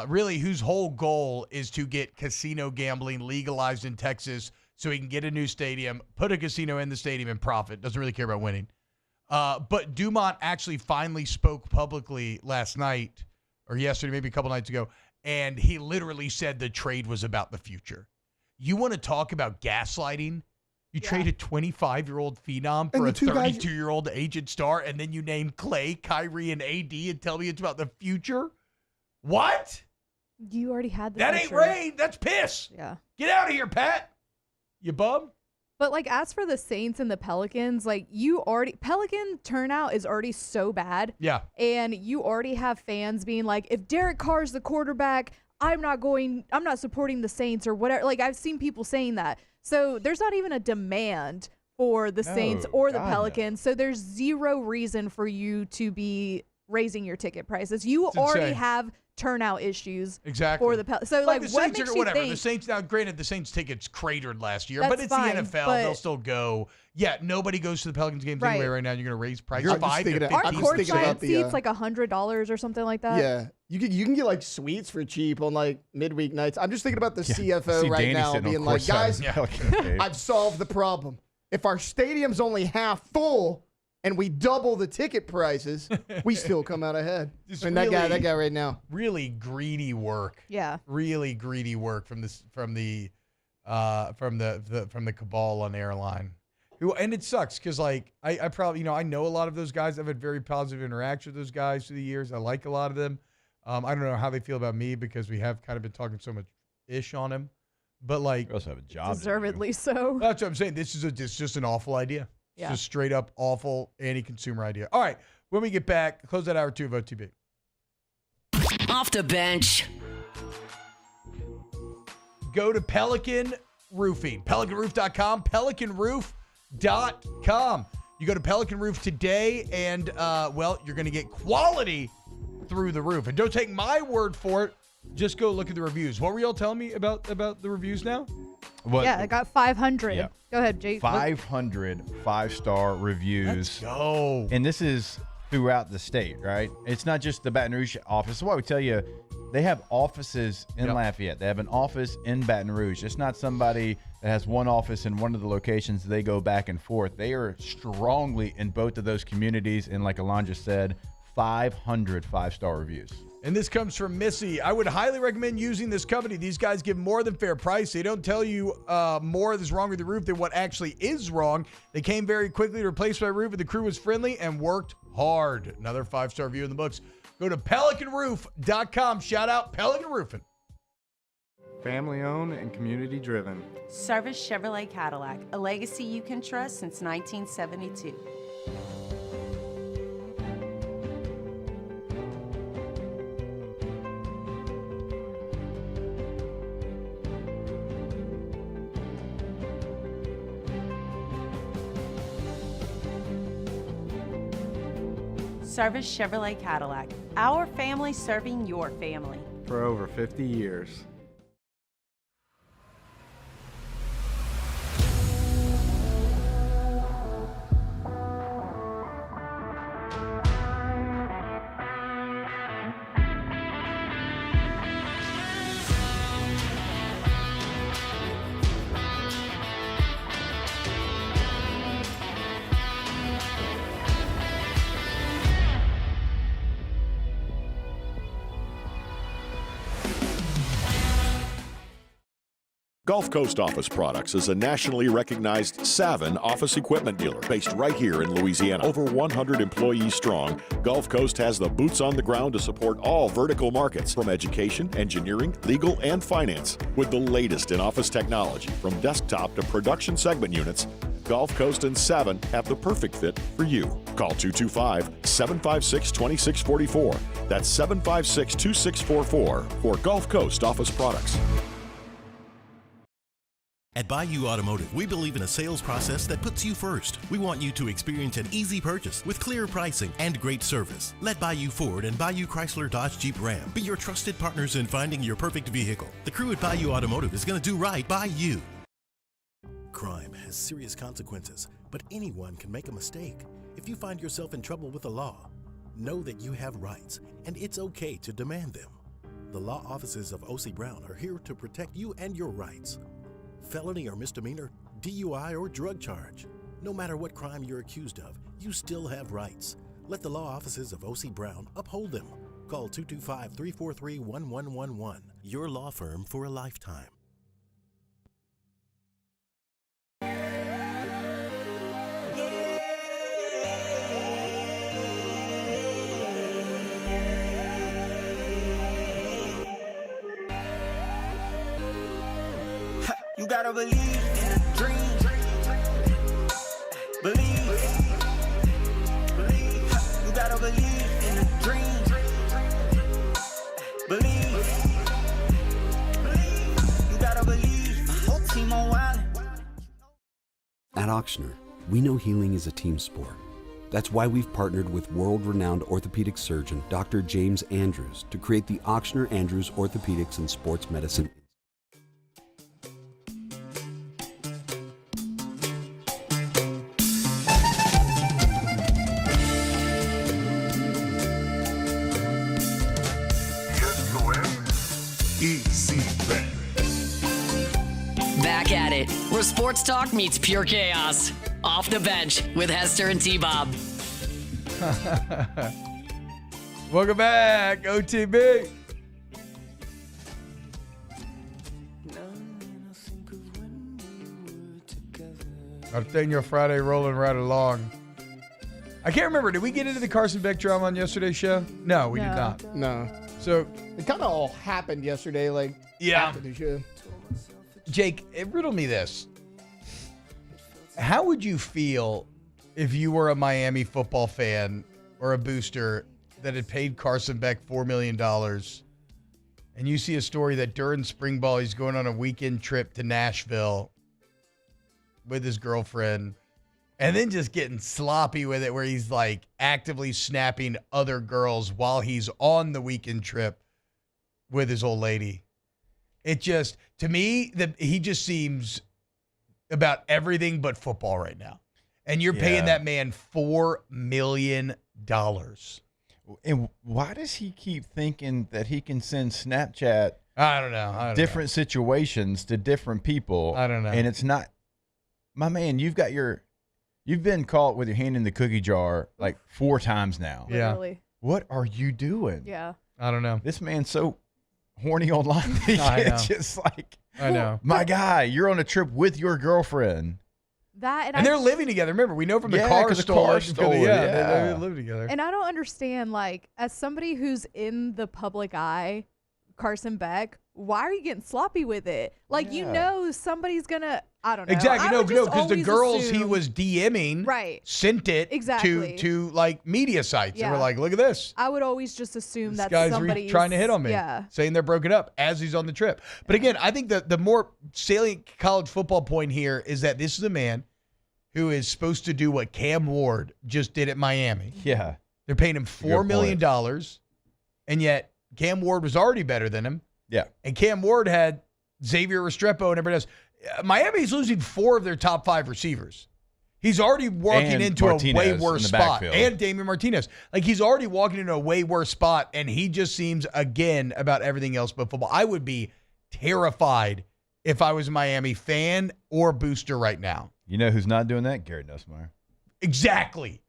Really, whose whole goal is to get casino gambling legalized in Texas so he can get a new stadium, put a casino in the stadium, and profit. Doesn't really care about winning. But Dumont actually finally spoke publicly last night, or yesterday, maybe a couple nights ago, and he literally said the trade was about the future. You want to talk about gaslighting? You trade a 25-year-old phenom for a 32-year-old agent star, and then you name Clay, Kyrie, and AD and tell me it's about the future? What? You already had the That future. ain't rain. That's piss. Yeah. Get out of here, Pat. You bum? But, like, as for the Saints and the Pelicans, like, Pelican turnout is already so bad. Yeah. And you already have fans being like, if Derek Carr's the quarterback, I'm not supporting the Saints or whatever. Like, I've seen people saying that. So there's not even a demand for the Saints or the Pelicans. So there's zero reason for you to be raising your ticket prices. You already have turnout issues for the Pelicans. So, like the what Saints makes are, you whatever. think? The Saints, now granted, the Saints tickets cratered last year, That's but it's fine, the NFL. but- They'll still go. Yeah, nobody goes to the Pelicans games anyway right now. You're going to raise prices I'm just 5 to thinking 15. I'm just Court thinking side about the, seats like $100 or something like that. Yeah, you can get like suites for cheap on like midweek nights. I'm just thinking about the CFO See right Danny now sitting on being like, courtside guys, in the Pelicans game. I've solved the problem. If our stadium's only half full and we double the ticket prices, we still come out ahead. Just I mean, that guy right now. Really greedy work. Yeah. Really greedy work from the cabal on airline. And it sucks because, like, I probably, I know a lot of those guys. I've had very positive interaction with those guys through the years. I like a lot of them. I don't know how they feel about me because we have kind of been talking so much ish on him. But, like, we also have a job. Deservedly so. That's what I'm saying. This is just an awful idea. It's just straight up awful anti-consumer idea. All right, when we get back, close that hour 2 of OTB. Off the bench. Go to Pelican Roofing, pelicanroof.com, pelicanroof.com. You go to Pelican Roof today, and, you're going to get quality through the roof. And don't take my word for it. Just go look at the reviews. What were y'all telling me about the reviews now? Yeah, I got 500. Yeah. Go ahead, Jake. 500 5-star reviews. Let's go. And this is throughout the state, right? It's not just the Baton Rouge office. So what we tell you, they have offices in Lafayette. They have an office in Baton Rouge. It's not somebody that has one office in one of the locations. They go back and forth. They are strongly in both of those communities. And like Alondra said, 500 5-star reviews. And this comes from Missy. I would highly recommend using this company. These guys give more than fair price. They don't tell you more is wrong with the roof than what actually is wrong. They came very quickly to replace my roof, and the crew was friendly and worked hard. Another 5-star review in the books. Go to pelicanroof.com. Shout out Pelican Roofing. Family owned and community driven. Service Chevrolet Cadillac, a legacy you can trust since 1972. Service Chevrolet Cadillac, our family serving your family. For over 50 years. Gulf Coast Office Products is a nationally recognized Savin office equipment dealer based right here in Louisiana. Over 100 employees strong, Gulf Coast has the boots on the ground to support all vertical markets, from education, engineering, legal, and finance. With the latest in office technology, from desktop to production segment units, Gulf Coast and Savin have the perfect fit for you. Call 225-756-2644. That's 756-2644 for Gulf Coast Office Products. At Bayou Automotive, we believe in a sales process that puts you first. We want you to experience an easy purchase with clear pricing and great service. Let Bayou Ford and Bayou Chrysler Dodge Jeep Ram be your trusted partners in finding your perfect vehicle. The crew at Bayou Automotive is going to do right by you. Crime has serious consequences, but anyone can make a mistake. If you find yourself in trouble with the law, know that you have rights, and it's okay to demand them. The law offices of O.C. Brown are here to protect you and your rights. Felony or misdemeanor, DUI or drug charge. No matter what crime you're accused of, you still have rights. Let the law offices of O.C. Brown uphold them. Call 225-343-1111. Your law firm for a lifetime. believe in a dream. Believe. You gotta believe in a dream. Believe. You gotta believe. My whole team on wild. At Auctioner, we know healing is a team sport. That's why we've partnered with world-renowned orthopedic surgeon Dr. James Andrews to create the Auctioner Andrews Orthopedics and Sports Medicine. Back at it, where sports talk meets pure chaos. Off the bench with Hester and T-Bob. Welcome back, OTB. Our Friday rolling right along. I can't remember. Did we get into the Carson Beck drama on yesterday's show? No, we did not. No. So it kind of all happened yesterday, like after the show. Jake, riddle me this. How would you feel if you were a Miami football fan or a booster that had paid Carson Beck $4 million and you see a story that during spring ball he's going on a weekend trip to Nashville with his girlfriend and then just getting sloppy with it where he's like actively snapping other girls while he's on the weekend trip with his old lady? It just, to me, he just seems about everything but football right now. And you're paying that man $4 million. And why does he keep thinking that he can send Snapchat I don't know. different situations to different people? I don't know. And it's not, my man, you've been caught with your hand in the cookie jar like 4 times now. Literally. What are you doing? Yeah. I don't know. This man's so horny online. It's just like, I know. My guy, you're on a trip with your girlfriend. And they're living together. Remember, we know from the Yeah, car 'cause the stolen. car stolen, yeah. They live together. And I don't understand, like, as somebody who's in the public eye, Carson Beck, why are you getting sloppy with it? Like, you know somebody's going to, I don't know. Exactly. No, because the girls he assume, was DMing sent it to like media sites. They were like, look at this. I would always just assume that Guy's somebody's trying to hit on me, Yeah. saying they're broken up as he's on the trip. But again, I think the more salient college football point here is that this is a man who is supposed to do what Cam Ward just did at Miami. Yeah. They're paying him $4 million, and yet Cam Ward was already better than him. Yeah. And Cam Ward had Xavier Restrepo and everybody else. Miami's losing 4 of their top 5 receivers. He's already walking into a way worse spot. And Damian Martinez. Like, he's already walking into a way worse spot, and he just seems, again, about everything else but football. I would be terrified if I was a Miami fan or booster right now. You know who's not doing that? Gary Nussmeier. Exactly.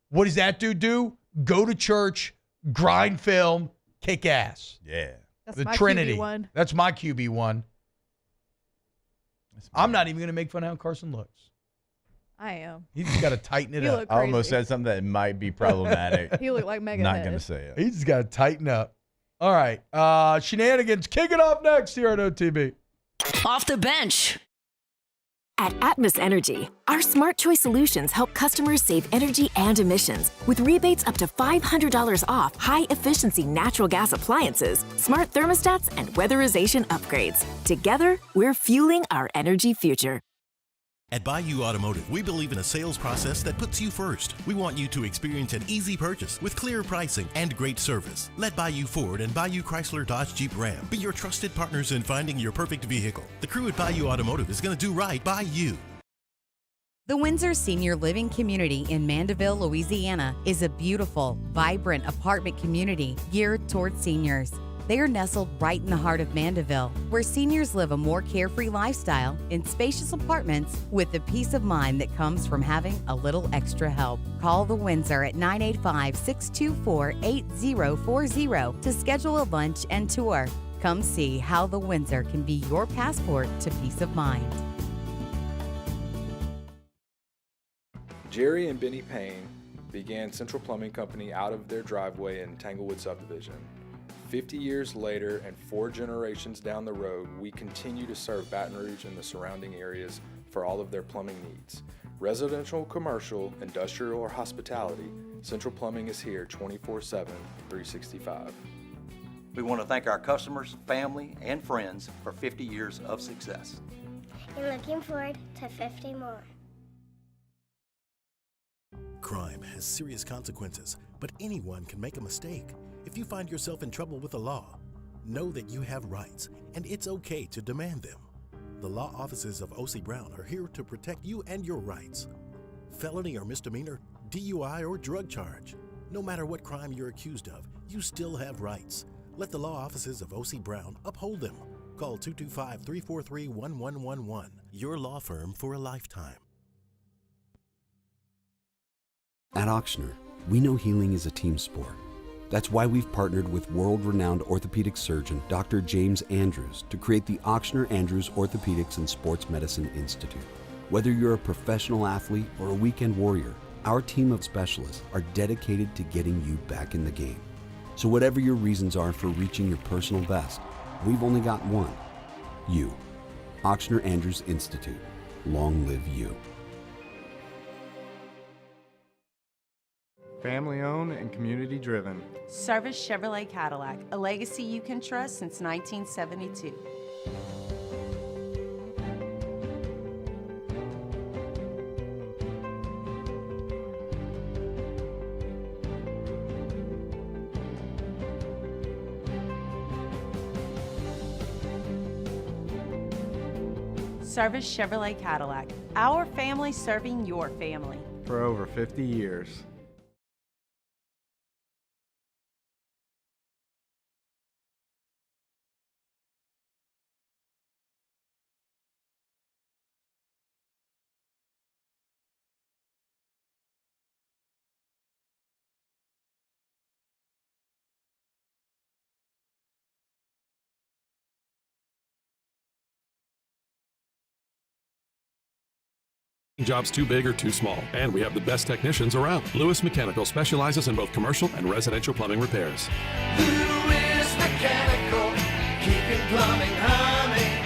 What does that dude do? Go to church, grind film, kick ass. Yeah. That's the my Trinity. QB1. That's my QB1. I'm not even going to make fun of how Carson looks. I am. He's just got to tighten it You up. look I almost crazy. said something that might be problematic. He looked like Mega Not Head. going to say it. He's just got to tighten up. All right. Shenanigans kicking off next here on OTB. Off the bench. At Atmos Energy, our smart choice solutions help customers save energy and emissions with rebates up to $500 off high-efficiency natural gas appliances, smart thermostats, and weatherization upgrades. Together, we're fueling our energy future. At Bayou Automotive, we believe in a sales process that puts you first. We want you to experience an easy purchase with clear pricing and great service. Let Bayou Ford and Bayou Chrysler Dodge Jeep Ram be your trusted partners in finding your perfect vehicle. The crew at Bayou Automotive is going to do right by you. The Windsor Senior Living Community in Mandeville, Louisiana is a beautiful, vibrant apartment community geared towards seniors. They are nestled right in the heart of Mandeville, where seniors live a more carefree lifestyle in spacious apartments with the peace of mind that comes from having a little extra help. Call the Windsor at 985-624-8040 to schedule a lunch and tour. Come see how the Windsor can be your passport to peace of mind. Jerry and Benny Payne began Central Plumbing Company out of their driveway in Tanglewood subdivision. 50 years later and 4 generations down the road, we continue to serve Baton Rouge and the surrounding areas for all of their plumbing needs. Residential, commercial, industrial, or hospitality, Central Plumbing is here 24/7, 365. We want to thank our customers, family, and friends for 50 years of success. And looking forward to 50 more. Crime has serious consequences, but anyone can make a mistake. If you find yourself in trouble with the law, know that you have rights, and it's okay to demand them. The law offices of O.C. Brown are here to protect you and your rights. Felony or misdemeanor, DUI or drug charge. No matter what crime you're accused of, you still have rights. Let the law offices of O.C. Brown uphold them. Call 225-343-1111. Your law firm for a lifetime. At Auctioner, we know healing is a team sport. That's why we've partnered with world-renowned orthopedic surgeon Dr. James Andrews to create the Auctioner Andrews Orthopedics and Sports Medicine Institute. Whether you're a professional athlete or a weekend warrior, our team of specialists are dedicated to getting you back in the game. So whatever your reasons are for reaching your personal best, we've only got one: you. Auctioner Andrews Institute. Long live you. Family owned and community driven. Service Chevrolet Cadillac, a legacy you can trust since 1972. Service Chevrolet Cadillac, our family serving your family. For over 50 years. Jobs too big or too small, and we have the best technicians around. Lewis Mechanical specializes in both commercial and residential plumbing repairs. Lewis Mechanical, keeping plumbing humming.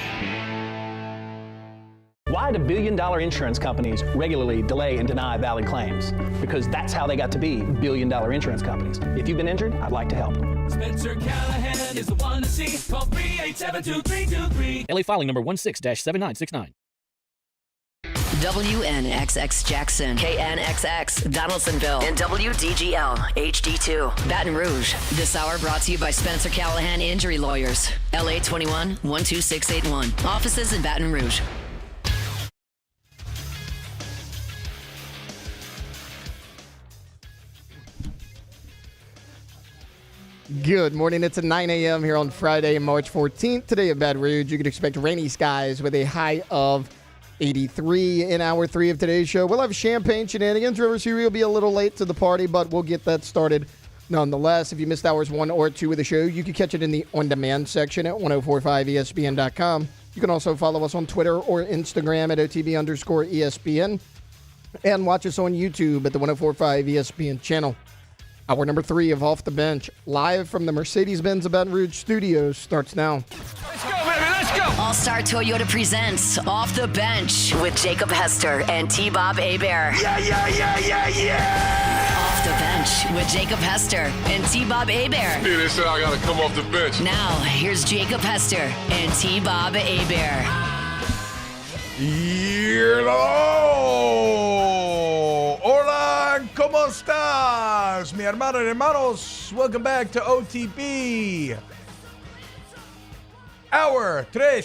Why do billion-dollar insurance companies regularly delay and deny valid claims? Because that's how they got to be billion-dollar insurance companies. If you've been injured, I'd like to help. Spencer Callahan is the one to see. Call 387-2323. LA filing number 16-7969. WNXX Jackson, KNXX Donaldsonville, and WDGL HD2 Baton Rouge. This hour brought to you by Spencer Callahan Injury Lawyers, LA 21 12681. Offices in Baton Rouge. Good morning. It's at 9 a.m. here on Friday, March 14th. Today at Baton Rouge, you can expect rainy skies with a high of 83 in hour 3 of today's show. We'll have champagne shenanigans. River Series will be a little late to the party, but we'll get that started nonetheless. If you missed hours 1 or 2 of the show, you can catch it in the on-demand section at 1045ESPN.com. You can also follow us on Twitter or Instagram at OTB_ESPN and watch us on YouTube at the 1045 ESPN channel. Hour number 3 of Off the Bench, live from the Mercedes-Benz of Baton Rouge studios, starts now. Let's go, baby, let's go. All-Star Toyota presents Off the Bench with Jacob Hester and T-Bob Hebert. Yeah, yeah, yeah, yeah, yeah. Off the Bench with Jacob Hester and T-Bob Hebert. Yeah, they said I gotta come off the bench. Now, here's Jacob Hester and T-Bob Hebert. Hola, ¿cómo estás, mi hermano y hermanos? Welcome back to OTB. Hour 3.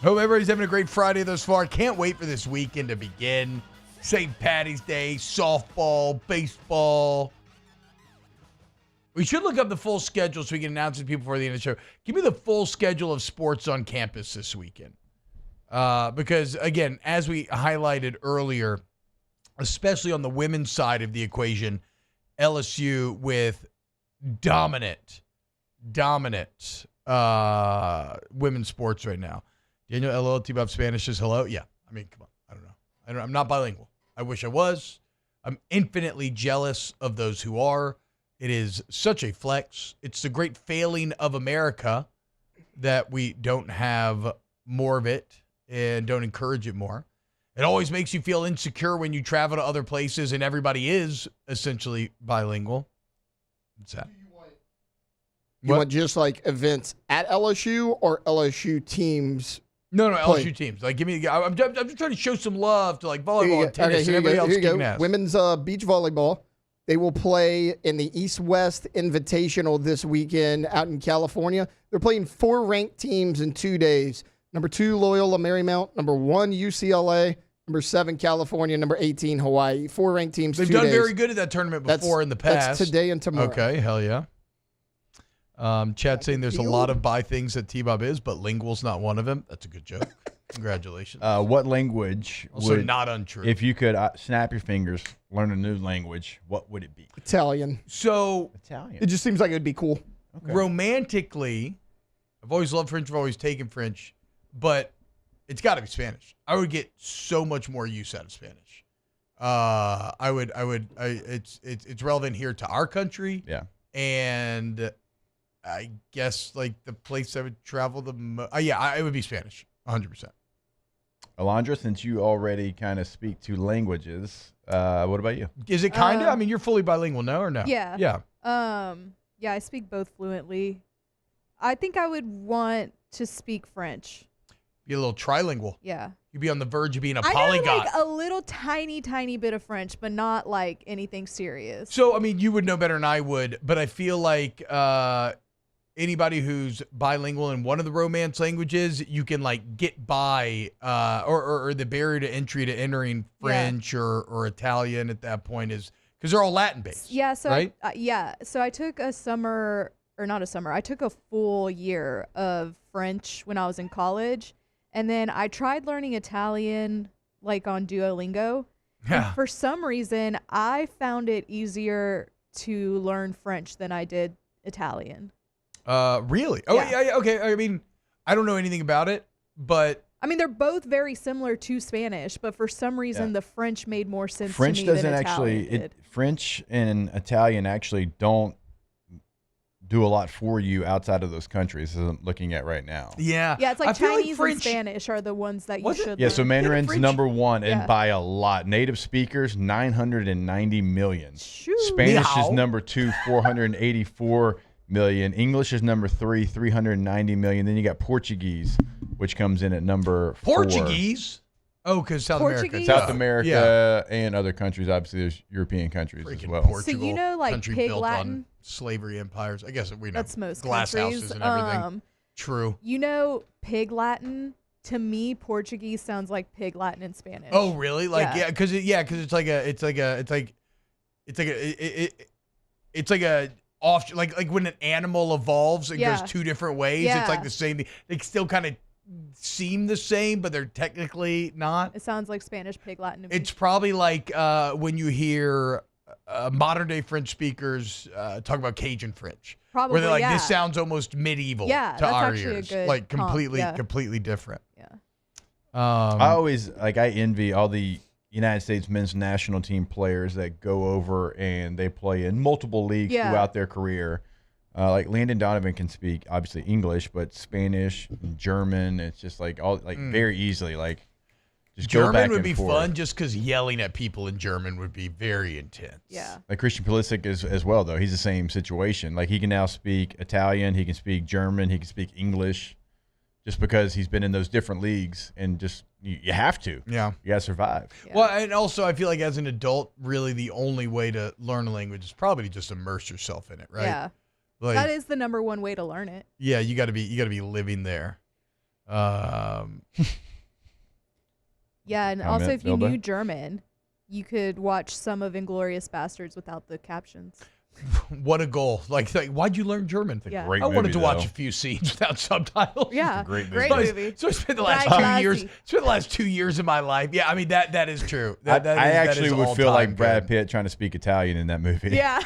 Hope everybody's having a great Friday thus far. Can't wait for this weekend to begin. St. Patty's Day, softball, baseball. We should look up the full schedule so we can announce it to people before the end of the show. Give me the full schedule of sports on campus this weekend. Because, again, as we highlighted earlier, especially on the women's side of the equation, LSU with dominant women's sports right now. Daniel LL T-Bob Spanish says hello. Yeah, I mean, come on. I don't know. I'm not bilingual. I wish I was. I'm infinitely jealous of those who are. It is such a flex. It's the great failing of America that we don't have more of it and don't encourage it more. It always makes you feel insecure when you travel to other places and everybody is essentially bilingual. What's that? You want just like events at LSU or LSU teams? No, playing? LSU teams. Like, give me. I'm just trying to show some love to like volleyball and tennis and everybody else kicking ass. Women's beach volleyball. They will play in the East-West Invitational this weekend out in California. They're playing 4 ranked teams in 2 days. Number 2, Loyola Marymount. Number 1, UCLA. Number 7, California. Number 18, Hawaii. 4 ranked teams. They've 2 done days. very good at that tournament before in the past. That's today and tomorrow. Okay, hell yeah. Chat saying there's a lot of buy things that T-Bob is, but lingual's not one of them. That's a good joke. Congratulations. What language Also would, not untrue. If you could snap your fingers, learn a new language, what would it be? Italian. So Italian. It just seems like it would be cool. Okay. Romantically, I've always loved French. I've always taken French, but it's got to be Spanish. I would get so much more use out of Spanish. It's relevant here to our country. Yeah. And I guess like the place I would travel the most. It would be Spanish, 100%. Alondra, since you already kind of speak 2 languages, what about you? Is it kind of? I mean, you're fully bilingual, no or no? Yeah. Yeah. Yeah, I speak both fluently. I think I would want to speak French. Be a little trilingual. Yeah. You'd be on the verge of being a I polyglot. know like a little tiny bit of French, but not like anything serious. So, I mean, you would know better than I would, but I feel like anybody who's bilingual in one of the Romance languages, you can like get by, or the barrier to entry to entering French or Italian at that point is because they're all Latin based. Yeah. So right? So I took I took a full year of French when I was in college, and then I tried learning Italian like on Duolingo. Yeah. And for some reason, I found it easier to learn French than I did Italian. Really? Oh, yeah. Okay. I mean, I don't know anything about it, but I mean, they're both very similar to Spanish, but for some reason, the French made more sense French to me doesn't than actually. Italian did. French and Italian actually don't do a lot for you outside of those countries. As I'm looking at right now. Yeah. Yeah, it's like I feel Chinese French, and Spanish are the ones that you should Yeah, learn. so Mandarin's French- number 1 and Yeah. by a lot. Native speakers, 990 million. Shoo. Spanish Ni is hao. number 2, 484 million. English is number 3, 390 million. Then you got Portuguese, which comes in at number 4. Portuguese? Oh, because South America. Portuguese? South America Yeah. and other countries. Obviously, there's European countries as Freaking well. Portugal. So you know, like, country Pig built Latin? on slavery empires. I guess we know. That's most glass countries. houses and everything. True. You know, Pig Latin. To me, Portuguese sounds like Pig Latin in Spanish. Oh, really? Like, Yeah. because it's like a off, like when an animal evolves and Yeah. goes 2 different ways. Yeah. It's like the same thing. They still kind of seem the same, but they're technically not. It sounds like Spanish Pig Latin to me. It's probably like when you hear modern day French speakers talk about Cajun French. Probably, where they're like, yeah. this sounds almost medieval Yeah, to that's our actually a ears. good Like comp, completely, yeah. completely different. Yeah. I always I envy all the United States men's national team players that go over and they play in multiple leagues Yeah. throughout their career. Like Landon Donovan can speak obviously English, but Spanish, German. It's just like all very easily. Like just go back German would and be forth. fun just because yelling at people in German would be very intense. Yeah. Like Christian Pulisic is as well though. He's the same situation. Like he can now speak Italian, he can speak German, he can speak English, just because he's been in those different leagues and just you have to. Yeah. You got to survive. Well, and also I feel like as an adult, really the only way to learn a language is probably to just immerse yourself in it, right? Yeah. Like, That is the number one way to learn it. yeah, you got to be living there. Yeah, and Comment, also if you Bilbo? knew German, you could watch some of Inglourious Bastards without the captions. What a goal! Like why'd you learn German? Yeah. Great I wanted movie, to watch though. a few scenes without subtitles. Yeah, great great movie. movie. So I spent the last Right, 2 years. classy. Spent the last 2 years of my life. Yeah, I mean that is true. I That actually is would feel all-time like Brad good. Pitt trying to speak Italian in that movie. Yeah.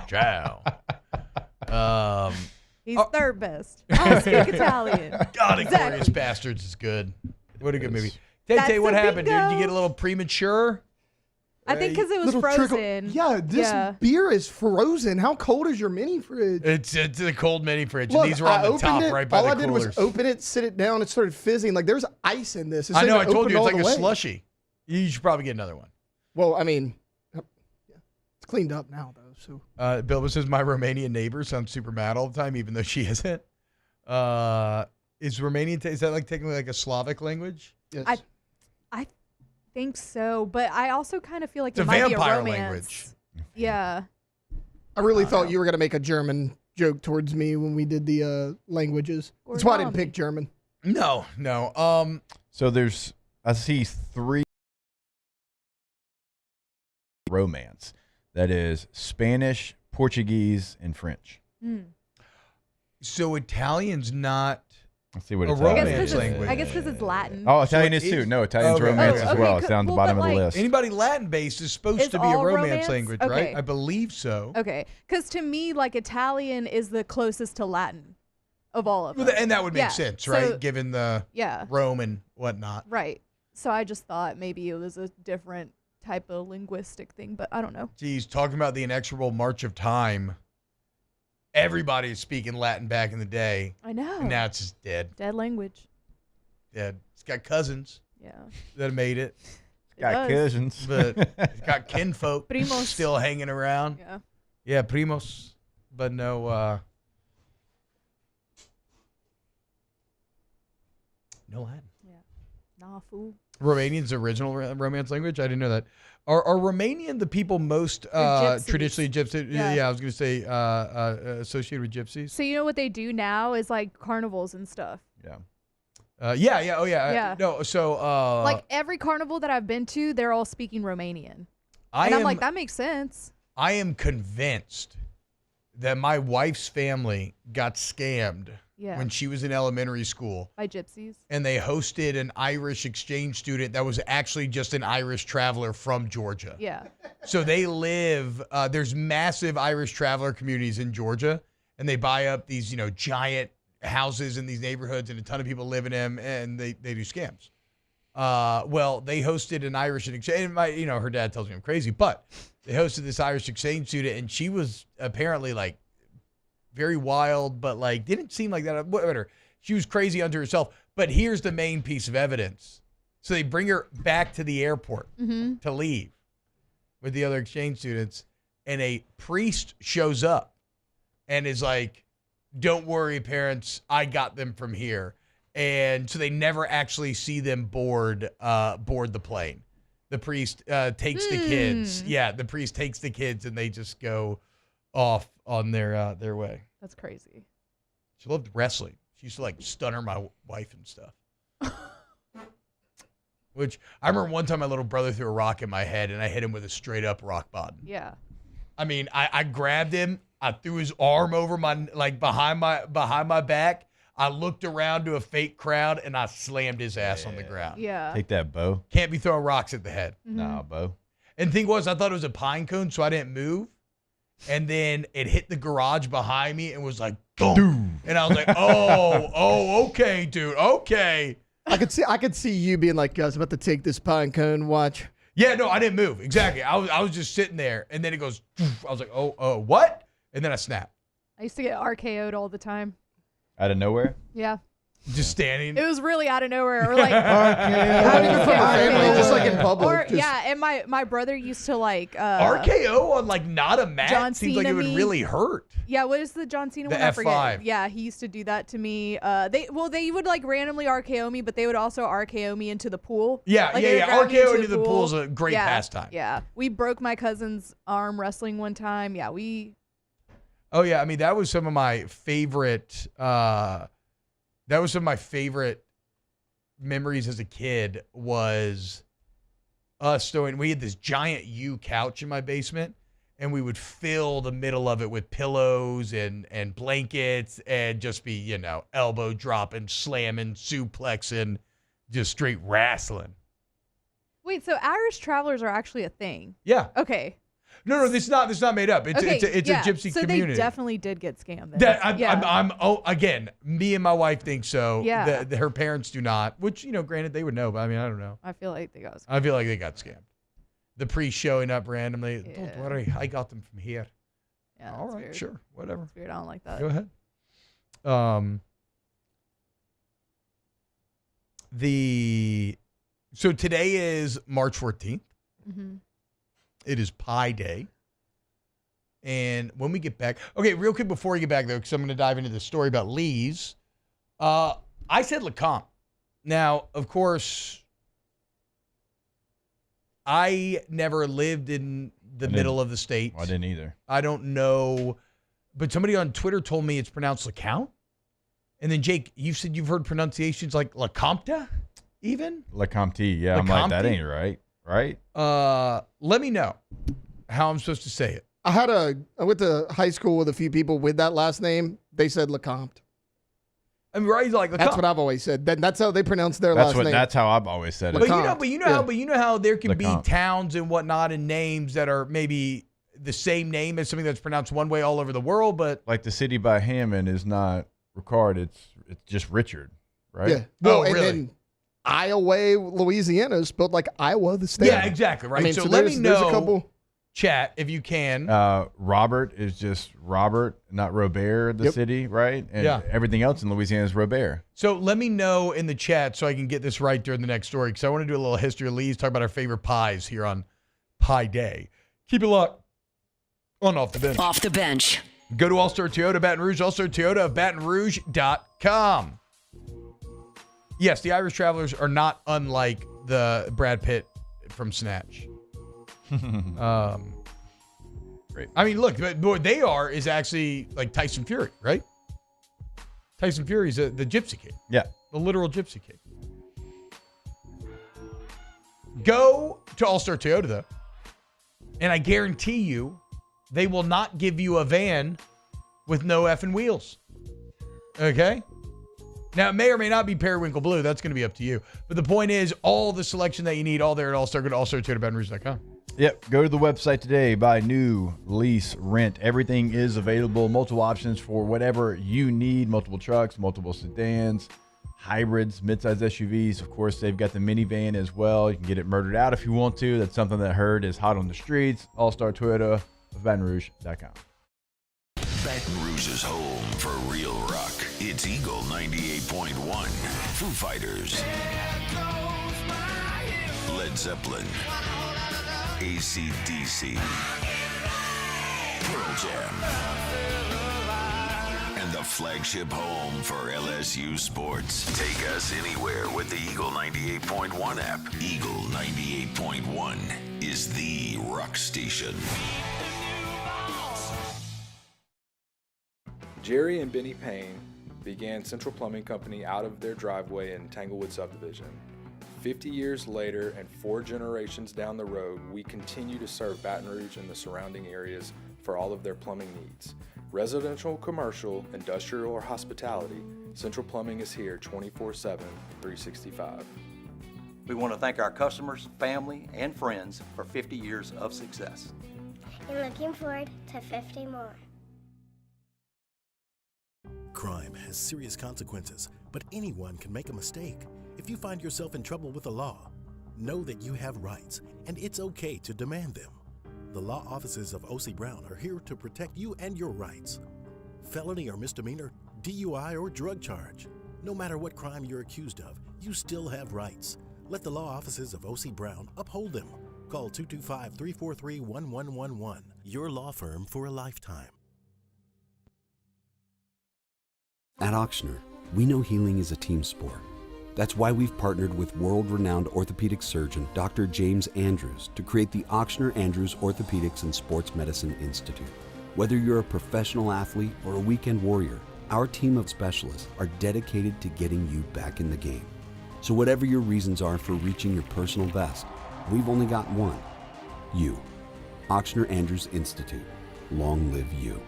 Ciao. He's third best. I'll speak Italian. God, Exactly. Inglourious Bastards is good. What a good movie. That's Tay, what a happened? Did you bingo. get a little premature? I think because it was Little frozen. trickle. Yeah, this beer is frozen. How cold is your mini fridge? It's a cold mini fridge. Look, and these were on the top, right by all the I did coolers. was open it, sit it down. It started fizzing. Like there's ice in this. It's I know. not I even told you opened it's all like a the way. slushy. You should probably get another one. Well, I mean, it's cleaned up now though. So Bilba says my Romanian neighbor sounds super mad all the time, even though she isn't. Is Romanian? Is that like technically like a Slavic language? Yes. I think so, but I also kind of feel like It's it a might be a vampire romance. language. Yeah. I really thought you were gonna make a German joke towards me when we did the languages. That's why I didn't pick German. No. So I see 3 romance. That is Spanish, Portuguese, and French. So Italian's not Let's see what a Italian romance is. language. I guess because it's Latin. Oh, Italian So is it too. is- No, Italian's Okay. romance Oh, as okay, well. It's down at the well, bottom but of the like- list. Anybody Latin-based is supposed Is to be a all romance romance? language, Okay. right? I believe so. Okay, because to me, like Italian is the closest to Latin of all of them. Well, and that would make Yeah, sense, right? so- Given the Yeah. Rome and whatnot. Right. So I just thought maybe it was a different type of linguistic thing, but I don't know. Geez, talking about the inexorable march of time. Everybody is speaking Latin back in the day. I know. And now it's just dead. Dead language. Dead. It's got cousins. Yeah. That made it. Got does. cousins. But it's got kinfolk Primos. still hanging around. Yeah. Yeah, primos. But no no Latin. Yeah. Nah, fool. Romanian's original romance language? I didn't know that. Are Romanian the people most gypsies. traditionally gypsy? Yeah. Yeah, I was going to say associated with gypsies. So you know what they do now is like carnivals and stuff. Yeah. Oh yeah. Yeah. No, so Like every carnival that I've been to, they're all speaking Romanian. I And I'm am- like, that makes sense. I am convinced that my wife's family got scammed Yeah. when she was in elementary school. By gypsies. And they hosted an Irish exchange student that was actually just an Irish traveler from Georgia. Yeah. So they live, there's massive Irish traveler communities in Georgia, and they buy up these, giant houses in these neighborhoods, and a ton of people live in them, and they do scams. Well, they hosted an Irish exchange, and her dad tells me I'm crazy, but they hosted this Irish exchange student, and she was apparently like very wild, but like didn't seem like that. Whatever. She was crazy unto herself. But here's the main piece of evidence. So they bring her back to the airport to leave with the other exchange students, and a priest shows up and is like, "Don't worry, parents, I got them from here." And so they never actually see them board the plane. The priest takes the kids. Yeah, the priest takes the kids, and they just go off on their way. That's crazy. She loved wrestling. She used to like stunner my wife and stuff. Which I remember one time my little brother threw a rock in my head, and I hit him with a straight up rock bottom. Yeah. I mean, I grabbed him. I threw his arm over behind my back. I looked around to a fake crowd, and I slammed his ass on the ground. Yeah. Take that, Bo. Can't be throwing rocks at the head. Nah, Bo. And the thing was, I thought it was a pine cone, so I didn't move. And then it hit the garage behind me and was like, boom. And I was like, oh, okay, dude, okay. I could see you being like, guys, I'm about to take this pine cone. Watch. Yeah, no, I didn't move. Exactly. I was just sitting there, and then it goes, I was like, oh, what? And then I snapped. I used to get RKO'd all the time. Out of nowhere? Yeah. Just standing. It was really out of nowhere. Or like, Not even from my family, just like in public. Or, just- yeah, and my brother used to like RKO on like not a mat John seems like Cena it would me. really hurt. Yeah, what is the John Cena The one? I forget. F5. Yeah, he used to do that to me. They would like randomly RKO me, but they would also RKO me into the pool. Yeah, Like, they would grab me RKO into the pool is a great Yeah, pastime. Yeah, we broke my cousin's arm wrestling one time. Yeah, Oh yeah, I mean that was some of my favorite. That was some of my favorite memories as a kid. Was us throwing. We had this giant U couch in my basement, and we would fill the middle of it with pillows and blankets, and just be elbow dropping, slamming, suplexing, just straight wrestling. Wait, so Irish travelers are actually a thing? Yeah. Okay. No, this is not made up. It's Okay, it's yeah. a gypsy so community. they definitely did get scammed. Then. That again, me and my wife think so. Yeah. Her parents do not, which, granted they would know, but I mean, I don't know. I feel like they got scammed. I feel like they got scammed. the priest showing up randomly. Don't worry, I got them from here. Yeah, all right, weird. sure, whatever. That's weird. I don't like that. Go ahead. So today is March 14th. Mm-hmm. It is Pi Day. And when we get back, okay, real quick before we get back, though, because I'm going to dive into the story about Lee's. I said LeCompte. Now, of course, I never lived in the middle of the state. I didn't either. I don't know. But somebody on Twitter told me it's pronounced LeCompte. And then, Jake, you said you've heard pronunciations like LeCompte even? LeCompte, yeah. I'm like, that ain't right. Right? Let me know how I'm supposed to say it. I went to high school with a few people with that last name. They said LeCompte. I mean, right? Like that's what I've always said. That's how they pronounce their last name. That's how I've always said it. But you know how there can be towns and whatnot and names that are maybe the same name as something that's pronounced one way all over the world, but like the city by Hammond is not Ricard. It's just Richard, right? Yeah. Well, and then Iowa, Louisiana is spelled like Iowa, the state. Yeah, exactly. Right. I mean, so let me know. There's a couple. Chat if you can. Robert is just Robert, not Robert, the city, right? And everything else in Louisiana is Robert. So let me know in the chat so I can get this right during the next story, because I want to do a little history of Lee's, talk about our favorite pies here on Pie Day. Keep it locked on Off the Bench. Off the Bench. Go to All-Star Toyota Baton Rouge, All-Star Toyota of BatonRouge.com. Yes, the Irish Travelers are not unlike the Brad Pitt from Snatch. Great. I mean, look, what they are is actually like Tyson Fury, right? Tyson Fury's the Gypsy King. Yeah. The literal Gypsy King. Go to All-Star Toyota, though, and I guarantee you they will not give you a van with no effing wheels. Okay? Now, it may or may not be periwinkle blue. That's going to be up to you. But the point is, all the selection that you need, all there at All-Star, go to allstartoyotabatonrouge.com. Yep. Go to the website today. Buy new, lease, rent. Everything is available. Multiple options for whatever you need. Multiple trucks, multiple sedans, hybrids, midsize SUVs. Of course, they've got the minivan as well. You can get it murdered out if you want to. That's something that I heard is hot on the streets. All-Star Toyota of BatonRouge.com. Baton Rouge's home for real rock. It's Eagle 98.1. Foo Fighters. Led Zeppelin. AC/DC. Pearl Jam. And the flagship home for LSU sports. Take us anywhere with the Eagle 98.1 app. Eagle 98.1 is the rock station. Jerry and Benny Payne began Central Plumbing Company out of their driveway in Tanglewood subdivision. 50 years later and 4 generations down the road, we continue to serve Baton Rouge and the surrounding areas for all of their plumbing needs. Residential, commercial, industrial, or hospitality, Central Plumbing is here 24/7, 365. We want to thank our customers, family, and friends for 50 years of success. And looking forward to 50 more. Crime has serious consequences, but anyone can make a mistake. If you find yourself in trouble with the law, know that you have rights, and it's okay to demand them. The law offices of O.C. Brown are here to protect you and your rights. Felony or misdemeanor, DUI or drug charge. No matter what crime you're accused of, you still have rights. Let the law offices of O.C. Brown uphold them. Call 225-343-1111. Your law firm for a lifetime. At Auctioner, we know healing is a team sport. That's why we've partnered with world-renowned orthopedic surgeon Dr. James Andrews to create the Auctioner Andrews Orthopedics and Sports Medicine Institute. Whether you're a professional athlete or a weekend warrior, our team of specialists are dedicated to getting you back in the game. So whatever your reasons are for reaching your personal best, we've only got one. You. Auctioner Andrews Institute. Long live you.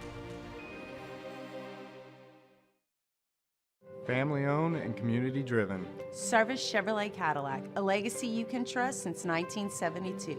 Family owned and community driven. Service Chevrolet Cadillac, a legacy you can trust since 1972.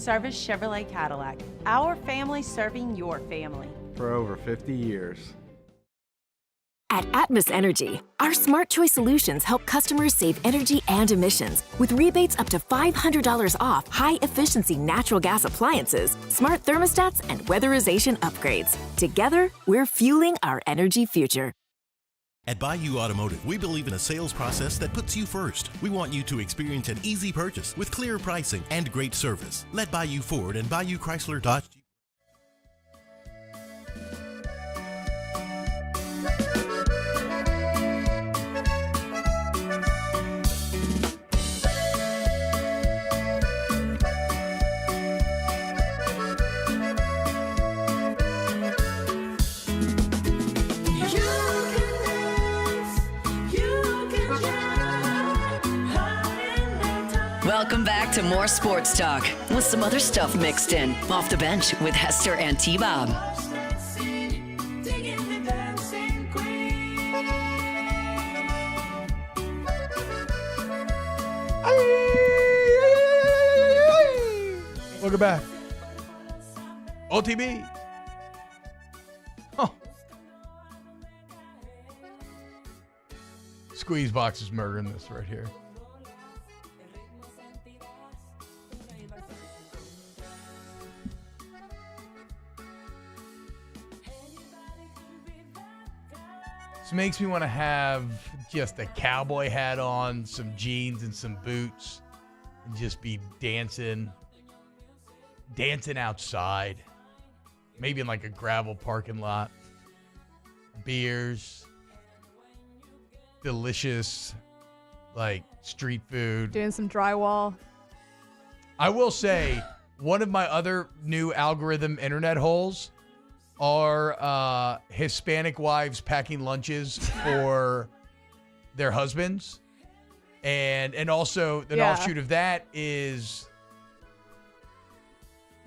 Service Chevrolet Cadillac. Our family serving your family. For over 50 years. At Atmos Energy, our smart choice solutions help customers save energy and emissions with rebates up to $500 off high-efficiency natural gas appliances, smart thermostats, and weatherization upgrades. Together, we're fueling our energy future. At Bayou Automotive, we believe in a sales process that puts you first. We want you to experience an easy purchase with clear pricing and great service. Let Bayou Ford and Bayou Chrysler Dodge. Welcome back to more sports talk with some other stuff mixed in. Off the bench with Hester and T-Bob. Welcome back. OTB. Oh. Squeeze Box is murdering this right here. This makes me want to have just a cowboy hat on, some jeans and some boots, and just be dancing outside. Maybe in like a gravel parking lot. Beers. Delicious, like, street food. Doing some drywall. I will say, one of my other new algorithm internet holes are Hispanic wives packing lunches for their husbands. And also an offshoot of that is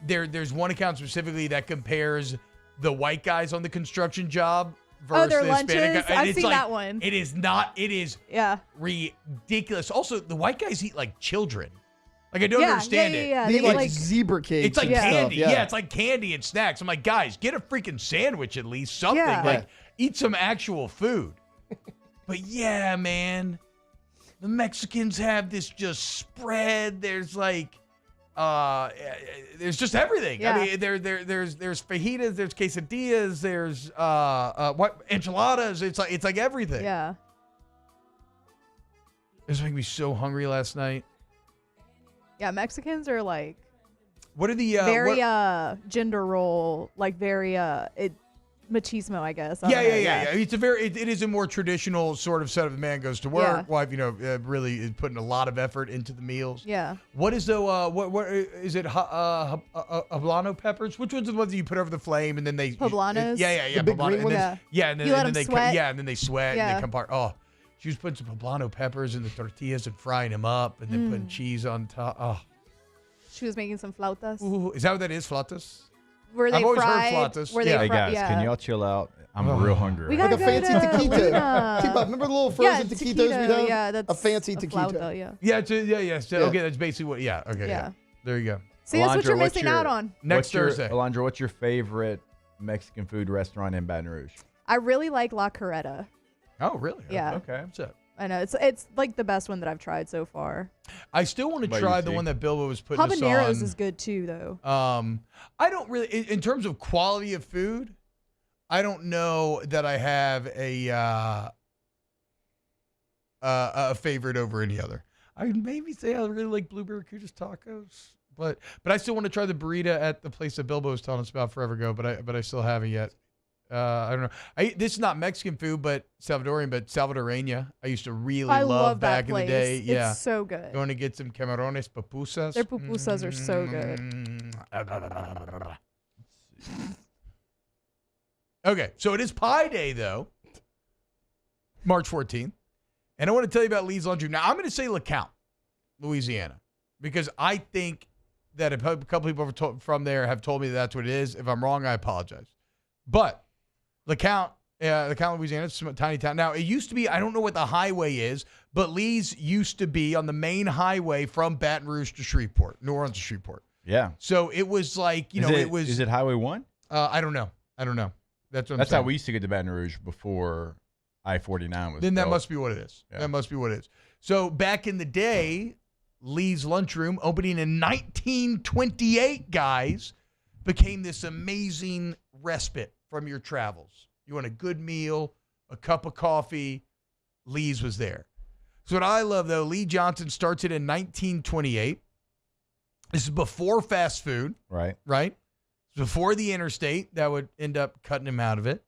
there's one account specifically that compares the white guys on the construction job versus their the Hispanic lunches. guy. I've seen that one. It is ridiculous. Also, the white guys eat like children. Like, I don't understand it. They eat like zebra cakes. It's like and candy. stuff, Yeah, it's like candy and snacks. I'm like, guys, get a freaking sandwich at least. Something. Yeah. Like, eat some actual food. But yeah, man. The Mexicans have this just spread. There's like, there's just everything. Yeah. I mean, there's fajitas, there's quesadillas, there's what enchiladas. It's like everything. Yeah. This making me so hungry last night. Yeah, Mexicans are like What are the very gender role, like very machismo, I guess. I don't know, Yeah. It's it is a more traditional sort of set of man goes to work. Yeah. Wife, really is putting a lot of effort into the meals. Yeah. What is the what is it? Hablano peppers? Which ones are the ones that you put over the flame and then they Poblanos? Yeah. The big green and ones? then, and then, You let and then them they sweat? and then they sweat and Yeah. they come apart. Oh, she was putting some poblano peppers in the tortillas and frying them up and then putting cheese on top. Oh, She was making some flautas. ooh, is that what that is? Flautas? Were they I've always fried? heard flautas. Were they Yeah. Hey fried? guys, can y'all chill out? I'm real hungry. We right gotta Like a go fancy to taquito. Luna. T-Bob, remember the little frozen taquitos we have? Yeah, that's a fancy a taquito. flauta, yeah. Yeah. So, Yeah. okay, that's basically what. Yeah. Okay. Yeah. There you go. See, that's what Alondra, you're what's missing your- out on. Next Thursday. Alondra, what's your favorite Mexican food restaurant in Baton Rouge? I really like La Carreta. Oh, really? Yeah. Okay. What's up? I know it's like the best one that I've tried so far. I still want to What about try you, the T? one that Bilbo was putting us on. Habaneros is good too, though. I don't really, in terms of quality of food, I don't know that I have a favorite over any other. I would maybe say I really like Blueberry Cudas tacos, but I still want to try the burrito at the place that Bilbo was telling us about forever ago, but I still haven't yet. I don't know. This is not Mexican food, but Salvadorian, but Salvadoreña. I used to really I love love that back in the place. day. It's Yeah, so good. Going to get some camarones pupusas. Their pupusas are so good. Okay, so it is Pie Day, though, March 14th. And I want to tell you about Lee's Laundry. Now, I'm going to say LeCount, Louisiana, because I think that a couple people from there have told me that's what it is. If I'm wrong, I apologize. But LeCount, Louisiana, it's a tiny town. Now, it used to be, I don't know what the highway is, but Lee's used to be on the main highway from Baton Rouge to Shreveport, New Orleans to Shreveport. Yeah. So it was like, Is it Highway 1? I don't know. That's what I'm saying. How we used to get to Baton Rouge before I-49 was Then that built. must be what it is. Yeah. That must be what it is. So back in the day, Lee's Lunchroom, opening in 1928, guys, became this amazing respite from your travels. You want a good meal, a cup of coffee, Lee's was there. So what I love, though, Lee Johnson starts it in 1928. This is before fast food. Right. Right? Before the interstate that would end up cutting him out of it.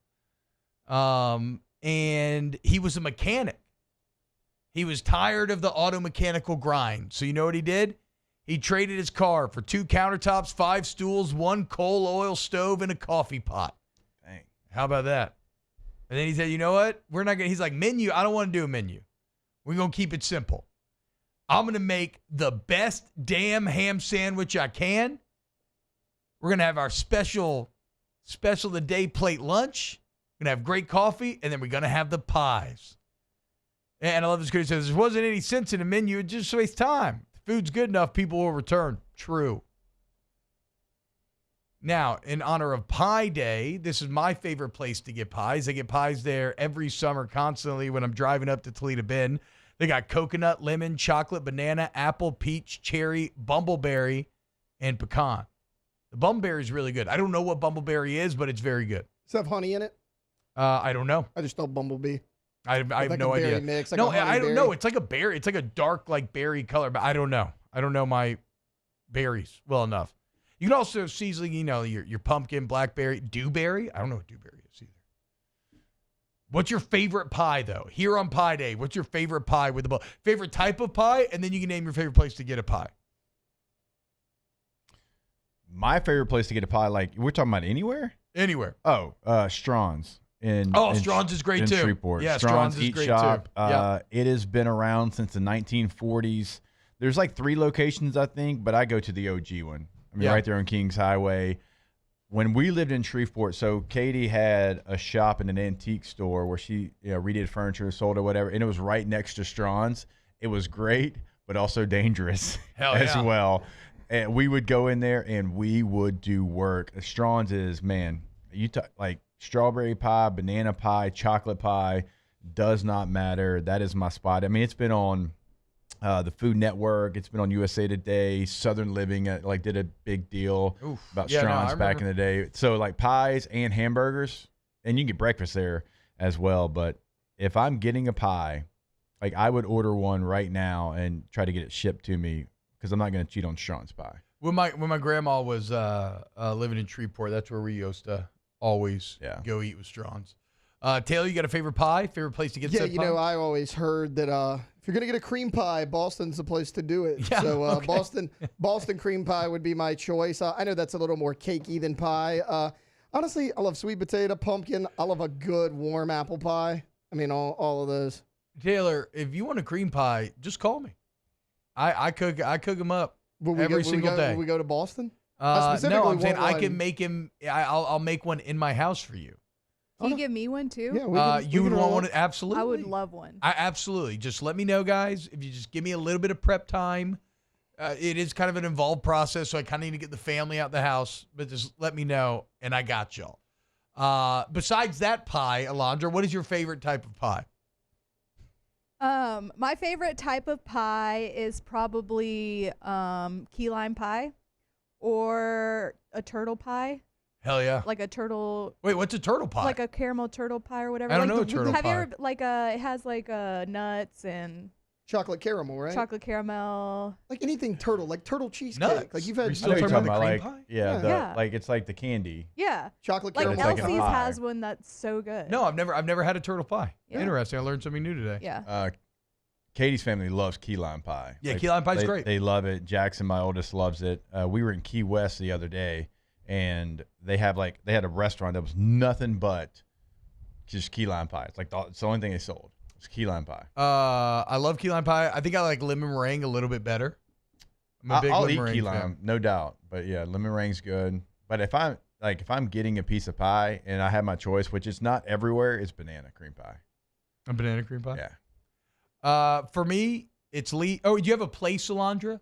And he was a mechanic. He was tired of the auto mechanical grind. So you know what he did? He traded his car for 2 countertops, 5 stools, 1 coal oil stove, and a coffee pot. Dang. How about that? And then he said, you know what? We're not going to, he's like, menu, I don't want to do a menu. We're going to keep it simple. I'm going to make the best damn ham sandwich I can. We're going to have our special of the day plate lunch. We're going to have great coffee, and then we're going to have the pies. And I love this because he says, there wasn't any sense in a menu. It just wastes time. If the food's good enough, people will return. True. Now, in honor of Pie Day, this is my favorite place to get pies. I get pies there every summer constantly when I'm driving up to Toledo Bend. They got coconut, lemon, chocolate, banana, apple, peach, cherry, bumbleberry, and pecan. The bumbleberry is really good. I don't know what bumbleberry is, but it's very good. Does it have honey in it? I don't know. I just know bumblebee. I have like no a berry idea. mix, like no, a honey I don't berry. know. It's like a berry. It's like a dark, like berry color, but I don't know. I don't know my berries well enough. You can also season, your pumpkin, blackberry, dewberry. I don't know what dewberry is either. What's your favorite pie, though? Here on Pie Day, what's your favorite pie with the favorite type of pie? And then you can name your favorite place to get a pie. My favorite place to get a pie, like, we're talking about anywhere? Anywhere. Oh, Strawn's. Strawn's is great, in too. Shreveport. Yeah, Strawn's is Eat great, Shop. too. Yeah. It has been around since the 1940s. There's like 3 locations, I think, but I go to the OG one. I mean, right there on Kings Highway. When we lived in Shreveport, so Katie had a shop in an antique store where she redid furniture, sold or whatever, and it was right next to Strawn's. It was great, but also dangerous as well. And we would go in there and we would do work. Strawn's is, man, like strawberry pie, banana pie, chocolate pie, does not matter. That is my spot. I mean, it's been on the Food Network. It's been on USA Today. Southern Living did a big deal about Strawn's back in the day. So like pies and hamburgers, and you can get breakfast there as well. But if I'm getting a pie, like I would order one right now and try to get it shipped to me because I'm not going to cheat on Strawn's pie. When my grandma was living in Shreveport, that's where we used to always go eat with Strawn's. Taylor, you got a favorite pie? Favorite place to get said pie? I always heard that if you're going to get a cream pie, Boston's the place to do it. Yeah, so okay. Boston cream pie would be my choice. I know that's a little more cakey than pie. Honestly, I love sweet potato, pumpkin. I love a good warm apple pie. I mean, all of those. Taylor, if you want a cream pie, just call me. I cook them up every single day. Will we go to Boston? No, I'm saying I can make him. I'll make one in my house for you. Can you give me one too? Yeah, you would want one? Absolutely. I would love one. Absolutely. Just let me know, guys. If you just give me a little bit of prep time. It is kind of an involved process, so I kind of need to get the family out the house. But just let me know, and I got y'all. Besides that pie, Alondra, what is your favorite type of pie? My favorite type of pie is probably key lime pie or a turtle pie. Hell yeah. Like a turtle. Wait, what's a turtle pie? Like a caramel turtle pie or whatever. I don't know a turtle have pie. Have you ever, it has nuts and. Chocolate caramel, right? Chocolate caramel. Like anything turtle, like turtle cheesecake. Nuts. Like you've had. Are you still talking about cream pie? Yeah. Like it's like the candy. Yeah. Chocolate like caramel. Elsie's has one that's so good. No, I've never had a turtle pie. Yeah. Interesting. I learned something new today. Yeah. Katie's family loves key lime pie. Yeah, key lime pie's great. They love it. Jackson, my oldest, loves it. We were in Key West the other day, and they had a restaurant that was nothing but just key lime pie. It's like it's the only thing they sold. It's key lime pie. I love key lime pie. I think I like lemon meringue a little bit better. I'm a big I'll lemon eat meringue key fan. lime, no doubt. But yeah, lemon meringue's good. But if I'm getting a piece of pie and I have my choice, which is not everywhere, it's banana cream pie. A banana cream pie? Yeah. For me, it's Lee. Oh, do you have a place, Alondra?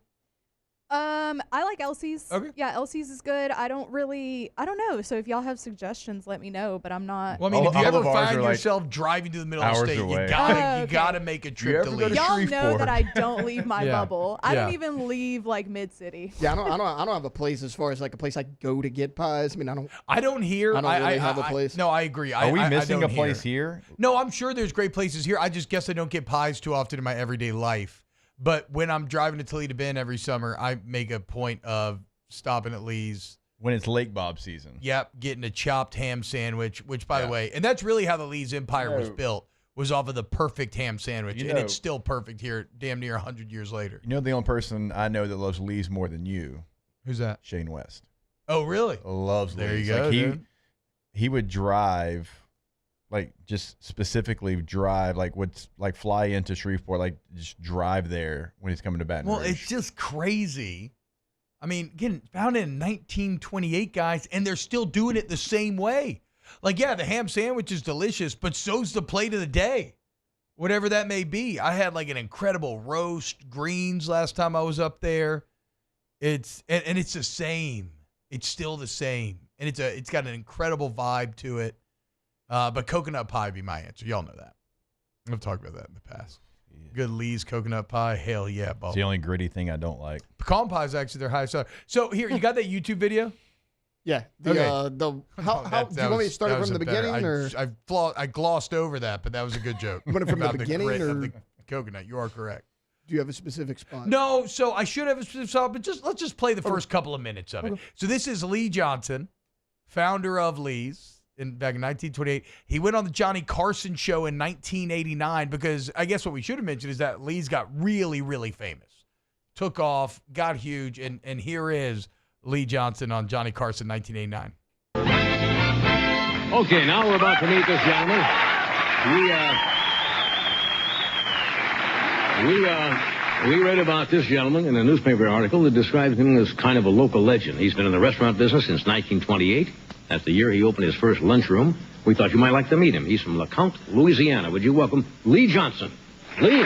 I like Elsie's. Okay. Yeah, Elsie's is good. I don't know. So if y'all have suggestions, let me know. But I'm not. Well, I mean, if you ever find yourself driving to the middle of the state, you gotta make a trip to Lee. Y'all know that I don't leave my bubble. I don't Yeah. even leave like mid city. Yeah, I don't have a place as far as like a place I go to get pies. I mean, I don't really have a place. No, I agree. Are we missing don't a place here? No, I'm sure there's great places here. I just guess I don't get pies too often in my everyday life. But when I'm driving to Toledo Bend every summer, I make a point of stopping at Lee's. When it's Lake Bob season. Yep, getting a chopped ham sandwich, which, by the way, and that's really how the Lee's empire was built, was off of the perfect ham sandwich. And it's still perfect here damn near 100 years later. You know the only person I know that loves Lee's more than you? Who's that? Shane West. Oh, really? Loves There Lee's. you go, dude. He would drive, like just specifically drive, like would like fly into Shreveport, like just drive there when he's coming to Baton Rouge. Well, it's just crazy. I mean, again, founded in 1928, guys, and they're still doing it the same way. Like, yeah, the ham sandwich is delicious, but so's the plate of the day, whatever that may be. I had like an incredible roast greens last time I was up there. It's the same. It's still the same, and it's got an incredible vibe to it. But coconut pie would be my answer. Y'all know that. I've talked about that in the past. Good Lee's coconut pie. Hell yeah, Bo. It's the only gritty thing I don't like. Pecan pie is actually their highest seller. So here, you got that YouTube video? Yeah. Okay. Do you want me to start it from the beginning? I glossed over that, but that was a good joke. You want it from the About beginning, grit or of the coconut? You are correct. do you have a specific spot? No, so I should have a specific spot, but let's just play the first couple of minutes of it. So this is Lee Johnson, founder of Lee's. Back in 1928, he went on the Johnny Carson show in 1989 because I guess what we should have mentioned is that Lee's got really, really famous, took off, got huge, and here is Lee Johnson on Johnny Carson 1989. Okay, now we're about to meet this gentleman. We read about this gentleman in a newspaper article that describes him as kind of a local legend. He's been in the restaurant business since 1928. That's the year he opened his first lunchroom. We thought you might like to meet him. He's from LeCounte, Louisiana. Would you welcome Lee Johnson? Lee.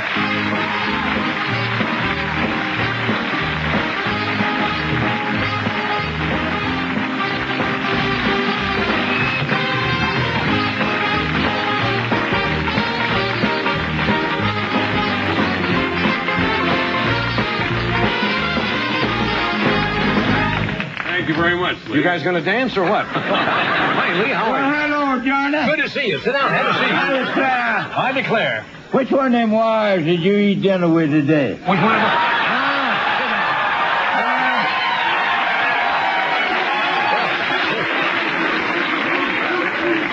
Thank you very much, Lee. You guys going to dance or what? Hi, Lee. How are you? Hello, Johnny. Good to see you. Sit down. Have a seat. I declare. Which one of them wives did you eat dinner with today? Which one of them?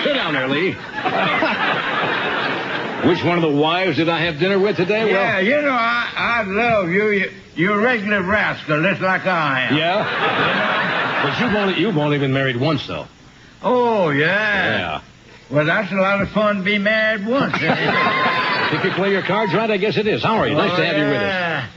Sit down there, Lee. Which one of the wives did I have dinner with today? Yeah, you know, I love you. You're a regular rascal, just like I am. Yeah? But you've only been married once, though. Oh, yeah? Yeah. Well, that's a lot of fun to be married once. If you play your cards right, I guess it is. How are you? Nice to have you with us.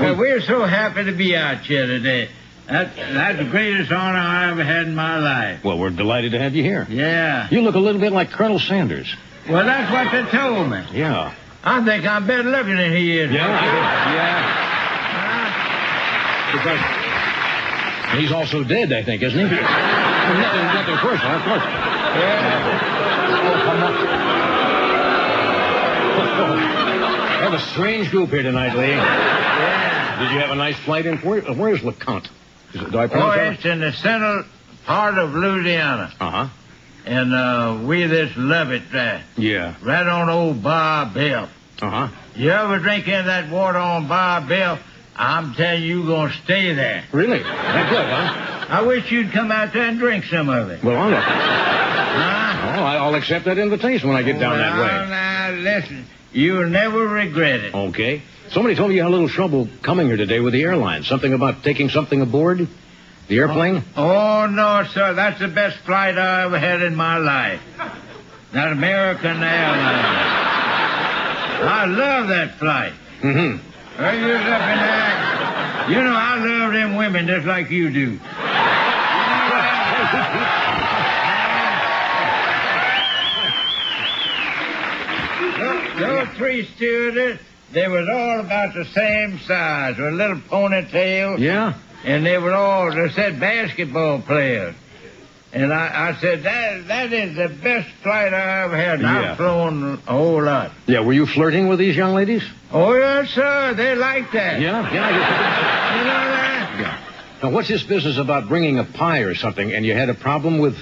Well, we're so happy to be out here today. That's the greatest honor I ever had in my life. Well, we're delighted to have you here. Yeah. You look a little bit like Colonel Sanders. Well, that's what they told me. Yeah. I think I'm better looking than he is. Yeah. Because he's also dead, I think, isn't he? Nothing personal, of course. I have a strange group here tonight, Lee. Yeah. Did you have a nice flight in? Where's LeCounte? Do I pronounce that? It's in the central part of Louisiana. Uh-huh. And we just love it there. Yeah. Right on old Bar Bill. Uh-huh. You ever drink any of that water on Bar Bill, I'm telling you, you're going to stay there. Really? That good, huh? I wish you'd come out there and drink some of it. Well, I'll accept that invitation when I get down that way. Now, listen, you'll never regret it. Okay. Somebody told me you had a little trouble coming here today with the airline. Something about taking something aboard? The airplane? Oh, no, sir. That's the best flight I ever had in my life. That American Airlines. I love that flight. Mm-hmm. Well, you was up in there. You know, I love them women just like you do. Those three stewardess, They was all about the same size, with a little ponytail. Yeah? And they said basketball players. And I said, that is the best flight I ever had. And Yeah. I've flown a whole lot. Yeah, were you flirting with these young ladies? Oh, yes, sir. They like that. Yeah, I guess You know that? Yeah. Now, what's this business about bringing a pie or something, and you had a problem with,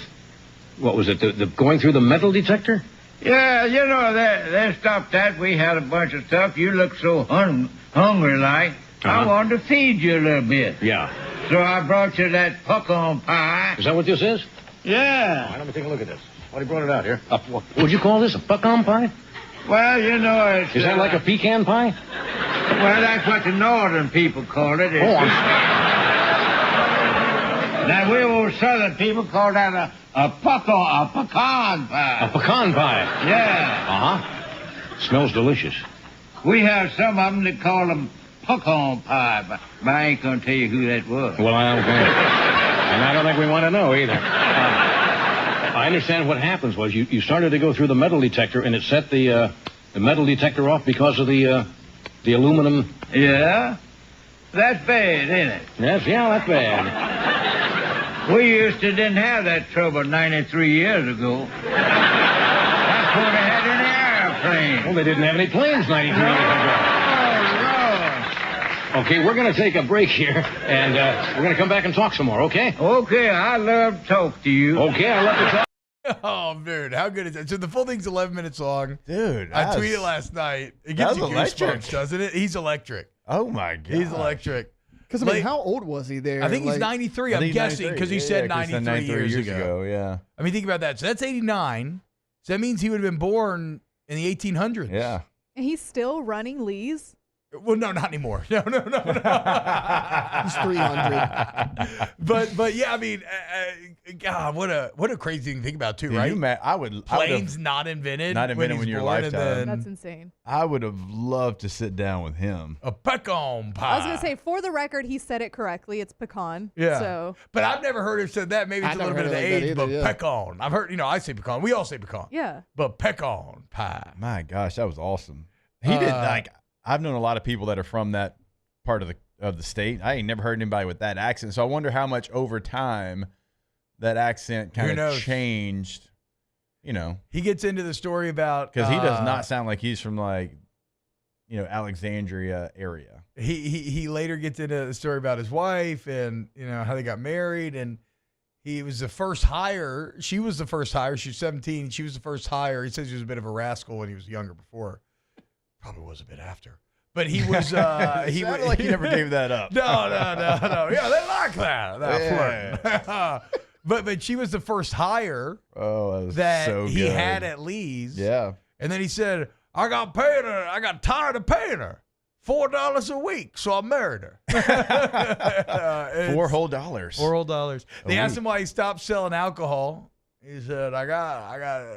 what was it, the going through the metal detector? Yeah, you know, they stopped that. We had a bunch of stuff. You look so hungry like. I wanted to feed you a little bit. Yeah. So I brought you that puck-on pie. Is that what this is? Yeah. All right, let me take a look at this. What he brought it out here? What would you call this, a puck-on pie? Well, you know, it's... Is that like a pecan pie? Well, that's what the northern people call it. Now, we old southern people call that a pecan pie. A pecan pie? Yeah. Uh-huh. Smells delicious. We have some of them that call them puck-on pie, but I ain't going to tell you who that was. Well, I don't think... And I don't think we want to know either. I understand what happens was you started to go through the metal detector, and it set the metal detector off because of the aluminum... Yeah? That's bad, ain't it? Yes, yeah, that's bad. We didn't have that trouble 93 years ago. That's when they had an airplane. Well, they didn't have any planes 93 years ago. Okay, we're going to take a break here, and we're going to come back and talk some more, okay? Okay, I love to talk to you. Okay, I love to talk. Oh, dude, how good is that? So the full thing's 11 minutes long. Dude, I tweeted last night. It gives you goosebumps, doesn't it? He's electric. Oh, my God. He's electric. Because, I mean, how old was he there? I think he's 93, I'm guessing, because he said 93 years ago. Yeah. I mean, think about that. So that's 89. So that means he would have been born in the 1800s. Yeah. And he's still running Lee's? Well, no, not anymore. No. He's 300. But yeah, I mean, God, what a crazy thing to think about too, Dude, right? Planes not invented when you're lifetime. That's insane. I would have loved to sit down with him. A pecan pie. I was going to say, for the record, he said it correctly. It's pecan. Yeah. So. But I've never heard him said that. Maybe it's a little bit of the age, but pecan. I've heard, I say pecan. We all say pecan. Yeah. But pecan pie. My gosh, that was awesome. He did I've known a lot of people that are from that part of the state. I ain't never heard anybody with that accent. So I wonder how much over time that accent kind of changed. He gets into the story about because he does not sound like he's from Alexandria area. He later gets into the story about his wife and how they got married, and he was the first hire. She was the first hire. She was 17. She was the first hire. He says he was a bit of a rascal when he was younger before. Probably was a bit after. But he was he sounded like he never gave that up. No. Yeah, they like that. But she was the first hire that he had at Lee's. Yeah. And then he said, I got tired of paying her $4 a week, so I married her. $4 whole dollars. $4 whole dollars. They asked him why he stopped selling alcohol. He said, I got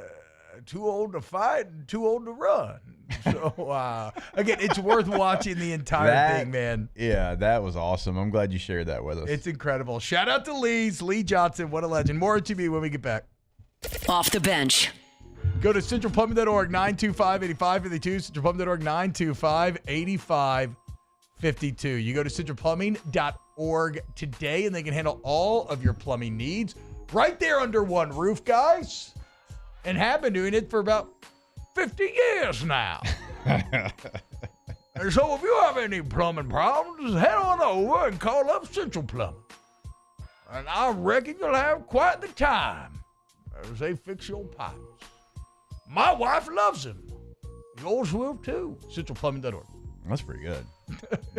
too old to fight and too old to run. So, again, it's worth watching the entire thing, man. Yeah, that was awesome. I'm glad you shared that with us. It's incredible. Shout out to Lee Johnson. What a legend. More OTB when we get back. Off the bench. Go to centralplumbing.org, 925-8552. Centralplumbing.org, 925-8552. You go to centralplumbing.org today, and they can handle all of your plumbing needs right there under one roof, guys. And have been doing it for about 50 years now. And so if you have any plumbing problems, head on over and call up Central Plumbing. And I reckon you'll have quite the time as they fix your pipes. My wife loves them. Yours will too. CentralPlumbing.org. That's pretty good.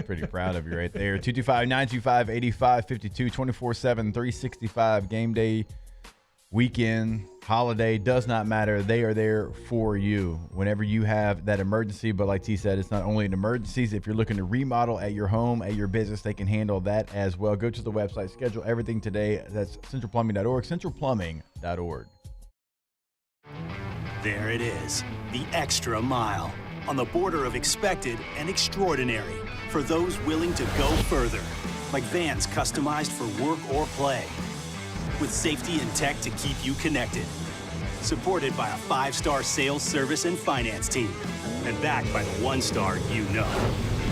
Pretty proud of you right there. 225-925-8552, 24/7, 365 game day. Weekend, holiday, does not matter. They are there for you whenever you have that emergency. But like T said, it's not only an emergency. If you're looking to remodel at your home, at your business, they can handle that as well. Go to the website, schedule everything today. That's centralplumbing.org, centralplumbing.org. There it is, the extra mile on the border of expected and extraordinary for those willing to go further, like vans customized for work or play. With safety and tech to keep you connected. supported by a 5-star sales, service, and finance team, and backed by the 1-star you know.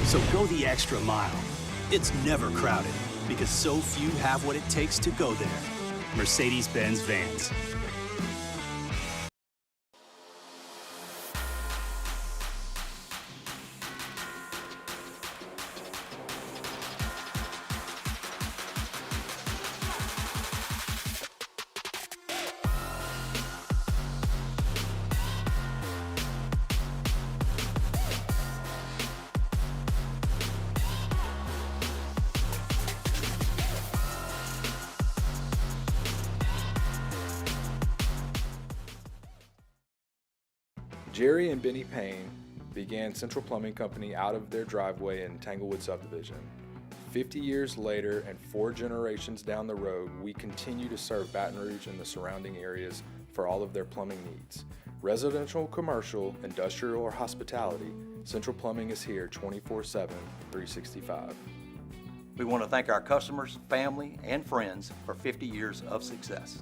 So go the extra mile. It's never crowded because so few have what it takes to go there. Mercedes-Benz Vans. Jerry and Benny Payne began Central Plumbing Company out of their driveway in Tanglewood subdivision. 50 years later and 4 generations down the road, we continue to serve Baton Rouge and the surrounding areas for all of their plumbing needs. Residential, commercial, industrial, or hospitality, Central Plumbing is here 24/7, 365. We want to thank our customers, family, and friends for 50 years of success.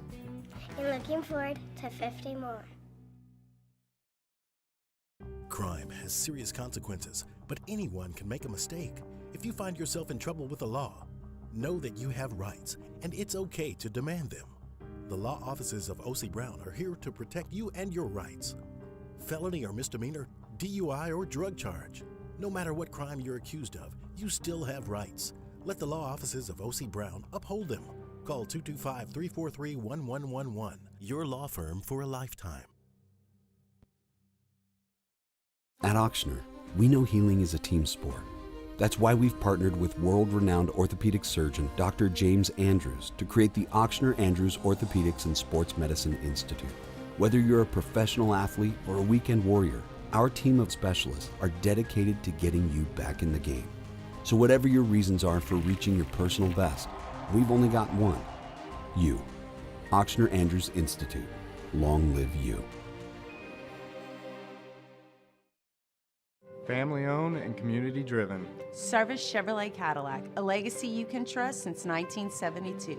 And looking forward to 50 more. Crime has serious consequences, but anyone can make a mistake. If you find yourself in trouble with the law, know that you have rights, and it's okay to demand them. The law offices of O.C. Brown are here to protect you and your rights. Felony or misdemeanor, DUI or drug charge. No matter what crime you're accused of, you still have rights. Let the law offices of O.C. Brown uphold them. Call 225-343-1111. Your law firm for a lifetime. At Auctioner, we know healing is a team sport. That's why we've partnered with world-renowned orthopedic surgeon Dr. James Andrews to create the Auctioner Andrews Orthopedics and Sports Medicine Institute. Whether you're a professional athlete or a weekend warrior, our team of specialists are dedicated to getting you back in the game. So whatever your reasons are for reaching your personal best, we've only got one: you. Auctioner Andrews Institute. Long live you. Family owned and community driven. Service Chevrolet Cadillac, a legacy you can trust since 1972.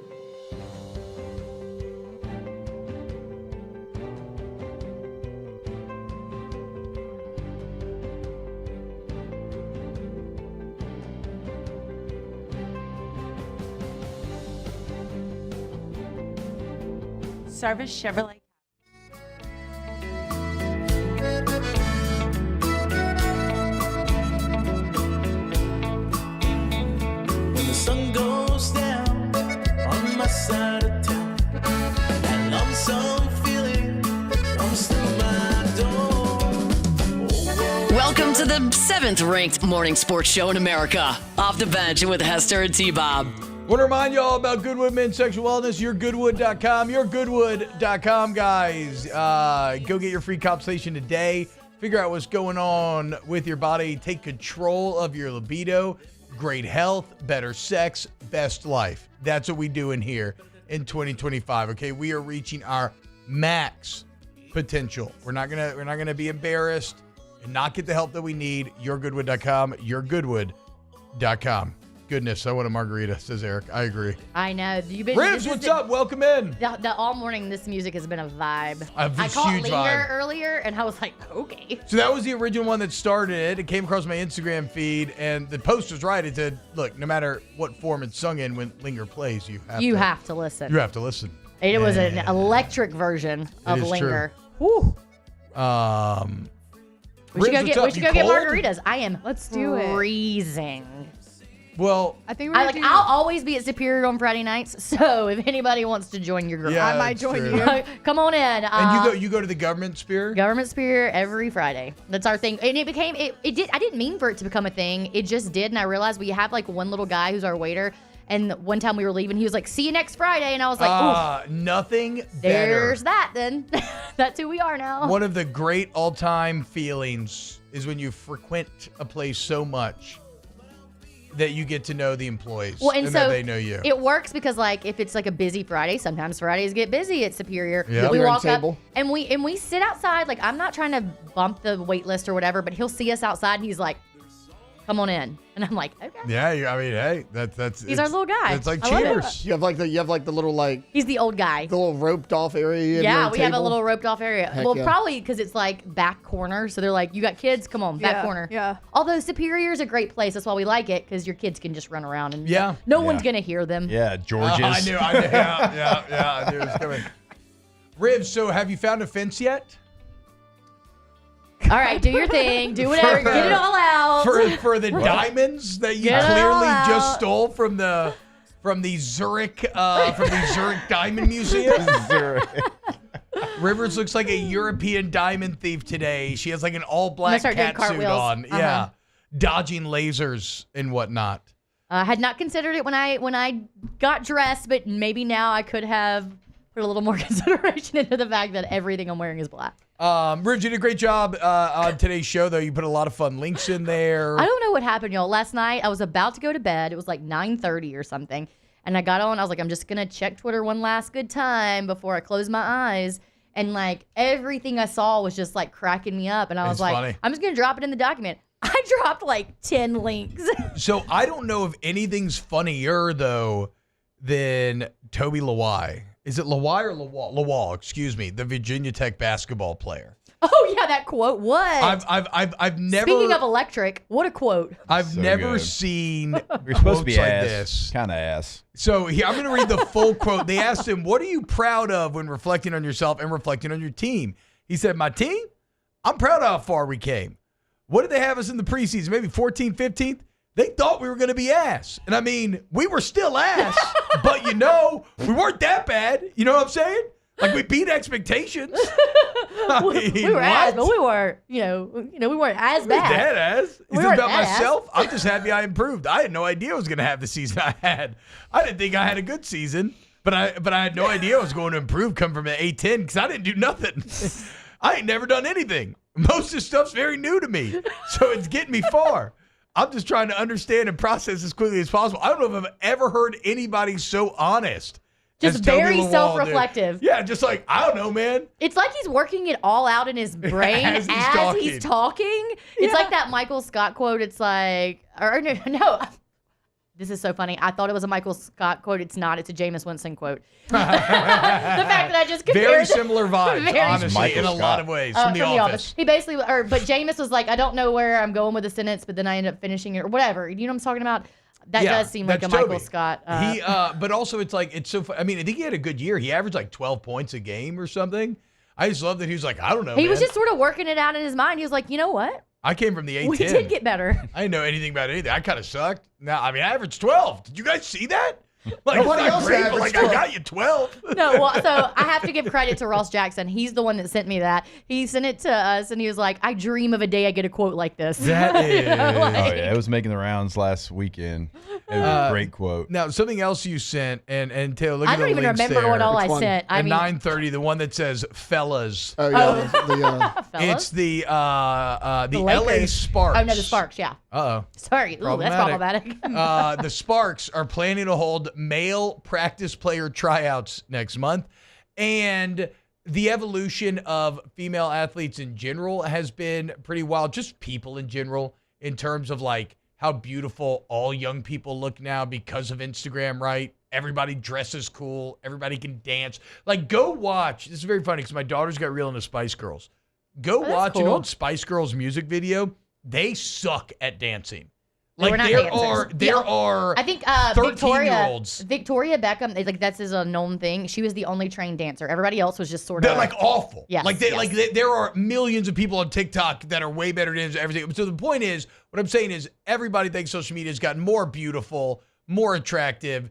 Service Chevrolet. When the sun goes down on my side of town, that lonesome feeling comes through my door. Welcome to the 7th-ranked morning sports show in America, Off the Bench with Hester and T-Bob. Want to remind you all about Goodwood Men's Sexual Wellness, yourgoodwood.com. Yourgoodwood.com, guys. Go get your free consultation today. Figure out what's going on with your body. Take control of your libido. Great health, better sex, best life. That's what we do in here in 2025. Okay, we are reaching our max potential. We're not gonna be embarrassed and not get the help that we need. Yourgoodwood.com. Yourgoodwood.com. Goodness, I want a margarita, says Eric. I agree. I know. You've been. Ribs, what's up? Welcome in. All morning, this music has been a vibe. I caught huge Linger vibe. earlier, and I was like, okay. So that was the original one that started it. It came across my Instagram feed, and the post was right. It said, look, no matter what form it's sung in, when Linger plays, you have to listen. You have to listen. It was an electric version of It is Linger. true. Whew. We Ribs, should go what's get. up? We should You go get cold? margaritas. I am. Let's do it. Freezing. Well, I think we're I'll always be at Superior on Friday nights. So if anybody wants to join your group, Yeah, I might that's join true. you. Come on in. And you go to the Government Spear? Government Spear every Friday. That's our thing. And it became it did I didn't mean for it to become a thing. It just did, and I realized we have like one little guy who's our waiter. And one time we were leaving, he was like, "See you next Friday," and I was like, "Ooh, nothing better." there's that." Then that's who we are now. One of the great all-time feelings is when you frequent a place so much that you get to know the employees Well, and so that they know you. It works because like if it's like a busy Friday, sometimes Fridays get busy at Superior. Yep. We Your own walk up table. and we sit outside. Like I'm not trying to bump the wait list or whatever, but he'll see us outside and he's like, Come on in. And I'm like, okay. Yeah, I mean, hey, that's He's our little guy. It's like I love it. Cheers. You have like the little like. He's the old guy. The little roped off area. Yeah, we have a little roped off area. Heck well, yeah. probably because it's like back corner. So they're like, you got kids? Come on, back corner. Yeah. Although Superior's a great place. That's why we like it, because your kids can just run around and Yeah. no one's going to hear them. Yeah, George's. I knew. Yeah, I knew it was coming. Ribs, so have you found a fence yet? All right, do your thing. Do whatever. Get it all out. For the diamonds that you Get it all clearly out. just stole from the Zurich Diamond Museum. Rivers looks like a European diamond thief today. She has like an all black start doing cat suit cartwheels. on. Uh-huh. Yeah. Dodging lasers and whatnot. I had not considered it when I got dressed, but maybe now I could have put a little more consideration into the fact that everything I'm wearing is black. Ribs, you did a great job on today's show, though. You put a lot of fun links in there. I don't know what happened, y'all. Last night, I was about to go to bed. It was like 9:30 or something. And I got on. I was like, I'm just going to check Twitter one last good time before I close my eyes. And, like, everything I saw was just, like, cracking me up. And I was like, funny. I'm just going to drop it in the document. I dropped, like, 10 links. So I don't know if anything's funnier, though, than Toby Lawai. Is it Lawai or Lawal? Lawal, excuse me, the Virginia Tech basketball player. Oh, yeah, that quote. What? I've never. Speaking of electric, what a quote. I've So never good. seen You're supposed to be quotes like ass. this. Kind of ass. So here, I'm going to read the full quote. They asked him, what are you proud of when reflecting on yourself and reflecting on your team? He said, my team? I'm proud of how far we came. What did they have us in the preseason? Maybe 14th, 15th? They thought we were going to be ass. And I mean, we were still ass, but we weren't that bad. You know what I'm saying? Like, we beat expectations. We were ass, but we weren't, we weren't as bad. Dead ass. Is We this weren't about that ass. myself? I'm just happy I improved. I had no idea I was going to have the season I had. I didn't think I had a good season, but I had no idea I was going to improve come from an A10 because I didn't do nothing. I ain't never done anything. Most of the stuff's very new to me, so it's getting me far. I'm just trying to understand and process as quickly as possible. I don't know if I've ever heard anybody so honest. Just as Toby very Lawal did. self-reflective. Yeah, just like, I don't know, man. It's like he's working it all out in his brain As he's talking. It's like that Michael Scott quote. It's like, or no. This is so funny. I thought it was a Michael Scott quote. It's not. It's a Jameis Winston quote. The fact that I just compared Very similar vibes, Very- honestly, Michael in a Scott. lot of ways, from The Office. He basically, but Jameis was like, I don't know where I'm going with the sentence, but then I end up finishing it or whatever. You know what I'm talking about? That Yeah, does seem like a that's Michael Toby. Scott. But also it's like, it's so, I mean, I think he had a good year. He averaged like 12 points a game or something. I just love that he was like, I don't know, he man. was just sort of working it out in his mind. He was like, you know what? I came from the A10. We did get better. I didn't know anything about anything. I kind of sucked. Now, I mean, I averaged 12. Did you guys see that? Like, Nobody it's not else great, but averaged like, I 12. got you 12. No, well, so I have to give credit to Ross Jackson. He's the one that sent me that. He sent it to us, and he was like, I dream of a day I get a quote like this. That is. Oh, yeah. It was making the rounds last weekend. It was a great quote. Now, something else you sent, and Taylor, look I at don't the even links remember there. what all I Which one? sent. I At mean, 9:30, the one that says fellas. Oh yeah. It's the LA Lakers. Sparks. Oh, no, the Sparks, yeah. Uh-oh. Sorry. Ooh, that's problematic. The Sparks are planning to hold male practice player tryouts next month. And the evolution of female athletes in general has been pretty wild. Just people in general, in terms of like how beautiful all young people look now because of Instagram, right? Everybody dresses cool. Everybody can dance. Like, go watch. This is very funny because my daughter's got real into Spice Girls. Go watch an cool. old Spice Girls music video. They suck at dancing. They were Like, not there dancers. are I think 13-year-olds. Victoria Beckham, like that's is a known thing. She was the only trained dancer. Everybody else was just sort of They're like awful. Yes, Like there are millions of people on TikTok that are way better than everything. So the point is, what I'm saying is, everybody thinks social media has gotten more beautiful, more attractive,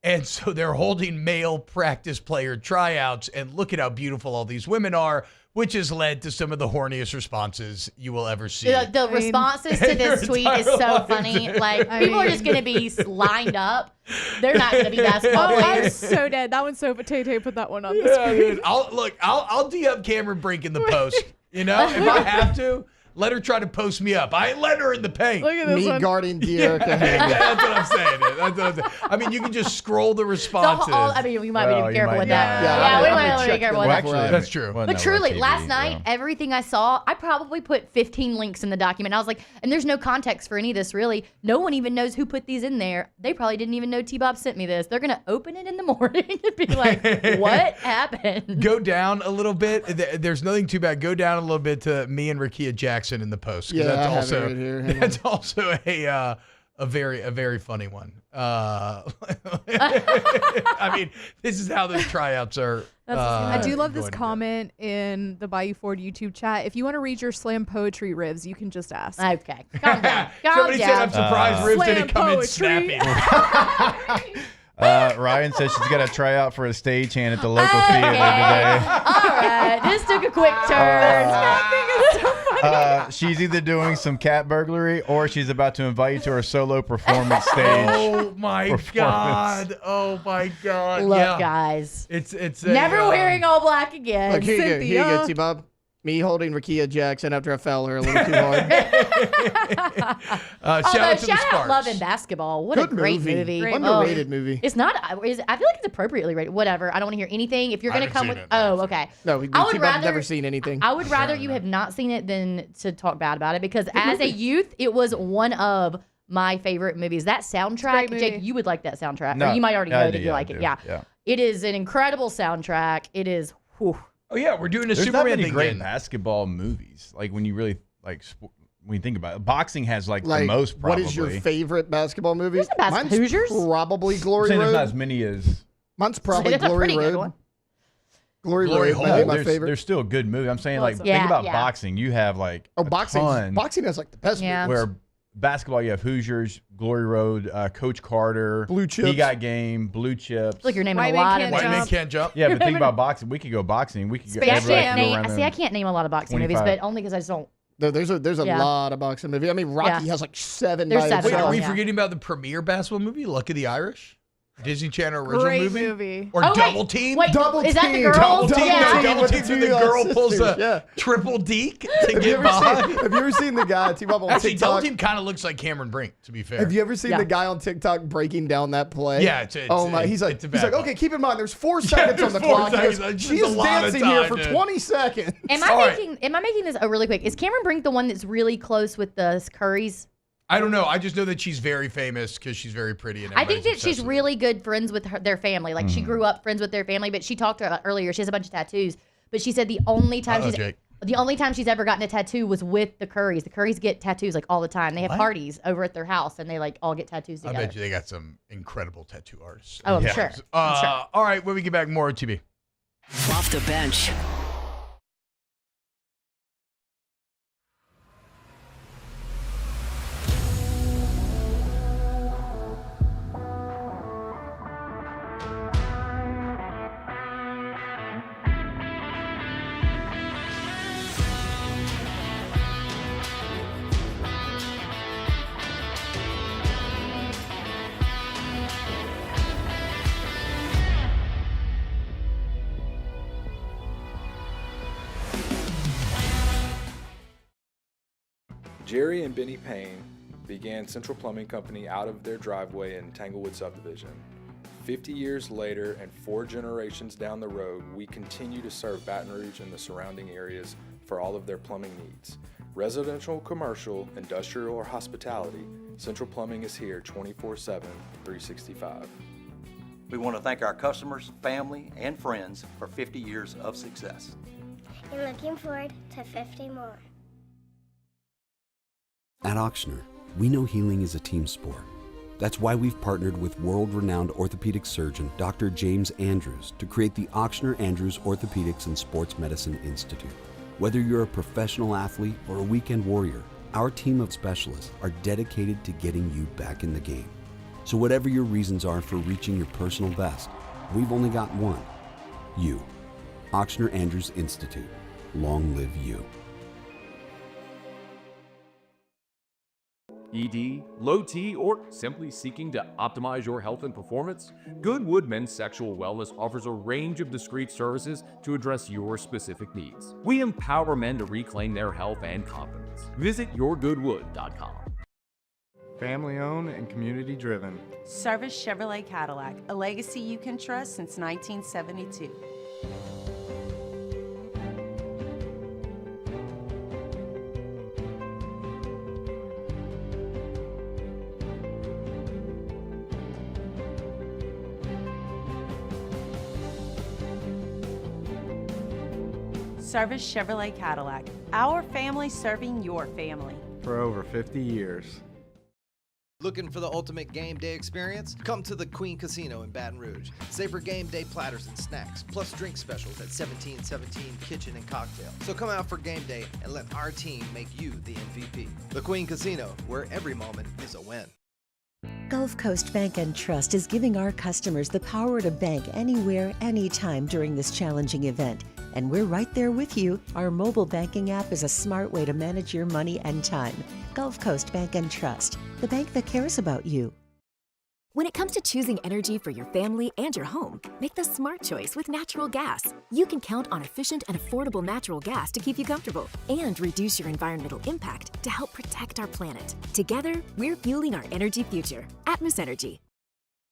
and so they're holding male practice player tryouts. And look at how beautiful all these women are, which has led to some of the horniest responses you will ever see. The responses to this tweet is so funny. Like, people are just going to be lined up. They're not going to be basketball Oh, I'm players. so dead. That one's so Tay put that one on the Yeah, screen. dude. I'll DM Cameron Brink in the post. You know, if I have to, let her try to post me up. I ain't letting her in the paint. Look at this Me one. guarding De'Erica. That's what I'm saying. That's what I'm saying. I mean, you can just scroll the responses. We might be careful with that. Yeah, we I'm might gonna be check careful them with that. before I- That's true. Well, But no, truly, on TV, last night, yeah. everything I saw, I probably put 15 links in the document. I was like, and there's no context for any of this, really. No one even knows who put these in there. They probably didn't even know T-Bob sent me this. They're going to open it in the morning and be like, what happened? Go down a little bit. There's nothing too bad. Go down a little bit to me and Rakia Jackson in the post. 'Cause Yeah, that's I have also it right here. Hang that's also a very funny one. I mean, this is how those tryouts are. I do love this going to go. comment in the Bayou Ford YouTube chat. If you want to read your slam poetry, Rivs, you can just ask. Okay, calm down. Somebody said, I'm surprised Rivs didn't come in poetry. snappy. Ryan says she's got to try out for a stagehand at the local theater today. All right, this took a quick turn. She's either doing some cat burglary or she's about to invite you to her solo performance stage. Oh my God! Oh my God! Look, yeah. guys, it's never wearing all black again. Look, here you go. Here you go, Cynthia. T-Bob. Me holding Rakia Jackson after I foul her a little too hard. Shout out to the shout out Sparks. Love and Basketball. What Good a great movie. movie. Great underrated movie. It's not. I feel like it's appropriately rated. Whatever. I don't want to hear anything. If you're I gonna haven't come seen with, it. oh, okay. No, I would T-Bob's rather never seen anything. I would rather you have not seen it than to talk bad about it because as a youth, it was one of my favorite movies. That soundtrack, Great movie. Jake, you would like that soundtrack, No, or you might already I know do, that you yeah, like I it. do, Yeah. yeah. It is an incredible soundtrack. It is. Whew. Oh yeah, we're doing a There's not Superman many thing great again. basketball movies. Like when you really when you think about it, boxing has like the Like, most. what Probably. is your favorite basketball movie? There's a Mine's Hoosiers. probably I'm Glory saying Road. there's not as many as. Mine's probably That's a Glory pretty good Road. one. Glory Glory Road Hole. might be my there's, favorite. there's still a good movie. I'm saying like Yeah, think about yeah. boxing. You have like Oh, a boxing! ton, Boxing has like the best Yeah. movies. where basketball you have Hoosiers, Glory Road, Coach Carter, Blue He Chips. Got Game, Blue Chips. Look, you're naming White a Man lot Can't of White them. Man Jump. can't jump. Yeah, but think about boxing. We could go boxing. We could go. See, I everybody can't could go name. around See, them. I can't name a lot of boxing movies, 25. but only because I just don't. There's a Yeah. lot of boxing movies. I mean, Rocky Yeah. has like 7 There's by 7. Wait, itself. are we Yeah. forgetting about the premiere basketball movie, Luck of the Irish? Disney Channel original Great movie? movie. Or Oh, wait. Double Team? Wait, Double is that the Team. girl? Double Team? Yeah. No, Double With the Team's when two, the girl pulls sisters, a yeah. triple deke to Have you get ever by. seen? Have you ever seen the guy T-Bob on Actually, Double TikTok? Team kind of looks like Cameron Brink, to be fair. Have you ever seen Yeah. the guy on TikTok breaking down that play? Yeah, it's- oh my, he's like, it's a bad play. okay, keep in mind, there's 4 seconds on the there's 4 clock. He seconds. goes, That's She's a lot of dancing here time, for dude. 20 seconds. Am All right. am I making this really quick? Is Cameron Brink the one that's really close with the Currys? I don't know. I just know that she's very famous because she's very pretty. And I think that everybody's she's obsessed with really good friends with their family. Like she grew up friends with their family, but she talked about earlier. She has a bunch of tattoos, but she said the only time she's ever gotten a tattoo was with the Currys. The Currys get tattoos like all the time. They have What? parties over at their house, and they like all get tattoos it. I together. bet you they got some incredible tattoo artists. Oh, I'm sure. I'm sure. All right, when we get back, more OTB. Off the bench. Jerry and Benny Payne began Central Plumbing Company out of their driveway in Tanglewood subdivision. 50 years later and 4 generations down the road, we continue to serve Baton Rouge and the surrounding areas for all of their plumbing needs. Residential, commercial, industrial, or hospitality, Central Plumbing is here 24/7, 365. We want to thank our customers, family, and friends for 50 years of success. And looking forward to 50 more. At Ochsner, we know healing is a team sport. That's why we've partnered with world-renowned orthopedic surgeon Dr. James Andrews to create the Ochsner Andrews Orthopedics and Sports Medicine Institute. Whether you're a professional athlete or a weekend warrior, our team of specialists are dedicated to getting you back in the game. So whatever your reasons are for reaching your personal best, we've only got one: you. Ochsner Andrews Institute. Long live you. ED, low T, or simply seeking to optimize your health and performance? Goodwood Men's Sexual Wellness offers a range of discreet services to address your specific needs. We empower men to reclaim their health and confidence. needs. Visit yourgoodwood.com. Family owned and community driven. Service Chevrolet Cadillac, a legacy you can trust since 1972. Service Chevrolet Cadillac, our family serving your family. For over 50 years. Looking for the ultimate game day experience? Come to the Queen Casino in Baton Rouge. Savor game day platters and snacks, plus drink specials at 1717 Kitchen and Cocktail. So come out for game day and let our team make you the MVP. The Queen Casino, where every moment is a win. Gulf Coast Bank and Trust is giving our customers the power to bank anywhere, anytime during this challenging event. And we're right there with you. Our mobile banking app is a smart way to manage your money and time. Gulf Coast Bank and Trust, the bank that cares about you. When it comes to choosing energy for your family and your home, make the smart choice with natural gas. You can count on efficient and affordable natural gas to keep you comfortable and reduce your environmental impact to help protect our planet. Together, we're fueling our energy future. Atmos Energy.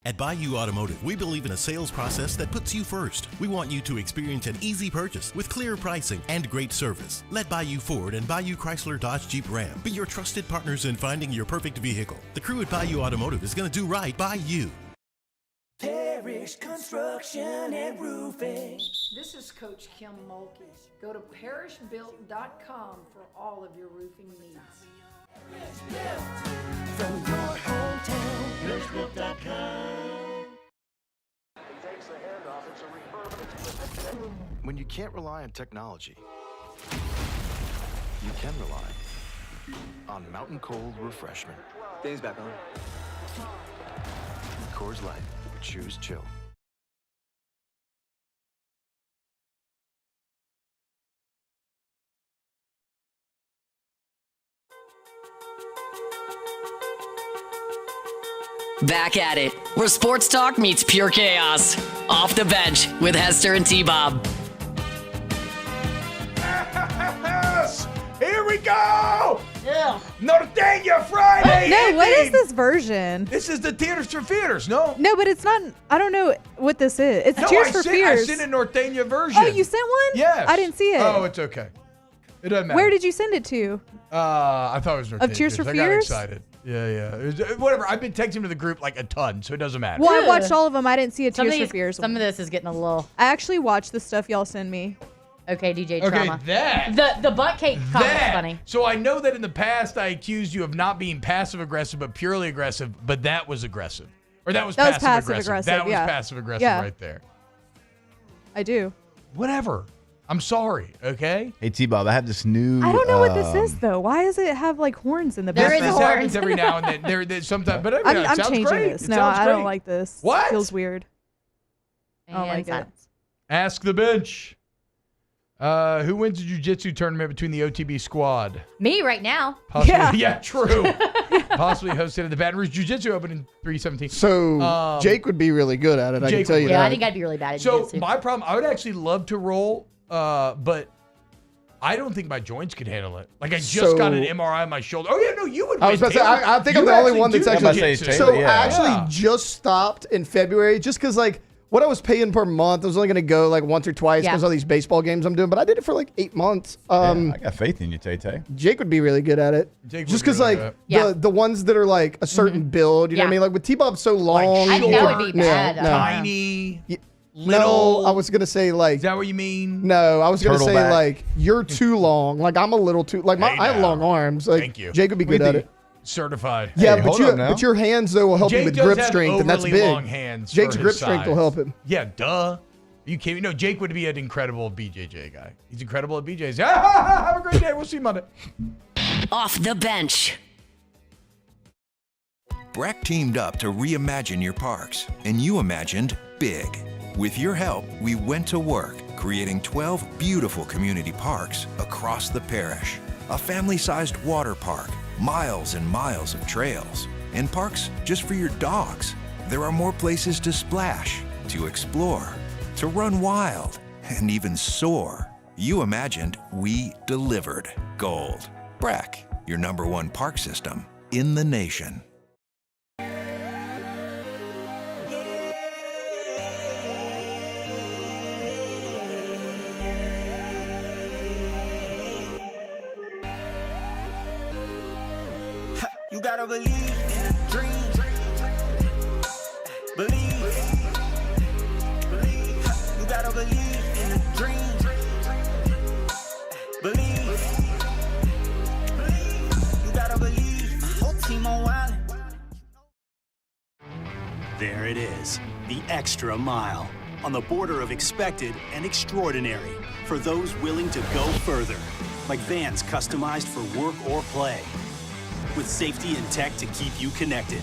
At Bayou Automotive, we believe in a sales process that puts you first. We want you to experience an easy purchase with clear pricing and great service. Let Bayou Ford and Bayou Chrysler Dodge Jeep Ram be your trusted partners in finding your perfect vehicle. The crew at Bayou Automotive is going to do right by you. Parrish Construction and Roofing. This is Coach Kim Mulkey. Go to parrishbuilt.com for all of your roofing needs. From your hometown, parrishbuilt.com. When you can't rely on technology, you can rely on Mountain Cold Refreshment. Dave's back on. Coors Light. Choose chill. Back at it, where sports talk meets pure chaos. Off the bench with Hester and T-Bob. Yes! Here we go! Yeah. Norteña Friday! No, what is this version? This is the Tears for Fears, no? No, but it's not. I don't know what this is. It's No, Tears I for sent, Fears. I sent a Norteña version. Oh, you sent one? Yes. I didn't see it. Oh, it's okay. It doesn't matter. Where did you send it to? I thought it was Norteña Of Tears for I got Fears? excited. Yeah. It was, whatever. I've been texting to the group like a ton, so it doesn't matter. Well, I watched all of them. I didn't see a Some of Tears these- for Fears Some one. of this is getting a little. I actually watched the stuff y'all send me. Okay, DJ Okay, Trauma. that. The butt cake comment's funny. So I know that in the past I accused you of not being passive aggressive, but purely aggressive. But that was aggressive, or that was passive aggressive. That was yeah. passive aggressive Yeah. right there. I do. Whatever. I'm sorry. Okay. Hey T-Bob, I have this new. I don't know what this is though. Why does it have like horns in the back? This happens every now and then. There sometimes, but every now, it I'm sounds changing great. this. It No, sounds I don't great. like this. What? It feels weird. I don't And like it. silence. Ask the bench. Who wins the jiu-jitsu tournament between the OTB squad? Me right now. Possibly, yeah, true. Possibly hosted at the Baton Rouge Jiu-Jitsu Open in 317. So Jake would be really good at it. I can Jake tell you Yeah, that. I think I'd be really bad at So jiu-jitsu. my problem, I would actually love to roll, but I don't think my joints could handle it. Like I just got an MRI on my shoulder. Oh yeah, no, you would. I was win, about to say, Taylor. I think You I'm the only actually one that's do actually. jiu-jitsu. So yeah. I actually Yeah. just stopped in February just because like what I was paying per month, I was only going to go like once or twice Yeah. because of these baseball games I'm doing. But I did it for like 8 months. I got faith in you, Tay-Tay. Jake would be really good at it. Jake Just would be because really like good at the ones that are like a certain build, you know what I Yeah. mean? Like with T-Bob so long. I think that would be bad. No, Tiny, no, I was gonna say like. Is that what you mean? No, I was gonna say Turtleback. like you're too long. Like I'm a little too like Hey, I have now. long arms. Like Thank you. Jake would be good at it. Certified. Yeah, Hey, but hold up now. your hands though will help Jake him with does grip have strength, and that's overly big. long hands Jake's for grip his strength will size. help him. Yeah, duh. You can't. No, Jake would be an incredible BJJ guy. He's incredible at BJs. Have a great day. We'll see you Monday. Off the bench. Breck teamed up to reimagine your parks, and you imagined big. With your help, we went to work, creating 12 beautiful community parks across the parish. A family-sized water park, miles and miles of trails, and parks just for your dogs. There are more places to splash, to explore, to run wild, and even soar. You imagined, we delivered gold. Breck, your #1 park system in the nation. You gotta believe in a dream. Believe. You gotta believe in a dream. Believe. You gotta believe. Whole team on wild. There it is, the extra mile. On the border of expected and extraordinary for those willing to go further. Like vans customized for work or play. With safety and tech to keep you connected.